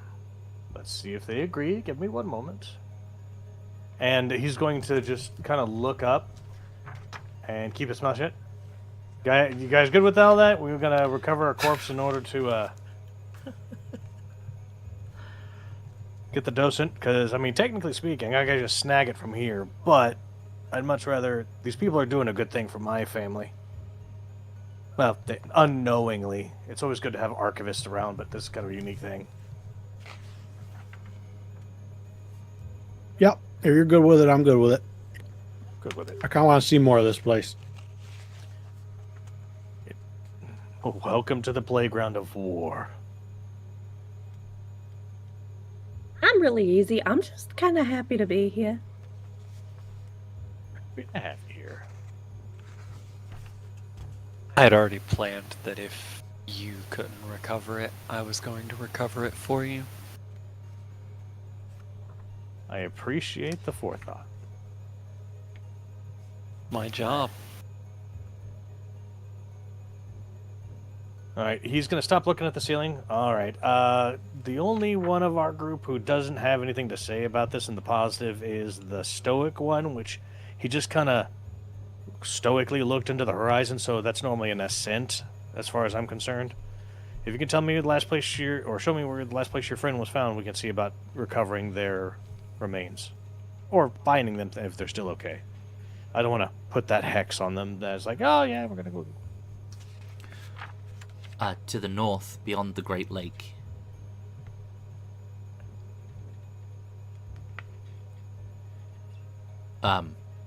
let's see if they agree. Give me one moment. And he's going to just kind of look up and keep his mouth shut. You guys good with all that? We were going to recover a corpse in order to get the docent, because, I mean, technically speaking, I could just snag it from here, but I'd much rather... These people are doing a good thing for my family. Well, unknowingly. It's always good to have archivists around, but this is kind of a unique thing. Yep. If you're good with it, I'm good with it. Good with it. I kind of want to see more of this place. Welcome to the playground of war. I'm really easy. I'm just kind of happy to be here. Happy to have you here. I had already planned that if you couldn't recover it, I was going to recover it for you. I appreciate the forethought. My job. Alright, he's going to stop looking at the ceiling. Alright, the only one of our group who doesn't have anything to say about this in the positive is the stoic one, which he just kind of stoically looked into the horizon, so that's normally an ascent, as far as I'm concerned. If you can tell me the last place or show me where the last place your friend was found, we can see about recovering their remains. Or finding them if they're still okay. I don't want to put that hex on them that's like, oh yeah, we're going to go... To the north, beyond the Great Lake.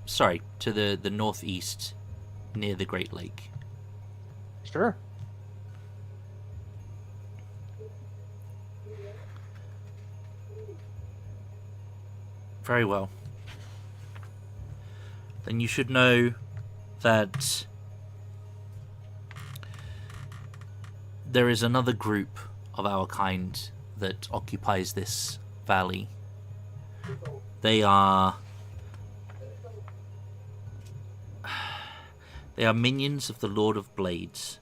Sorry, to the northeast, near the Great Lake. Sure. Very well. Then you should know that there is another group of our kind that occupies this valley. They are minions of the Lord of Blades.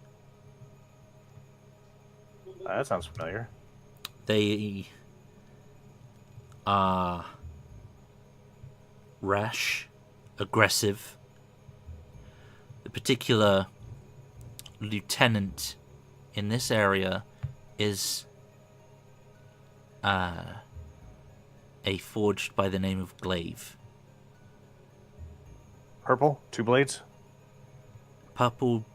That sounds familiar. They are rash, aggressive. The particular lieutenant in this area is a forged by the name of Glaive. Purple, 2 blades. Purple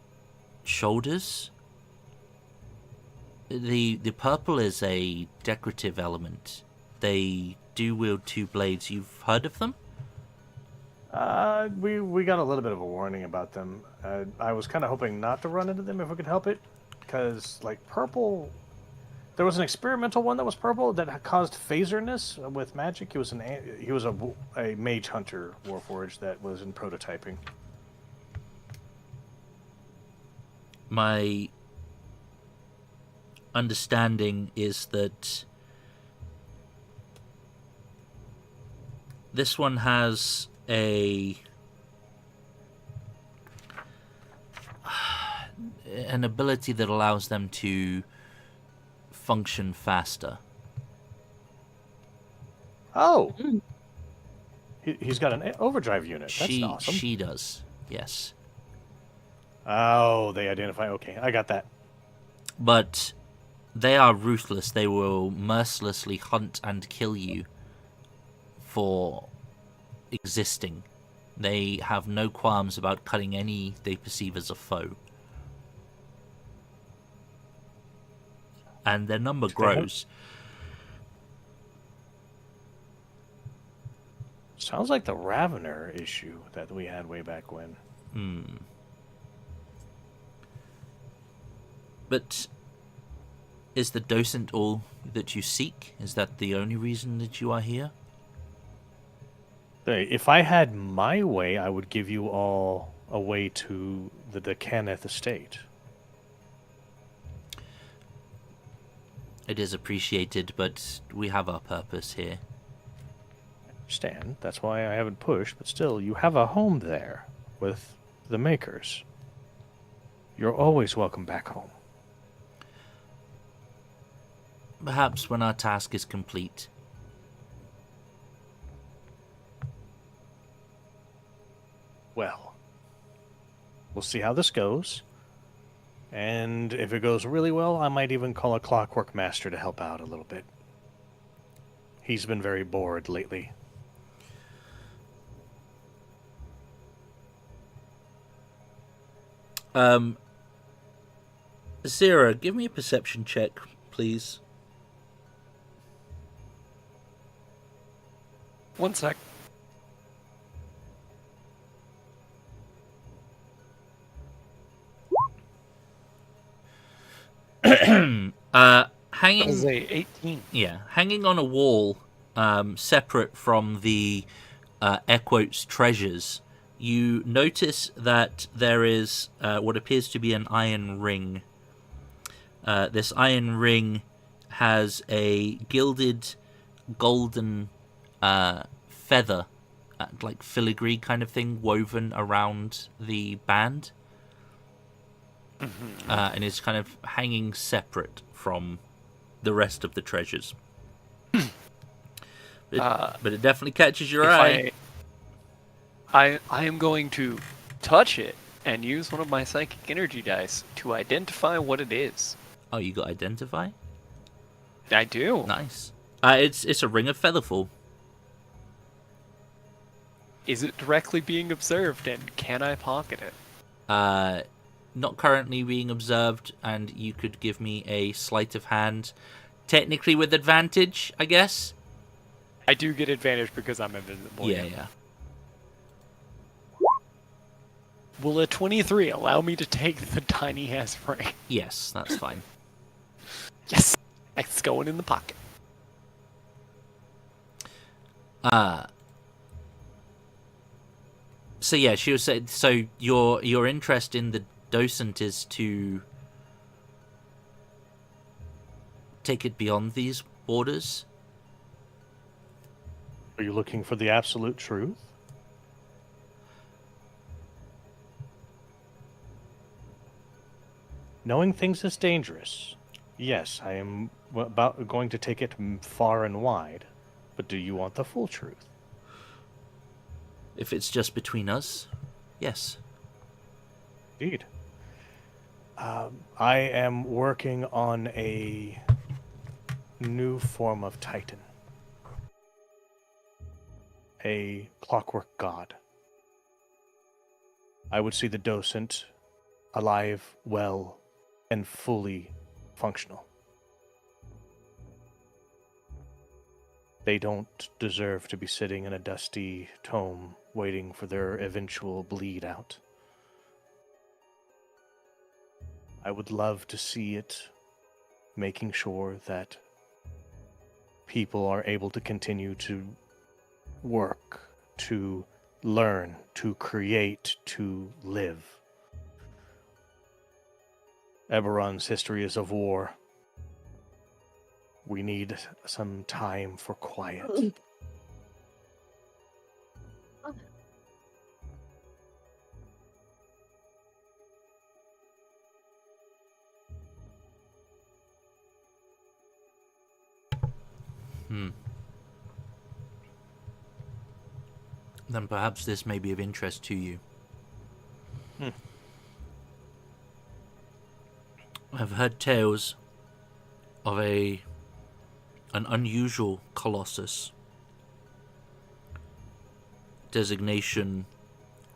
shoulders. The purple is a decorative element. They do wield 2 blades. You've heard of them? We got a little bit of a warning about them. I was kind of hoping not to run into them if we could help it, because like purple, there was an experimental one that was purple that caused phaserness with magic. He was a mage hunter warforged that was in prototyping. My understanding is that this one has an ability that allows them to function faster. Oh, he's got an overdrive unit. That's awesome. She does, yes. Oh, they identify. Okay, I got that. But they are ruthless. They will mercilessly hunt and kill you for existing. They have no qualms about cutting any they perceive as a foe. And their number grows. Sounds like the Ravener issue that we had way back when. But is the docent all that you seek? Is that the only reason that you are here? If I had my way, I would give you all a way to the Decaneth estate. It is appreciated, but we have our purpose here. I understand. That's why I haven't pushed, but still, you have a home there with the Makers. You're always welcome back home. Perhaps when our task is complete. Well, we'll see how this goes. And if it goes really well, I might even call a Clockwork Master to help out a little bit. He's been very bored lately. Zira, give me a perception check, please. 1 sec. Hanging That is a 18. Yeah, hanging on a wall, separate from the air quotes treasures, you notice that there is what appears to be an iron ring. This iron ring has a gilded golden feather, like filigree kind of thing, woven around the band. And is kind of hanging separate from the rest of the treasures. But it definitely catches your eye. I am going to touch it and use one of my psychic energy dice to identify what it is. Oh, you got identify? I do. Nice. It's a ring of featherfall. Is it directly being observed, and can I pocket it? Not currently being observed, and you could give me a sleight of hand, technically with advantage, I guess. I do get advantage because I'm invisible. Yeah. Will a 23 allow me to take the tiny hairspray? Yes, that's fine. Yes! It's going in the pocket. So yeah, she was saying. So your interest in the docent is to take it beyond these borders. Are you looking for the absolute truth? Knowing things is dangerous. Yes, I am about going to take it far and wide. But do you want the full truth? If it's just between us, yes. Indeed. I am working on a new form of Titan. A clockwork god. I would see the docent alive, well, and fully functional. They don't deserve to be sitting in a dusty tome waiting for their eventual bleed out. I would love to see it making sure that people are able to continue to work, to learn, to create, to live. Eberron's history is of war. We need some time for quiet. Then perhaps this may be of interest to you. I've heard tales of an unusual colossus. Designation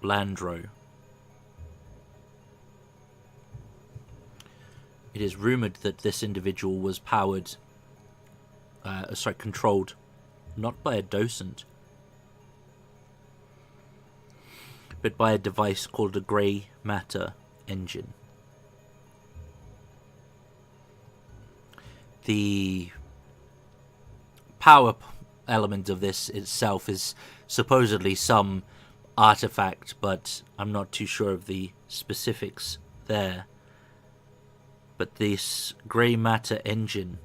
Landro. It is rumored that this individual was controlled, not by a docent, but by a device called a grey matter engine. The power element of this itself is supposedly some artifact, but I'm not too sure of the specifics there. But this grey matter engine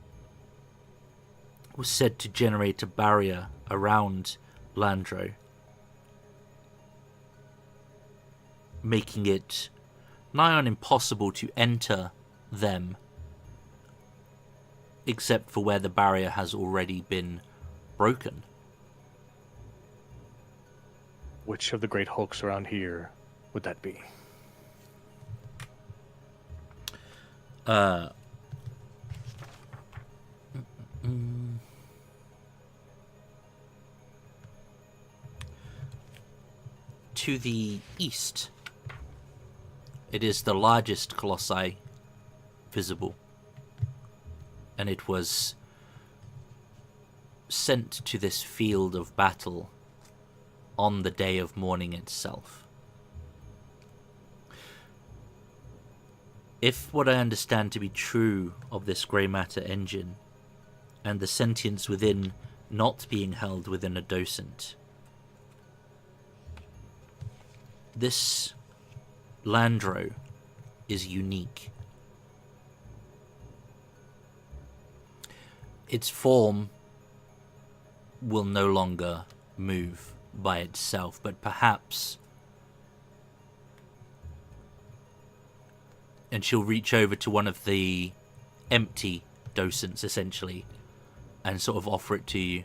was said to generate a barrier around Landro, making it nigh on impossible to enter them, except for where the barrier has already been broken. Which of the great hulks around here would that be? To the east, it is the largest colossi visible, and it was sent to this field of battle on the day of mourning itself. If what I understand to be true of this grey matter engine, and the sentience within not being held within a docent, this Landro is unique. Its form will no longer move by itself, but perhaps... And she'll reach over to one of the empty docents, essentially, and sort of offer it to you.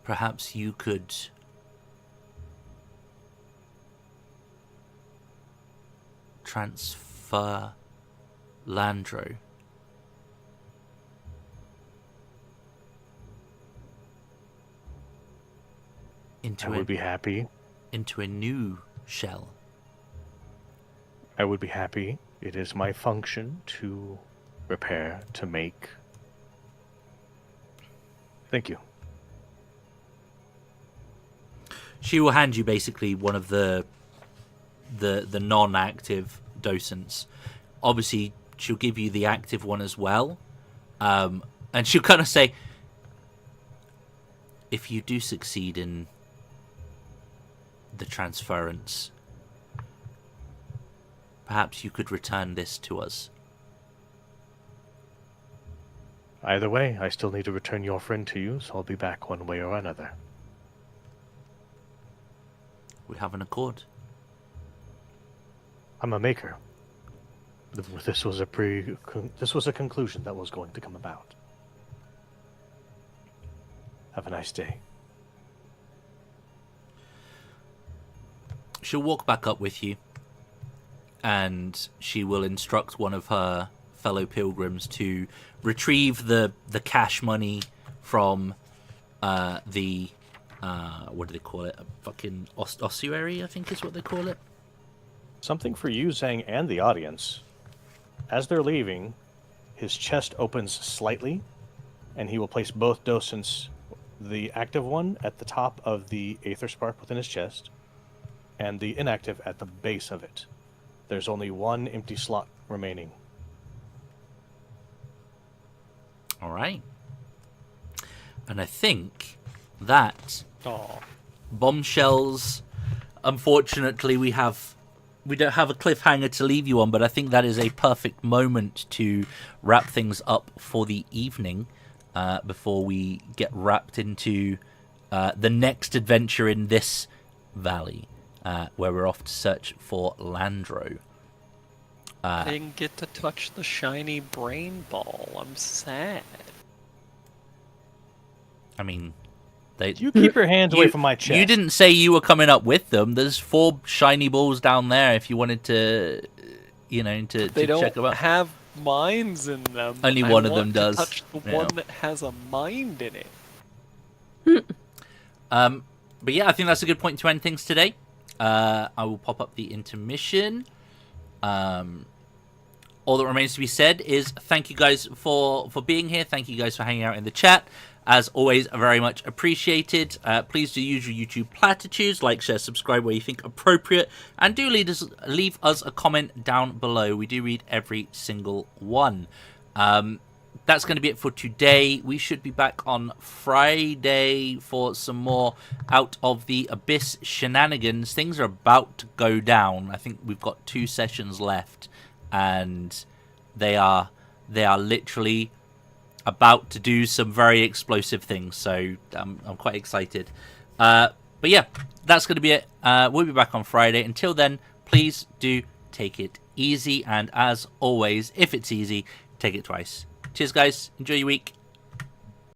Perhaps you could transfer Landro I would be happy. into a new shell. I would be happy. It is my function to repair, to make. Thank you. She will hand you basically one of the non-active docents. Obviously, she'll give you the active one as well, and she'll kind of say, if you do succeed in the transference, perhaps you could return this to us. Either way, I still need to return your friend to you, so I'll be back one way or another. We have an accord. I'm a maker. This was a conclusion that was going to come about. Have a nice day. She'll walk back up with you, and she will instruct one of her fellow pilgrims to retrieve the cash money from the what do they call it? A fucking ossuary, I think is what they call it. Something for you, Zhang, and the audience. As they're leaving, his chest opens slightly, and he will place both docents, the active one at the top of the aether spark within his chest, and the inactive at the base of it. There's only one empty slot remaining. All right. And I think that bombshells. Unfortunately, we don't have a cliffhanger to leave you on, but I think that is a perfect moment to wrap things up for the evening before we get wrapped into the next adventure in this valley, where we're off to search for Landro. I didn't get to touch the shiny brain ball. I'm sad. I mean, you keep your hands away from my chest. You didn't say you were coming up with them. There's 4 shiny balls down there if you wanted to, to they don't check them out. have minds in them. Only I one of want them to does. Touch the one that has a mind in it. But yeah, I think that's a good point to end things today. I will pop up the intermission. All that remains to be said is thank you guys for being here. Thank you guys for hanging out in the chat. As always, very much appreciated. Please do use your YouTube platitudes, like, share, subscribe where you think appropriate, and do leave us a comment down below. We do read every single one. That's going to be it for today. We should be back on Friday for some more Out of the Abyss shenanigans. Things are about to go down. I think we've got 2 sessions left, and they are literally about to do some very explosive things, so I'm quite excited. But yeah, that's going to be it. We'll be back on Friday. Until then, please do take it easy, and as always, if it's easy, take it twice. Cheers, guys. Enjoy your week.